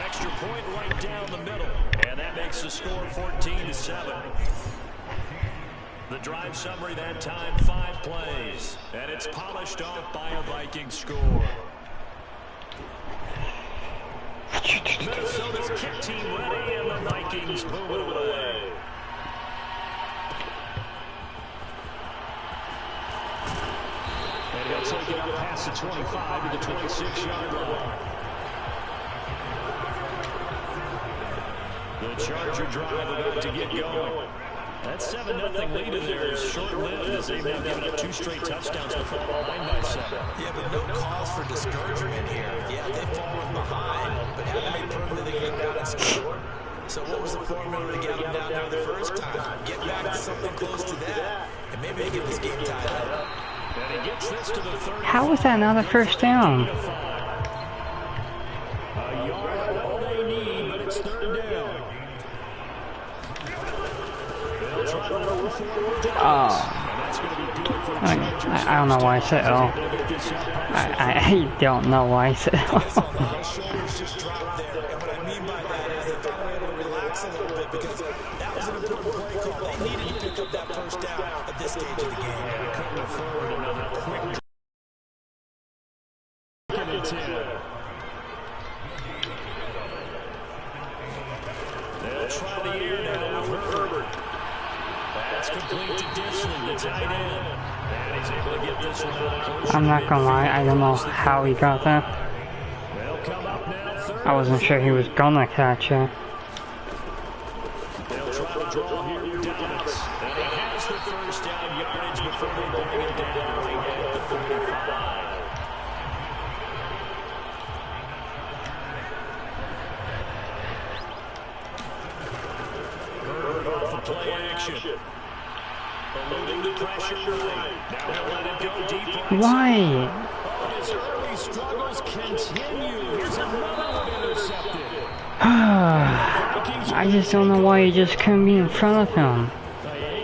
Extra point right down the middle, and that makes the score 14-7. The drive summary that time, 5 plays, and it's polished off by a Viking score. Minnesota's kick team ready, and the Vikings move it away. And he'll take it up past the 25 to the 26-yard line. The Charger drive about to get going. That 7-0 lead in there is short-lived as they've now given up 2 straight touchdowns to fall behind by 7. Yeah, but no cause for discouragement here. Yeah, they've fallen behind, but haven't they proven that they can get down and score? So what was the formula to get them down there the first time? Get back to something close to that, and maybe they get this game tied up. And he gets this to the 30. How was that not a first down? A yard all they need, but it's 3rd down. They'll try to run forward down. And that's going to be good for the Chargers. I don't know why I said oh. I don't know why I said The shoulders just dropped there, and what I mean by that is they thought they were able to relax a little bit because that was an important play call. They needed to pick up that first down at this stage of the game. Couldn't afford another quick 2nd and 10. They'll try the air now with Herbert. That's complete to Disley, the tight end. And he's able to get this one out. I'm not gonna lie, I don't know how he got that. They'll come up now, 3rd. I wasn't sure he was gonna catch it. They'll try to draw here with Dobbins. And he has the first down yardage before they bring him down right at the 45. Herbert off the play action. Eluding the pressure right. Now he'll let it go deep. Why? Oh, his early struggles continue. Here's another one intercepted. I just don't know why you just couldn't be in front of him.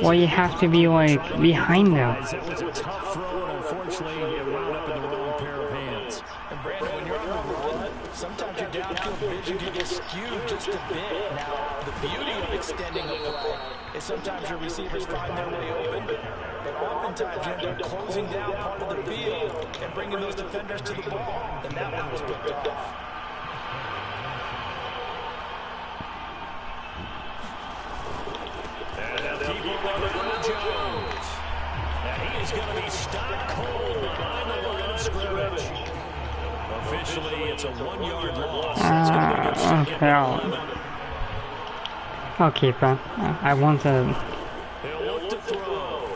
Why you have to be like behind him. That was a tough throw, and unfortunately it wound up in the wrong pair of hands. And Brandon, when you're on the run, sometimes your downfield vision can get skewed just a bit. Now, the beauty of extending a play is sometimes your receivers find their way open, but oftentimes you end up closing down part of the field and bringing those defenders to the ball. And that one was picked off. Jones. And he is going to be stopped cold behind the line of scrimmage. Officially, it's a 1-yard loss. Okay, I'll keep it. I want to. He'll look to throw.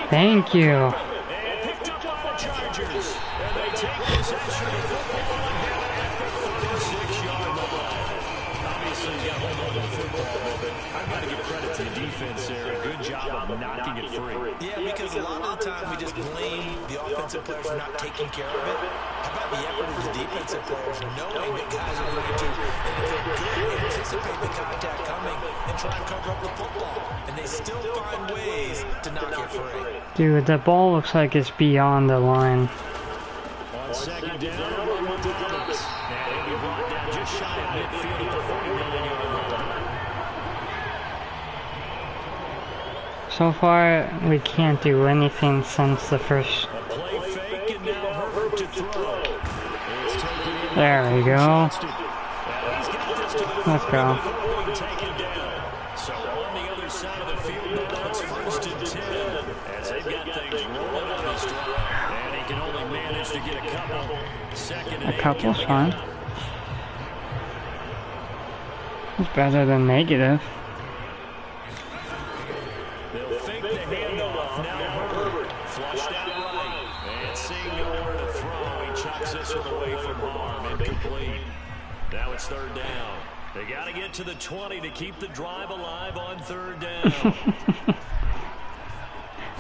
Thank you. And picked up by the Chargers. And they take possession of the football at the 36-yard line. Obviously, you got hold of the football, but I've got to give credit to the defense there. A good job of knocking it free. Yeah, because a lot of the time we just blame the offensive players for not taking care of it. How about the effort of the defensive players knowing that guys are going to, and if they're good, anticipate the contact coming and try and cover up the football. And they still find ways to knock it free. Dude, the ball looks like it's beyond the line. On 2nd down, one with Dobbins. And he'll be brought down just shy of midfield at the 49-yard line. So far, we can't do anything since the first. A play fake, and now Herbert to throw. It's taken in. There we go. He's got this to the Let's go. before being taken down. So on the other side of the field, now it's 1st and 10. As they've got things rolling on this drive. And he can only manage to get a couple. 2nd and 8 Couple's coming fine. up. It's better than negative. They'll fake the handoff. Now Herbert flushed out right. And seeing nowhere to throw, he chucks this one away from harm. Incomplete. Now it's 3rd down. They got to get to the 20 to keep the drive alive on 3rd down.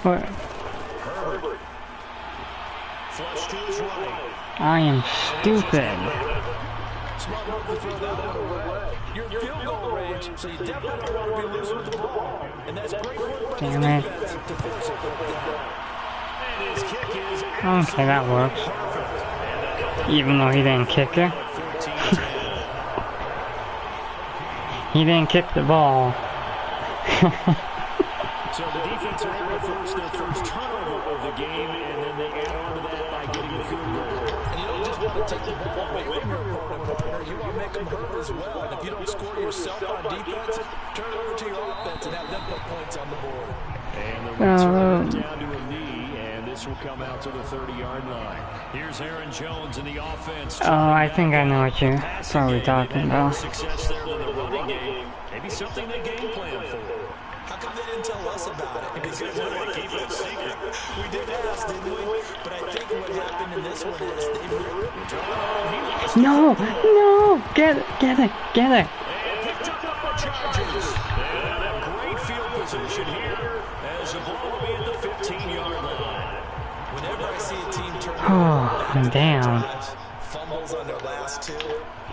What? Herbert. Flush to his right. I am stupid. Smart move to throw that one away. You're in field goal range, so you definitely don't want to be loose with the ball. And that's great work by Damn the it. defense to force it down. And his kick is Okay, that works. perfect. Even though he didn't kick it. 14-10. He didn't kick the ball. So the defense are able to force their first turnover of the game, and then they add on to that by getting the field goal. And you don't just want to take the ball away from your opponent, partner. You want to make them hurt as well. And if you don't score yourself on defense, turn it over to your offense and have them put points on the board. And the return down to a knee, and this will come out to the 30-yard line. Here's Aaron Jones in the offense. Oh, I think I know what you're probably talking about. Success there in the running game. Maybe something they game plan for. How come they didn't tell us about it? Because they want to keep it a secret. We did ask, didn't we? But I think what happened in this one is they No! No! Get it! Get it! Get it! And picked up by the Chargers. And a great field position here as the ball will be at the 15-yard line. Whenever I see a team turn Oh, damn. fumbles on their last two,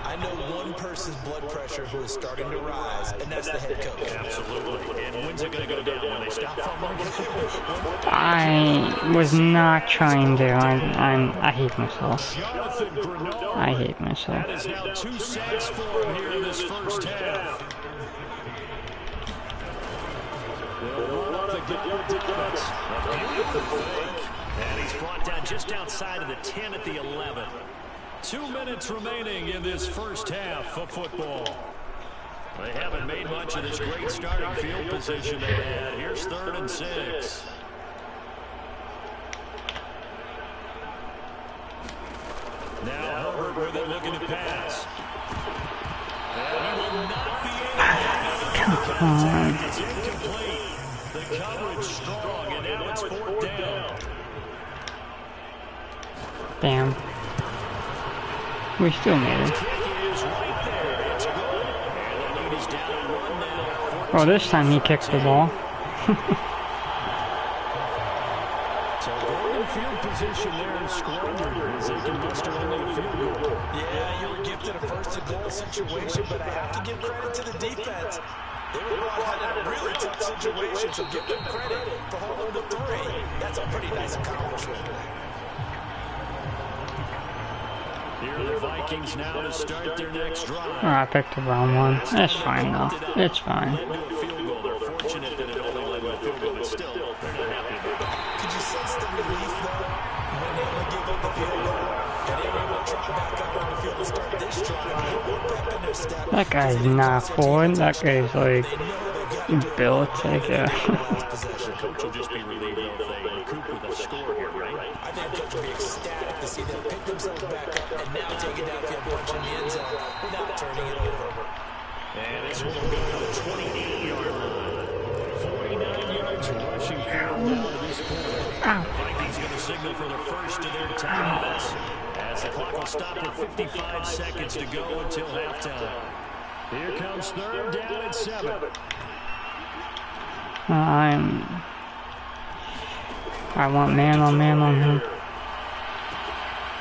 I know one person's blood pressure who is starting to rise, and that's the head coach. Absolutely. And when's it going to go down? When they stop fumbling? I was not trying to. I hate myself. Jonathan Grenard. I hate myself. That is now 2 sacks for him here in this first half. They'll run up the gut defense. A beautiful fake. And he's brought down just outside of the 10 at the 11. 2 minutes remaining in this first half of football. They haven't made much of this great starting field position they had. Here's 3rd and 6. Now Herbert with it, looking to pass. And he will not be able to. Come on. It's incomplete. The coverage strong, and now it's 4th down. Damn. We still made it. Kick is right there. It's good. And the lead is down to 1 now. Oh, this time he kicked the ball. So they're in field position there and squandered as they can muster only a field goal. Yeah, you were gifted a first-and-goal situation, but I have to give credit to the defense. They were brought in a really tough situation, so give them credit for holding the 3. That's a pretty nice accomplishment. Here are the Vikings now to start their next drive. Oh, I picked the wrong one. It's fine though. It's fine. Led to a field goal. They're fortunate that it only led to a field goal, but still, they're not happy about it. Could you sense the relief, though, when they only give up the field goal, and they were able to trot back up on the field to start this drive? One pep in their step. That guy's not forward. That guy's like built like a. Coach will just be relieved if they recoup with a score here, right? I think Coach will be ecstatic to see them pick themselves back up and now take it downfield, punch in the end zone without turning it over. And this one will go to the 28-yard line. 49 yards rushing forward now to this point. Ow. Vikings going to signal for the first of their timeouts as the clock will stop with 55 seconds to go until halftime. Here comes 3rd down and 7. I want man on him.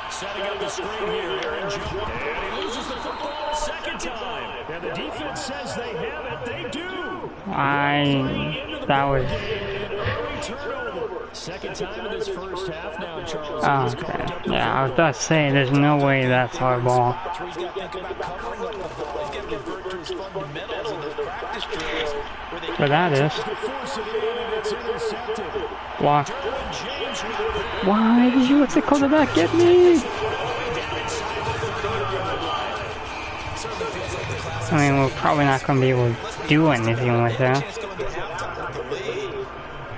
Setting up the screen here, Aaron Jones. And he loses the football a second time. And the defense says they have it. They do. That was. Early turnover. Second time in this first half now, Charles. Oh, okay. Yeah, I was about to say, there's no way that's our ball. That's where he's got to think about covering up the ball. He's got to revert to his fundamentals in those practice drills where they But that is. To force it in, and it's intercepted. Block. Derwin James with it. Why did you let the quarterback get me? I mean, we're probably not going to be able to do anything with that.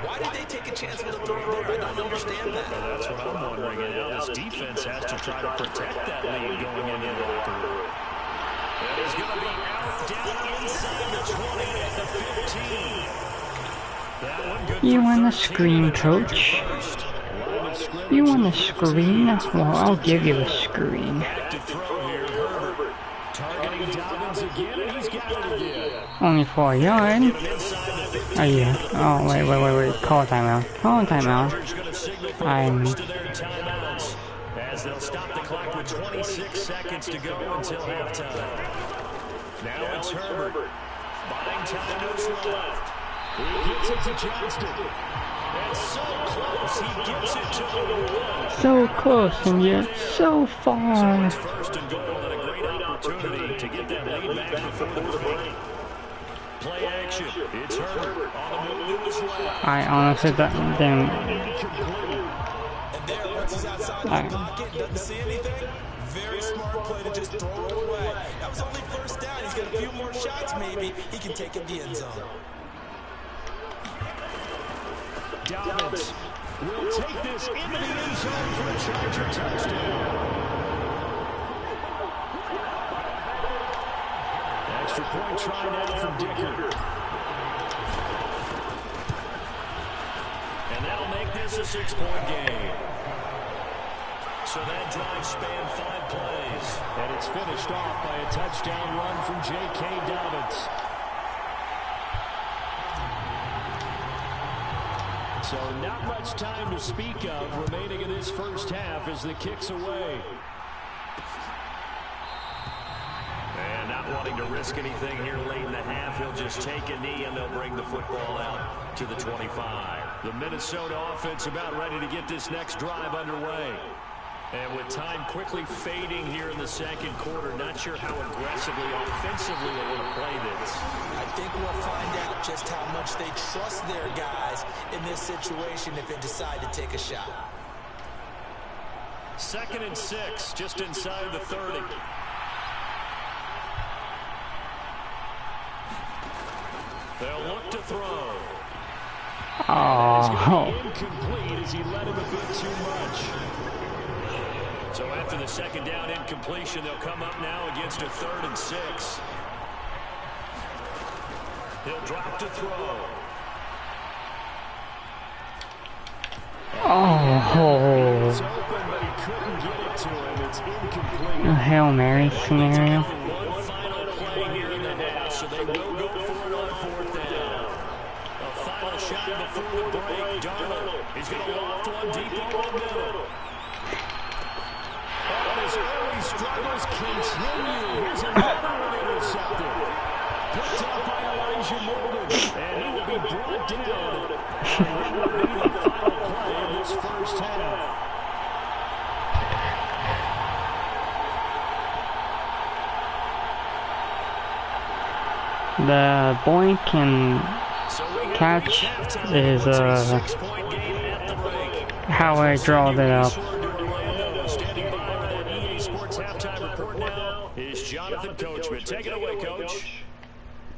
Why did they take a chance with a throw there? I don't understand that. That's what I'm wondering. And now this defense has to try to protect that lead going into the locker room. It is going to be out down inside the 20 at the 15. That one good. You want a screen, coach? You want a screen? Well, I'll give you a screen. Back to throw here. Herbert targeting Dobbins again, and he's got it again. Only 4 yards. Oh yeah. Oh wait. Call a timeout. Call a timeout. I'm. As they'll stop the clock with 26 seconds to go until halftime. Now it's Herbert. Buying time to his left. He gets it to Johnston. And so close, he gets it to the one. So close and yet so far. It's first and goal and a great opportunity to get that lead back before the break. Play action. It's Herbert on the move to his left. I honestly didn't. And there, once he's outside the pocket, doesn't see anything. Very smart play to just throw it away. That was only first down. He's got a few more shots, maybe. He can take it the end zone. Dobbins will take this into the end zone for a Charger touchdown. Extra point try now from Dicker. And that'll make this a 6-point game. So that drive spanned 5 plays. And it's finished off by a touchdown run from J.K. Dobbins. So not much time to speak of remaining in this first half as the kick's away. And not wanting to risk anything here late in the half, he'll just take a knee and they'll bring the football out to the 25. The Minnesota offense about ready to get this next drive underway. And with time quickly fading here in the second quarter, not sure how aggressively, offensively they want to play this. I think we'll find out just how much they trust their guys in this situation if they decide to take a shot. 2nd and 6, just inside the 30. They'll look to throw. Oh. Incomplete as he let him a bit too much. So after the second down incompletion, they'll come up now against a 3rd and 6. He'll drop to throw. Oh. It's open, but he couldn't get it to him. It's incomplete. A Hail Mary scenario. One final play here in the half, so they will go for it on 4th down. A final shot before the break. Darnold, he's going to loft one deep over the middle. And his early struggles continue. Here's another one intercepted. Picked up by Elijah Morgan. And he will be brought down. And that will be the final play of this first half. The boink and catch is how I draw that up. Standing by with that EA Sports halftime report now is Jonathan Coachman. Take it away, Coach.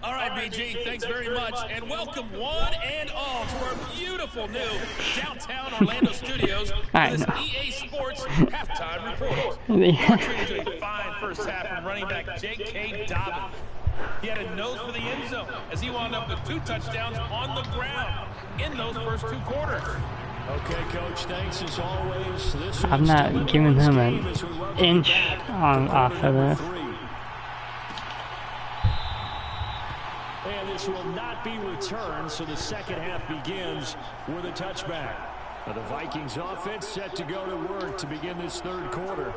All right, BG, thanks very much, and welcome one and all to our beautiful new downtown Orlando studios for this EA Sports halftime report. We're treated to a fine first half from running back J.K. Dobbins. He had a nose for the end zone as he wound up with 2 touchdowns on the ground in those first 2 quarters. Okay, Coach, thanks as always. I'm not giving him an inch off of this. And this will not be returned, so the second half begins with a touchback. Now the Vikings offense set to go to work to begin this 3rd quarter.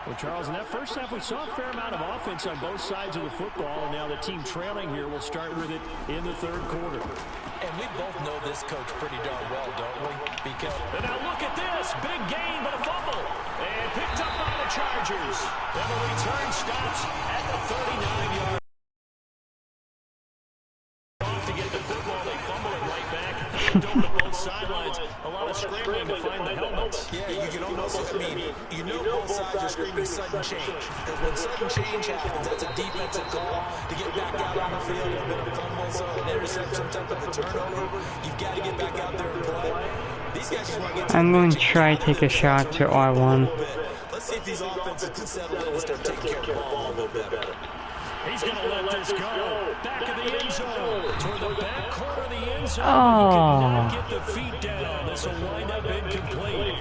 Well, Charles, in that first half, we saw a fair amount of offense on both sides of the football, and now the team trailing here will start with it in the 3rd quarter. And we both know this coach pretty darn well, don't we? Because and now look at this. Big gain, but a fumble. And picked up by the Chargers. And the return stops at the 39-yard sides are screaming sudden change. Because when sudden change happens, that's a defensive call to get back out on the field. It's been a fumble, so an interception, some type of a turnover. You've got to get back out there and play. These guys just want to get to I'm going to try to take a shot to R1. Let's see if these offenses can settle in and start taking care of the ball a little bit better. He's going to let this go. Back of the end zone. Toward the back corner of the end zone. Oh. He cannot get the feet down. This will wind up incomplete.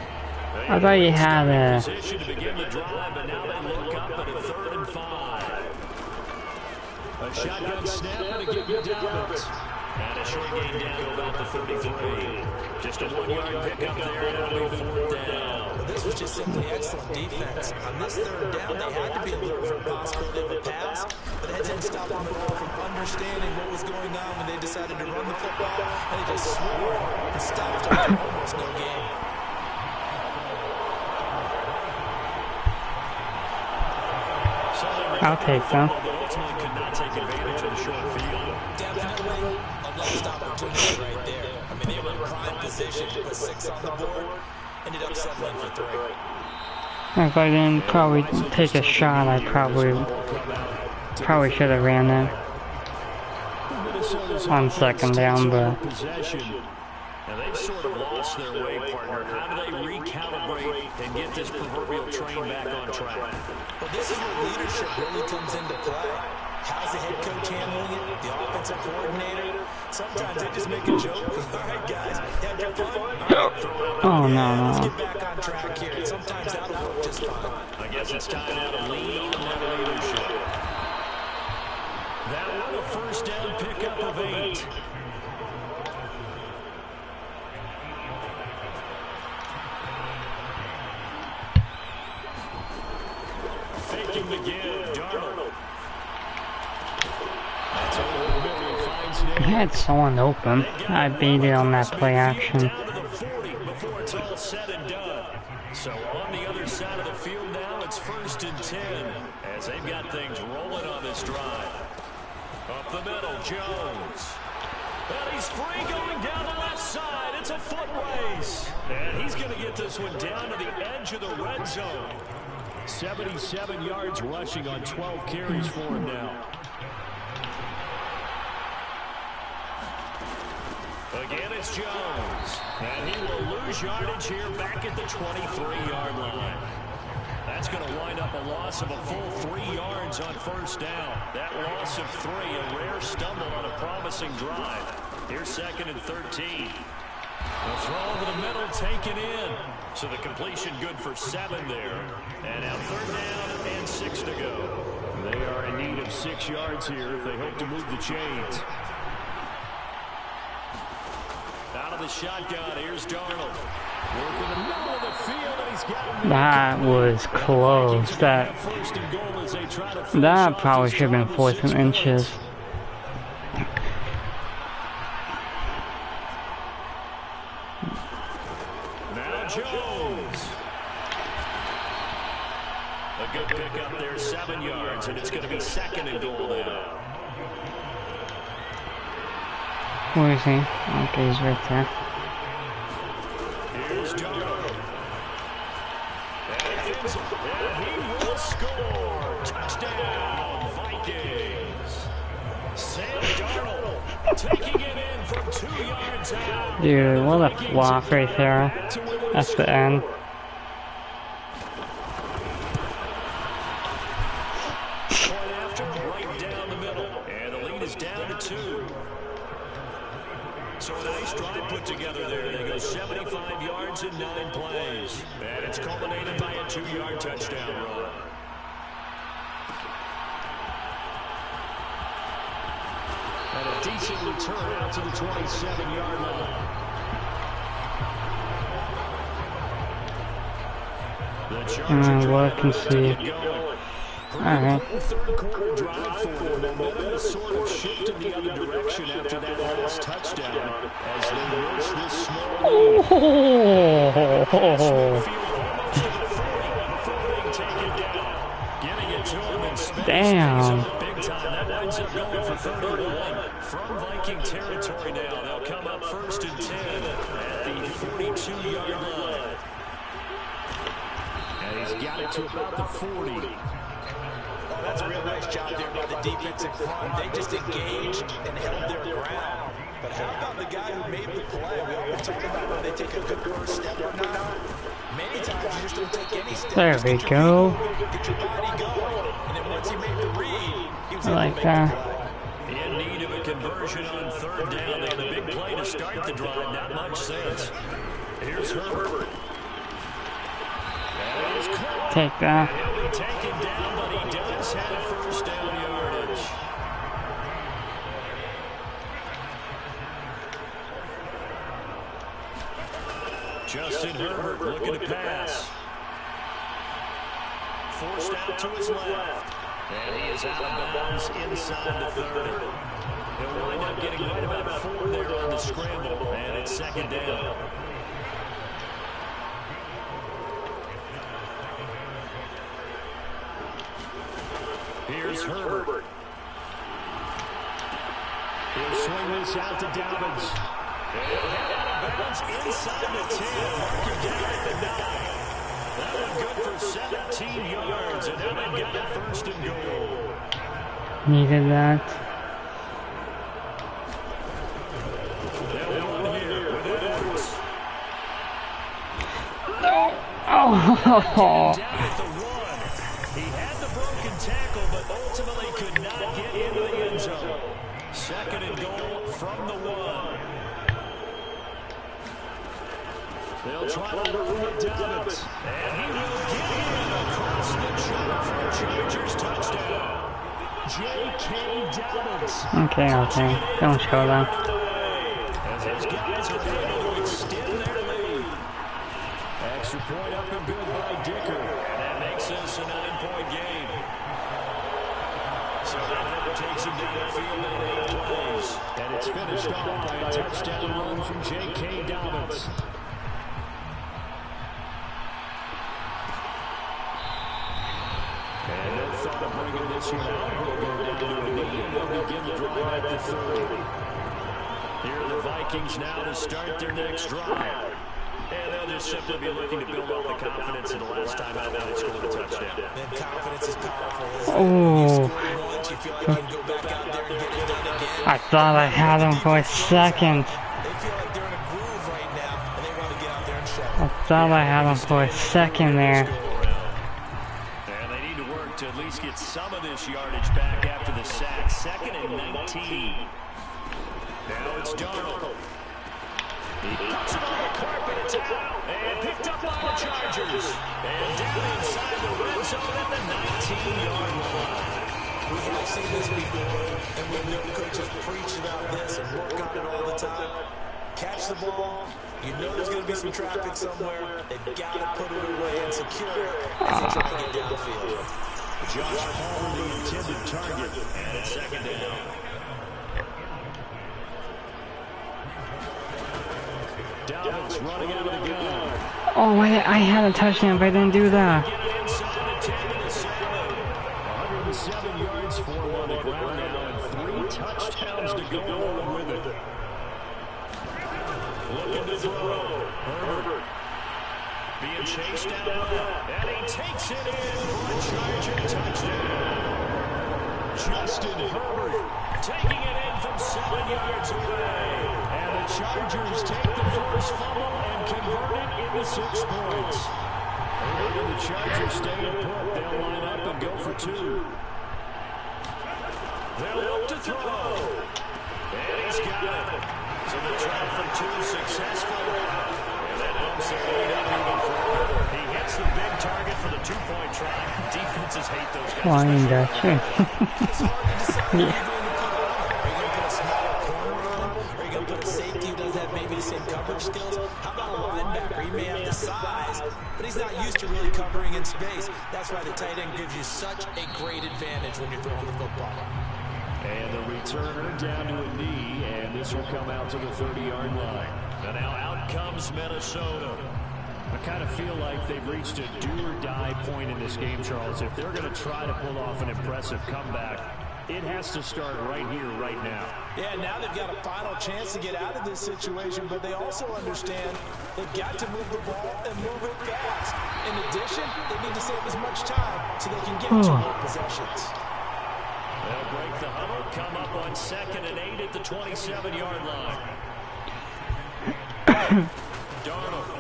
I thought you had a... Position to begin the drive, but now they look up at a 3rd and 5. A shotgun snap and a give to Dobbins. And a short gain down to about the 33. Just a 1-yard pickup there, and it'll be 4th down. Well, this was just simply excellent defense. On this 3rd down, they had to be looking for a possibility of a pass, but that didn't stop them at all from understanding what was going on when they decided to run the football, and they just swore and stopped them for almost no gain. I'll take them. Ultimately could not take advantage of the short field. Definitely a lost opportunity right there. I mean, they were in prime position to put 6 on the board, ended up settling for 3. If I didn't probably take a shot, I probably should have ran it on 2nd down, but And they've sort of lost their way, partner. How do they recalibrate and get this proverbial train back on track? Well, this is where leadership really comes into play. How's the head coach handling it? The offensive coordinator? Sometimes they just make a joke. All right, guys, had your fun? oh no, Let's no. get back on track here. And sometimes that'll work just fine. I guess it's time now to lean on that leadership. That one a 1st down pickup of 8. Faking the give, Darnold. That's over the middle and finds Nick. He had someone open. I beat it on that play action. Down to the 40 before it's all said and done. So on the other side of the field now, it's 1st and 10 as they've got things rolling on this drive. Up the middle, Jones. And he's free going down the left side. It's a foot race. And he's going to get this one down to the edge of the red zone. 77 yards rushing on 12 carries for him now. Again, it's Jones. And he will lose yardage here back at the 23-yard line. That's going to wind up a loss of a full 3 yards on 1st down. That loss of 3, a rare stumble on a promising drive. Here's 2nd and 13. The throw over the middle taken in. So the completion good for 7 there. And now 3rd down and 6 to go. They are in need of 6 yards here if they hope to move the chains. Out of the shotgun, here's Darnold. Working the middle of the field, and he's got him. That was close. That probably should have been 4th and inches. Now Jones. A good pick up there, 7 yards, and it's going to be 2nd and goal now. Where is he? Okay, he's right there. Here's Darnold. And he will score. Touchdown, Vikings. Sam Darnold taking it in from 2 yards out. Dude, what a flop right there. That's the end. Point after, right down the middle. And the lead is down to 2. So a nice drive put together there. They go 75 yards in 9 plays. And it's culminated by a 2-yard touchdown run. And a decent return out to the 27-yard line. What can see. Alright. Third quarter drive for them. Momentum has sort of shifted the other direction after that last touchdown as they nurse this small lead. Damn. Big time. That winds up going for 31 from Viking territory now. They'll come up 1st and 10 at the 42-yard line. He's got it to about the 40. Oh, that's a real nice job there by the defense in front. They just engaged and held their ground. But how about the guy who made the play? We always talk about when they take a good first step or not. Many times you just don't take any steps. There we go. Get your body going. And then once he made the read, he was I able like to make that. the play. In need of a conversion on third down. They had a big play to start the drive. Not much sense. Here's Herbert. Take that. He'll be taken down, but he does have first down yardage. Justin Herbert looking to pass. Forced out to his left. And he is out of bounds inside the 30. He'll wind up getting right about 4 there on the scramble, and it's second down. Here's Herbert. He'll swing this out to Dobbins. He'll head out of bounds inside the 10. Marking down at the 9. That one good for 17 yards, and now they've got it first and goal. Needed that. They'll run here with Edwards. No. Oh. Down at the 1. He had the broken tackle, but ultimately could not get into the end zone. Second and goal from the 1. They'll try to run with Dobbins. And he will get in across the chart for a Chargers touchdown. J.K. Dobbins. Okay. Don't show them. As his guys are able to extend their lead. Extra point up and good by Dicker. And that makes this a 9-point game. So that takes him down the field in 8 plays. And it's finished off by a touchdown run from J.K. Dobbins. And no thought of bringing this one out. He'll go down to a knee and they'll begin the drive at the 30. Here are the Vikings now to start their next drive. And they'll just simply be looking to build off the confidence of the last time out there they scored a touchdown. Then confidence is powerful. Oh. Once you feel like you can go back out there and get it done again. I thought I had him for a second. They feel like they're in a groove right now, and they want to get out there and show. I thought I had him for a second there. And they need to work to at least get some of this yardage back after the sack. Second and 19. Now it's Darnold. He puts it on the carpet, it's out, and picked up by the Chargers. And down inside the red zone at the 19-yard line. We've all seen this before, and we know coaches preach about this and work on it all the time. Catch the ball, you know there's going to be some traffic somewhere. They've got to put it away and secure it as they try to get downfield. Josh Palmer, the intended target, and it's second down. Dobbins running out of the gun. Oh, I had a touchdown, but I didn't do that. 107 yards for him on the ground now, and 3 touchdowns to go along with it. Looking to throw. Herbert being chased down left, and he takes it in for a Charger touchdown. Justin Herbert taking it in from 7 yards away. And the Chargers take the first fumble and convert it into 6 points. And the Chargers stay in put. They'll line up and go for 2. They'll look to throw. And he's got it. So the try for 2 successful. And that bumps the lead up even further. He hits the big target for the 2-point try. Defenses hate those guys. Flying Dutchman. Skills. How about a linebacker? He may have the size, but he's not used to really covering in space. That's why the tight end gives you such a great advantage when you're throwing the football. And the returner down to a knee, and this will come out to the 30-yard line. And now out comes Minnesota. I kind of feel like they've reached a do-or-die point in this game, Charles. If they're going to try to pull off an impressive comeback, It has to start right here, right now. Yeah, now they've got a final chance to get out of this situation, but they also understand they've got to move the ball and move it fast. In addition, they need to save as much time so they can get 2 more possessions. They'll break the huddle, come up on 2nd and 8 at the 27-yard line. Darnold.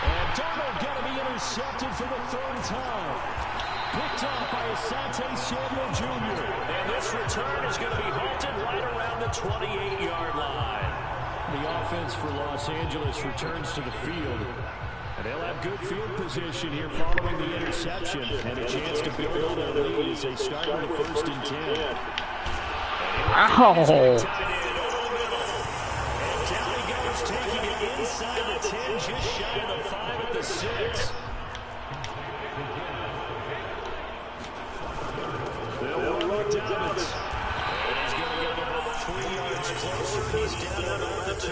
And Darnold going to be intercepted for the 3rd time. Picked off by Asante Samuel Jr. And this return is going to be halted right around the 28-yard line. The offense for Los Angeles returns to the field. And they'll have good field position here following the interception. And a chance to build on their lead as they start with a 1st and 10. Ow! And down he goes, taking it inside the 10, just shy of the 5 at the 6. They'll run Dobbins. And he's going to get about 3 yards closer. He's down about the 2.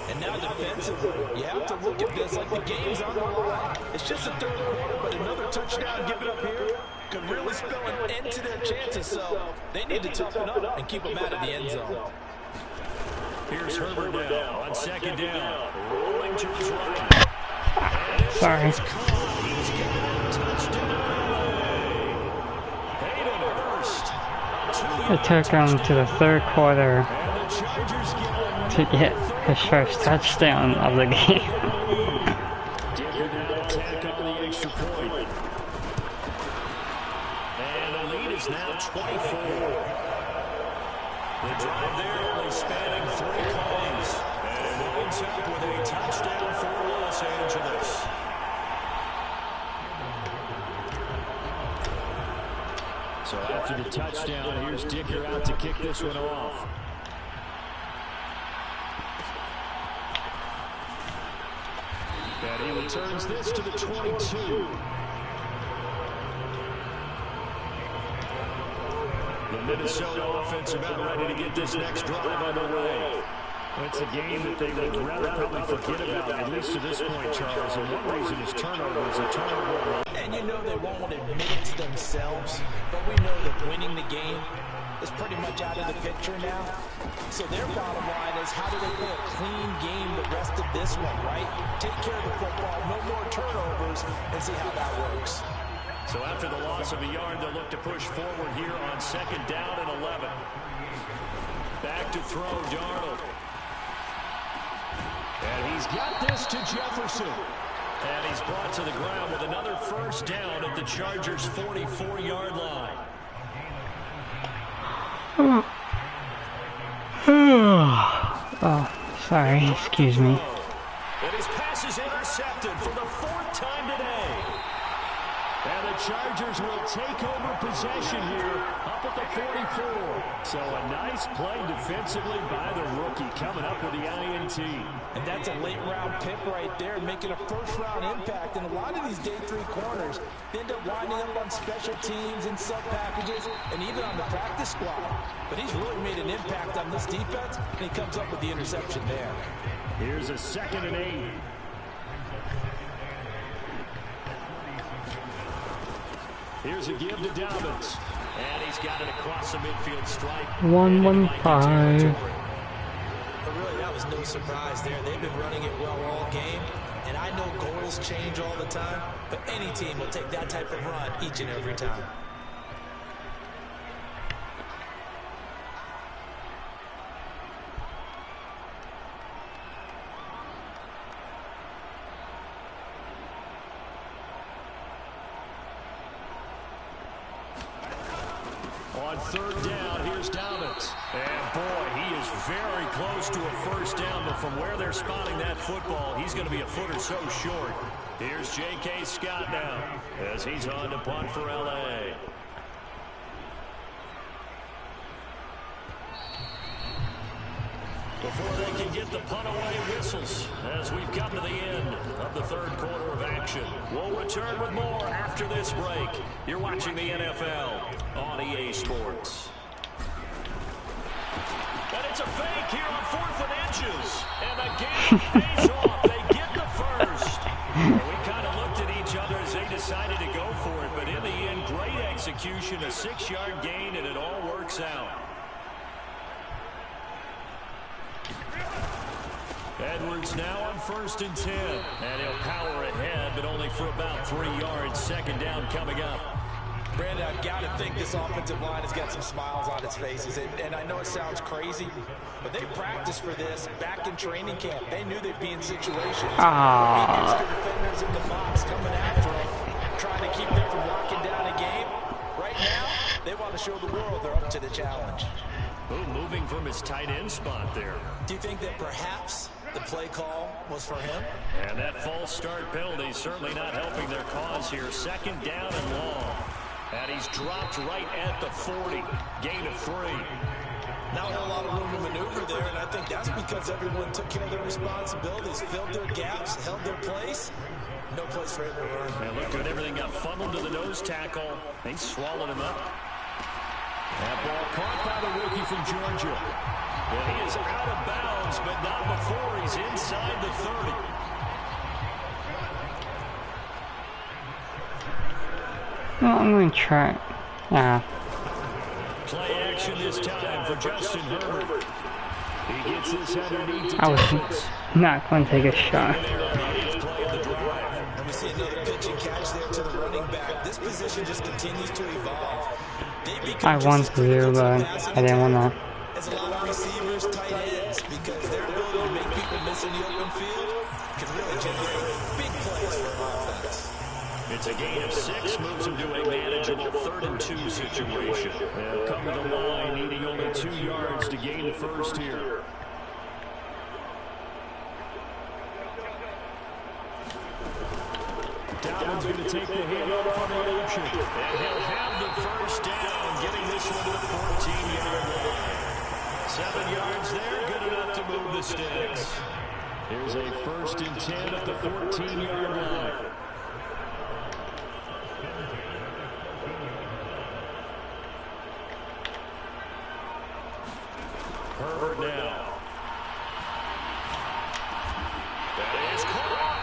And now defensively, you have to look at this like the game's on the line. It's just the 3rd quarter, but another touchdown given up here could really spell an end to their chances. So they need to toughen up and keep them out of the end zone. Here's Herbert now on 2nd down. Rolling to his right. Sorry. He's got a touchdown. Hayden Hurst. It took him to the 3rd quarter And the Chargers get to get his first touchdown of the game. Dicker now attack on the extra point. And the lead is now 24. The drive there only spanning 3 plays. And it winds up with a touchdown for Los Angeles. So after the touchdown, here's Dicker out to kick this one off. And he returns this to the 22. The Minnesota offense about ready to get this next drive underway. It's a game that they would rather probably forget about, at least to this point, Charles. And one reason is turnovers. A turnover. And you know they won't admit it to themselves, but we know that winning the game is pretty much out of the picture now. So their bottom line is, how do they play a clean game the rest of this one, right? Take care of the football, no more turnovers, and see how that works. So after the loss of a yard, they'll look to push forward here on 2nd down and 11. Back to throw, Darnold. And he's got this to Jefferson. And he's brought to the ground with another 1st down at the Chargers' 44-yard line. Oh, sorry, excuse me. And his pass is intercepted for the 4th time today. And the Chargers will take over possession here up at the 44. So a nice play defensively by the rookie coming up with the INT. And that's a late-round pick right there, making a first-round impact. And a lot of these day 3 corners end up winding up on special teams and sub-packages and even on the practice squad. But he's really made an impact on this defense, and he comes up with the interception there. Here's a 2nd and 8. Here's a give to Dobbins. And he's got it across the midfield stripe. 115. But really, that was no surprise there. They've been running it well all game. And I know goals change all the time, but any team will take that type of run each and every time. On 3rd down, here's Dobbins. And boy, he is very close to a 1st down, but from where they're spotting that football, he's going to be a foot or so short. Here's J.K. Scott now as he's on to punt for L.A. Before they can get the punt away, whistles as we've come to the end of the 3rd quarter of action. We'll return with more after this break. You're watching the NFL on EA Sports. And it's a fake here on 4th and inches. And the game pays off. They get the first. We kind of looked at each other as they decided to go for it, but in the end, execution, a 6-yard gain, and it all works out. Edwards now on 1st and 10. And he'll power ahead, but only for about 3 yards. 2nd down coming up. Brandon, I've got to think this offensive line has got some smiles on its faces. And I know it sounds crazy, but they practiced for this back in training camp. They knew they'd be in situations where the defenders in the box coming after them, trying to keep them from locking down a game. Right now, they want to show the world they're up to the challenge. Ooh, moving from his tight end spot there. Do you think that perhaps the play call was for him? And that false start penalty certainly not helping their cause here. 2nd down and long. And he's dropped right at the 40. Gain of 3. Not a whole lot of room to maneuver there, and I think that's because everyone took care of their responsibilities, filled their gaps, held their place. No place for him to run. And look good, everything got funneled to the nose tackle. They swallowed him up. That ball caught by the rookie from Georgia. And he is out of bounds, but not before he's inside the 30. Well, I'm going to try. Play action this time for Justin Herbert. He gets this underneath. I was not going to take a shot. And we see another pitch and catch there to the running back. This position just continues to evolve. I want to, but I didn't want to. As a lot of receivers, tight ends, because their ability to make people miss in the open field can really generate big plays for offense. It's a gain of 6, moves him to a manageable 3rd and 2 situation. They'll come to the line, needing only 2 yards to gain the first here. Dalvin's going to take the handoff on the option. And he'll have the first down, getting this one to the 14-yard line. 7 yards there, good enough to move the sticks. Here's a 1st and 10 at the 14-yard line. Herbert now. That is caught.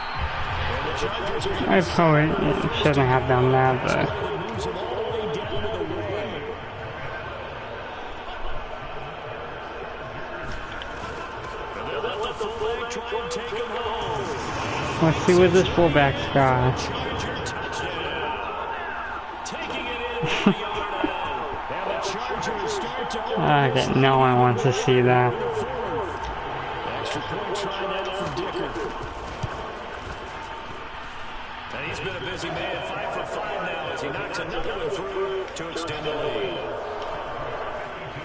And the Chargers are I probably shouldn't have done that, but moves him all the way down to the 1. And they'll let the fullback try and take him home. let's see what this fullback's got. Charger touchdown. Taking it in from the yard out. And the Chargers start to open Okay, no one wants to see that. extra point try now from Dicker. And he's been a busy man, 5 for 5 now as he knocks another one through to extend the lead.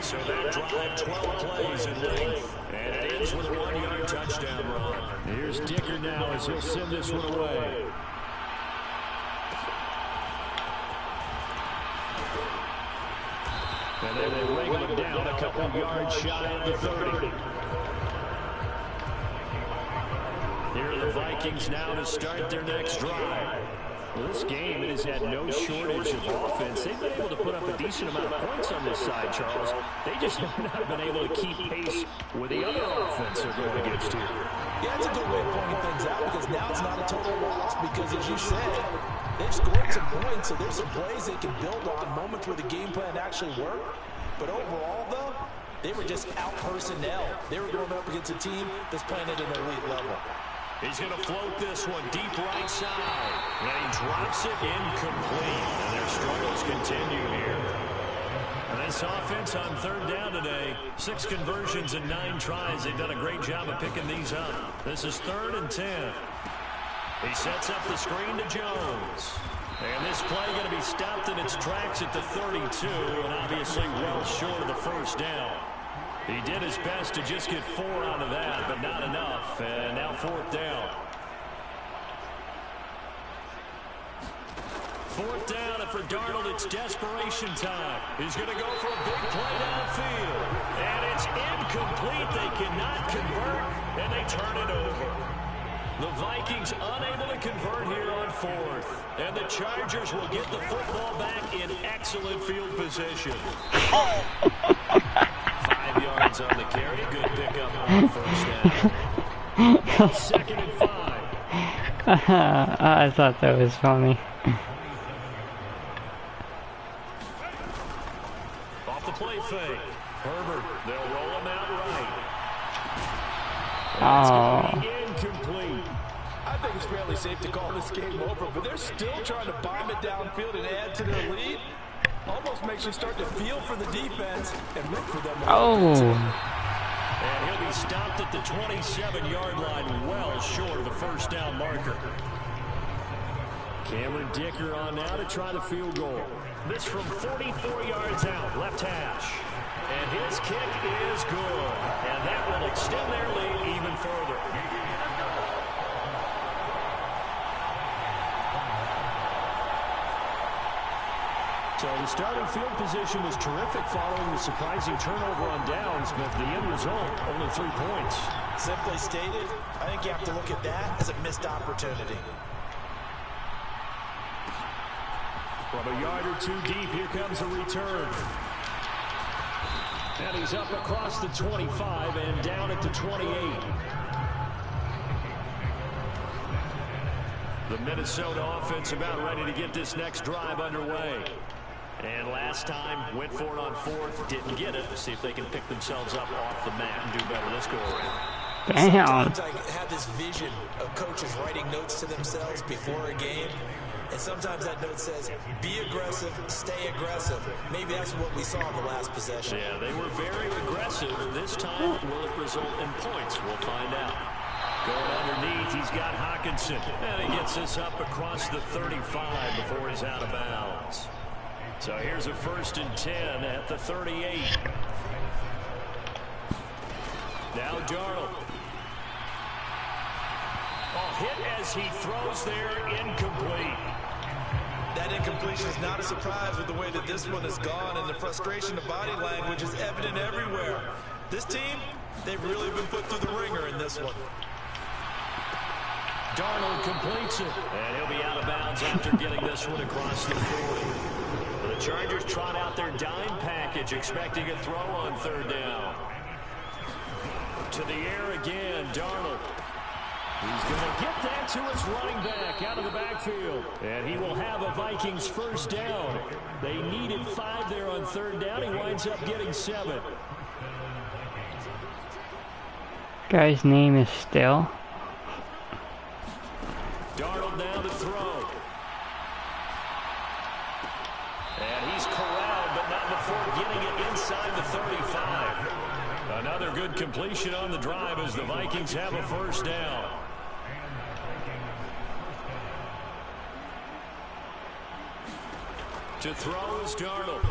So that drive, 12 plays in length, and it ends with a 1-yard touchdown run. Here's Dicker now as he'll send this one away. And then they wrangle him down a couple of yards shy of the 30. Here are the Vikings now to start their next drive. Well, this game, it has had no shortage of offense. They've been able to put up a decent amount of points on this side, Charles. They just have not been able to keep pace with the other offense they're going against here. Yeah, it's a good way of pointing things out because now it's not a total loss because, as you said, they've scored some points, so there's some plays they can build on, moments where the game plan actually worked. But overall, though, they were just out-personnel. They were going up against a team that's playing at an elite level. He's going to float this one deep right side. And he drops it incomplete. And their struggles continue here. And this offense on 3rd down today, 6 conversions and 9 tries. They've done a great job of picking these up. This is 3rd and 10. He sets up the screen to Jones. And this play going to be stopped in its tracks at the 32. And obviously well short of the first down. He did his best to just get 4 out of that, but not enough. And now 4th down. 4th down, and for Darnold, it's desperation time. He's going to go for a big play downfield. And it's incomplete. They cannot convert, and they turn it over. The Vikings unable to convert here on 4th. And the Chargers will get the football back in excellent field position. 5 yards on the carry. Good pickup on 1st down. 2nd and 5. I thought that was funny. fake. Herbert, they'll roll him out right. Oh. Incomplete. I think it's fairly safe to call this game over, but they're still trying to bomb it downfield and add to their lead. Almost makes you start to feel for the defense and root for them. And he'll be stopped at the 27-yard line, well short of the first down marker. Cameron Dicker on now to try the field goal. This from 44 yards out, left hash. And his kick is good. And that will extend their lead even further. So the starting field position was terrific following the surprising turnover on downs, but the end result, only 3 points. Simply stated, I think you have to look at that as a missed opportunity. From a yard or two deep, here comes a return. And he's up across the 25 and down at the 28. The Minnesota offense about ready to get this next drive underway. And last time, went for it on fourth, didn't get it. See if they can pick themselves up off the mat and do better this go around. Damn. Sometimes I have this vision of coaches writing notes to themselves before a game. And sometimes that note says, be aggressive, stay aggressive. Maybe that's what we saw in the last possession. Yeah, they were very aggressive. This time, will it result in points? We'll find out. Going underneath, he's got Hawkinson. And he gets this up across the 35 before he's out of bounds. So here's a 1st and 10 at the 38. Now Darnold. Hit as he throws there, incomplete. That incompletion is not a surprise with the way that this one has gone, and the frustration of body language is evident everywhere. This team, they've really been put through the ringer in this one. Darnold completes it, and he'll be out of bounds after getting this one across the 40. The Chargers trot out their dime package, expecting a throw on 3rd down. To the air again, Darnold. He's going to get that to his running back out of the backfield. And he will have a Vikings 1st down. They needed 5 there on 3rd down. He winds up getting 7. Guy's name is Still. Darnold now to throw. And he's corralled, but not before getting it inside the 35. Another good completion on the drive as the Vikings have a 1st down. To throw is Darnold.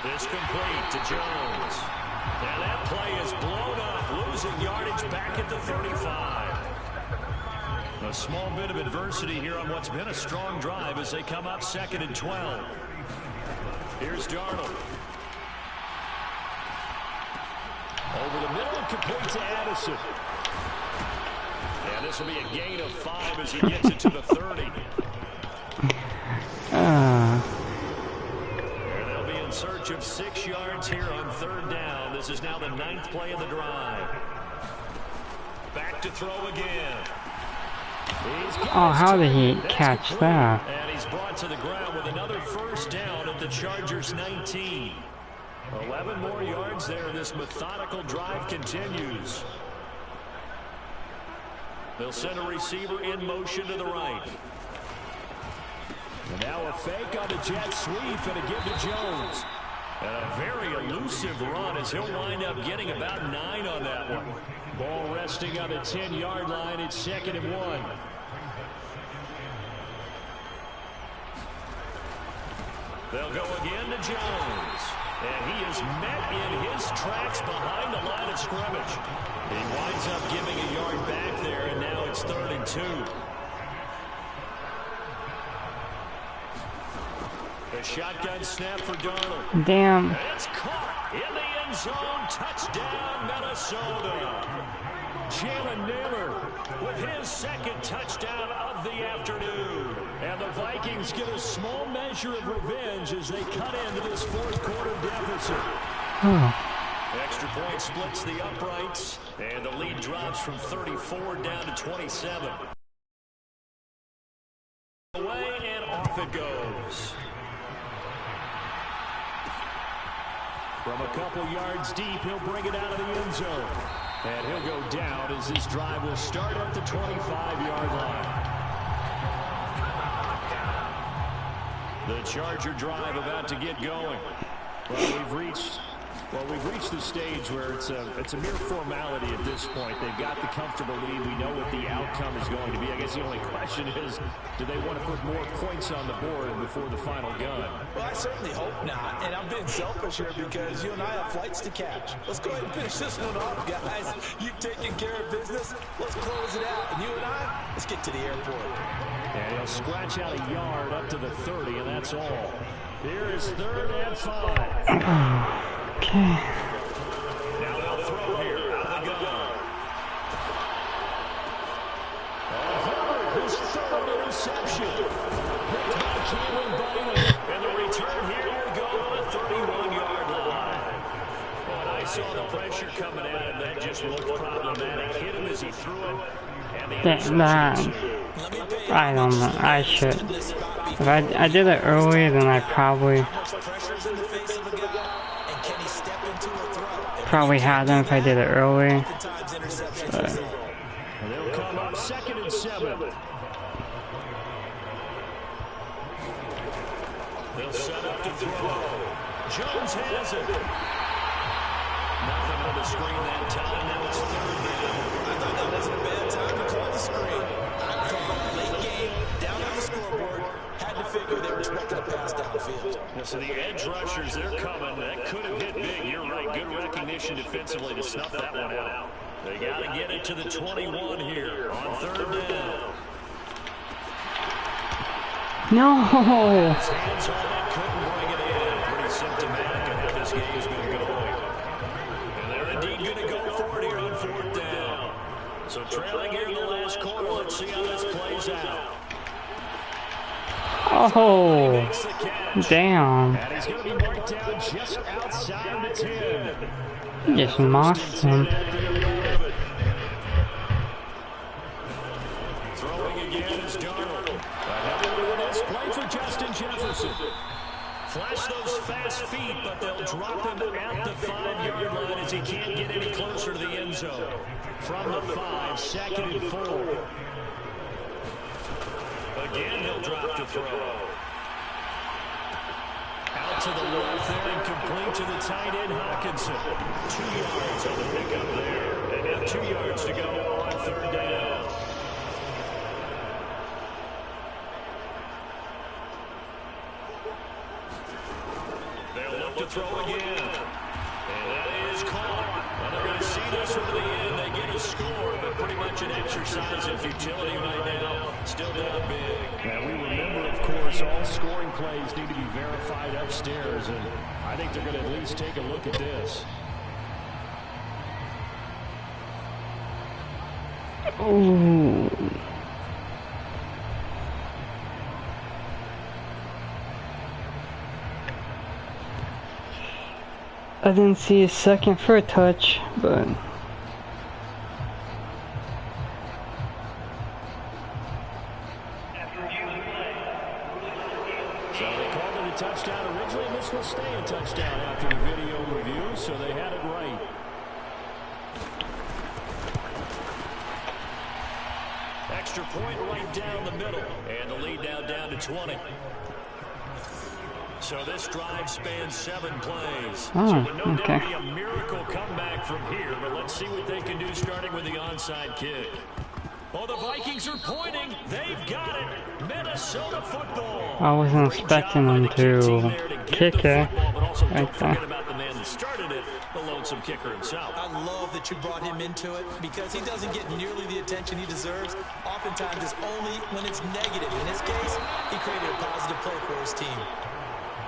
This complete to Jones. And that play is blown up, losing yardage back at the 35. A small bit of adversity here on what's been a strong drive as they come up 2nd and 12. Here's Darnold. Over the middle and complete to Addison. And this will be a gain of 5 as he gets it to the 30. And they'll be in search of 6 yards here on 3rd down. This is now the 9th play of the drive. Back to throw again. Oh, how did he catch that? And he's brought to the ground with another 1st down at the Chargers 19. 11 more yards there. This methodical drive continues. They'll send a receiver in motion to the right. And now a fake on the jet sweep and a give to Jones. And a very elusive run as he'll wind up getting about 9 on that one. Ball resting on the 10-yard line. It's 2nd and 1. They'll go again to Jones. And he is met in his tracks behind the line of scrimmage. He winds up giving a yard back there, and now it's 3rd and 2. The shotgun snap for Darnold. Damn. And it's caught in the end zone. Touchdown, Minnesota. Jalen Naylor with his 2nd touchdown of the afternoon. And the Vikings get a small measure of revenge as they cut into this 4th quarter deficit. Extra point splits the uprights, and the lead drops from 34 down to 27. Away, and off it goes. From a couple yards deep, he'll bring it out of the end zone. And he'll go down as this drive will start at the 25-yard line. The Charger drive about to get going. Well, we've reached the stage where it's a mere formality at this point. They've got the comfortable lead. We know what the outcome is going to be. I guess the only question is, do they want to put more points on the board before the final gun? Well, I certainly hope not. And I'm being selfish here because you and I have flights to catch. Let's go ahead and finish this one off, guys. You've taken care of business. Let's close it out. And you and I, let's get to the airport. And he'll scratch out a yard up to the 30, and that's all. Here is 3rd and 5. Okay. Now they'll throw here out of the gun. His 3rd interception. Picked by Cameron Bynum. And the return here will go on a 31-yard line. When I saw the pressure coming at him, that just looked problematic. Hit him as he threw it. And the interception. I don't know. I should. If I did it early, then I probably had him if I did it early. But they'll come up 2nd and 7. They'll set up to throw. Jones has it. Nothing on the screen that time. Now it's 3rd down. I thought that wasn't a bad time to call the screen. Late game, down on the scoreboard, had to figure they were expecting a pass downfield. So the edge rushers, they're coming. That could have hit big. You're right. Good recognition defensively to snuff that one out. They got to get it to the 21 here on 3rd down. no. His hands on it, couldn't bring it in. Pretty symptomatic of how this game's been going. And they're indeed going to go for it here on 4th down. So trailing here in the last quarter. Let's see how this plays out. Oh, damn. And he's going to be marked down just outside the 10. Just mossed him. Throwing again is Darnold. Another one of this play for Justin Jefferson. Flash those fast feet, but they'll drop him at the 5-yard line as he can't get any closer to the end zone. From the 5, 2nd and 4. Again, he'll drop to throw. Out to the left there and complete to the tight end, Hawkinson. 2 yards on the pickup there. And now 2 yards to go on 3rd down. They'll look to throw again. And that is caught. Well, they're going to see this one to the end. They get a score, but pretty much an exercise in futility right now. Still down big. And we remember, of course, all scoring plays need to be verified upstairs, and I think they're going to at least take a look at this. Ooh. I didn't see a second for a touch, but so they called it a touchdown originally, and this will stay a touchdown after the video review, so they had it right. Extra point right down the middle, and the lead now down to 20. So this drive spans 7 plays. Oh, so no okay. doubt be a miracle comeback from here, but let's see what they can do starting with the onside kick. Oh, the Vikings are pointing. They've got it. Minnesota football. I wasn't expecting them to kick it. But also don't Right there. forget about the man that started it, the lonesome kicker himself. I love that you brought him into it because he doesn't get nearly the attention he deserves. Oftentimes it's only when it's negative. In this case, he created a positive play for his team.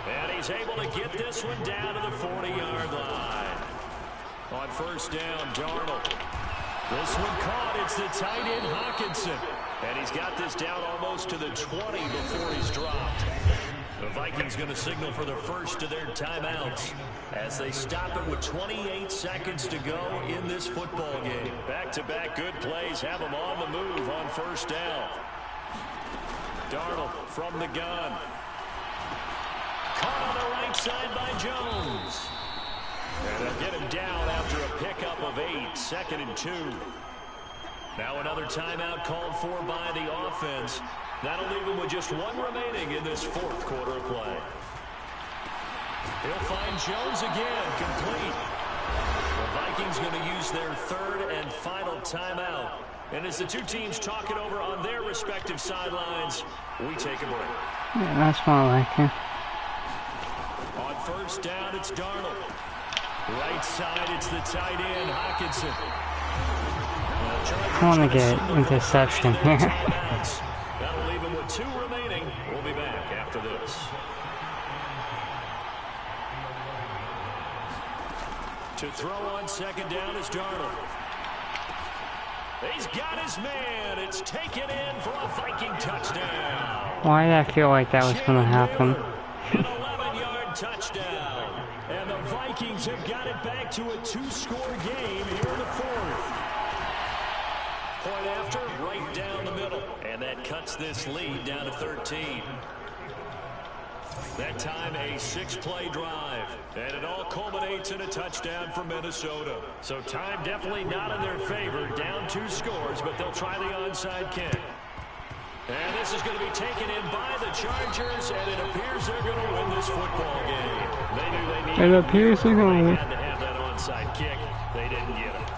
And he's able to get this one down to the 40-yard line. On 1st down, Darnold. This one caught. It's the tight end, Hawkinson. And he's got this down almost to the 20 before he's dropped. The Vikings going to signal for the first of their timeouts as they stop it with 28 seconds to go in this football game. Back-to-back good plays have them on the move on 1st down. Darnold from the gun. Caught on the right side by Jones. And they'll get him down after a pickup of 8, 2nd and 2. Now another timeout called for by the offense. That'll leave him with just 1 remaining in this 4th quarter of play. He'll find Jones again, complete. The Vikings going to use their 3rd and final timeout. And as the two teams talk it over on their respective sidelines, we take a break. Yeah, that's more like it. On 1st down, it's Darnold. Right side, it's the tight end, Hockenson. I want to get interception here. That'll leave him with 2 remaining. We'll be back after this. To throw on 2nd down is Darnold. He's got his man. It's taken in for a Viking touchdown. Why did I feel like that was going to happen? An 11-yard touchdown. And the Vikings have got it back to a 2-score game here in the 4th. Point after, right down the middle. And that cuts this lead down to 13. That time a 6-play drive. And it all culminates in a touchdown for Minnesota. So time definitely not in their favor. Down 2 scores, but they'll try the onside kick. And this is going to be taken in by the Chargers, and it appears they're going to win this football game. They knew they needed It appears they're going to win. had to have that onside kick. They didn't get it.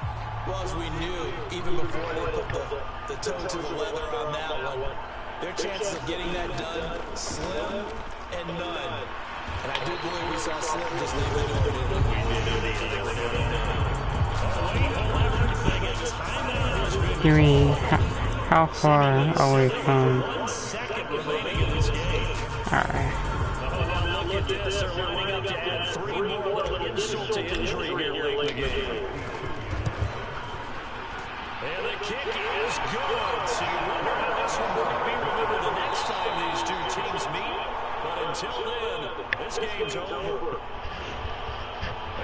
Well, as we knew, even before they put the toe to the leather on that one, their chances of getting that done, slim and none. And I do believe we saw Slim just leave the door. How far are we from? 1 second remaining in this game. Alright. Oh, look at this. They're lining up to add 3 more. Little insult to injury here late in the game. And the kick is good. So you wonder how this one might be remembered the next time these two teams meet. But until then, this game's over.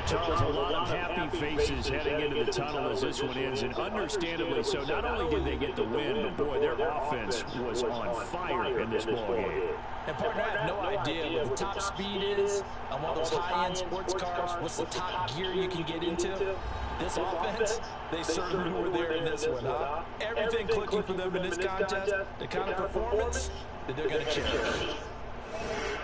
Charles, a lot of happy faces heading into the tunnel as this one ends, and understandably so. Not only did they get the win, but boy, their offense was on fire in this ballgame. And partner, I have no idea what the top speed is on one of those high-end sports cars. What's the top gear you can get into? This offense, they certainly were there in this one, huh? Everything clicking for them in this contest, the kind of performance that they're going to cherish.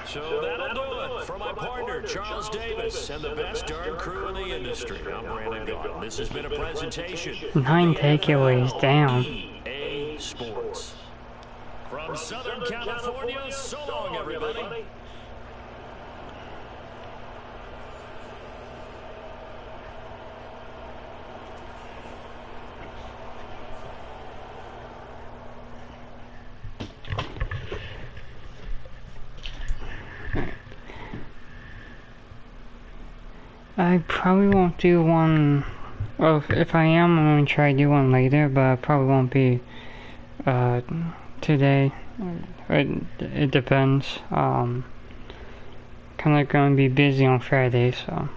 So that'll do it for my partner, Charles Davis, and the best darn crew in the industry. I'm Brandon Gaunt. This has been a presentation. 9 takeaways down. EA Sports. From Southern California, so long, everybody. I probably won't do one. Well, if I am, I'm going to try to do one later, but I probably won't be today. It depends. Kind of going to be busy on Friday, so.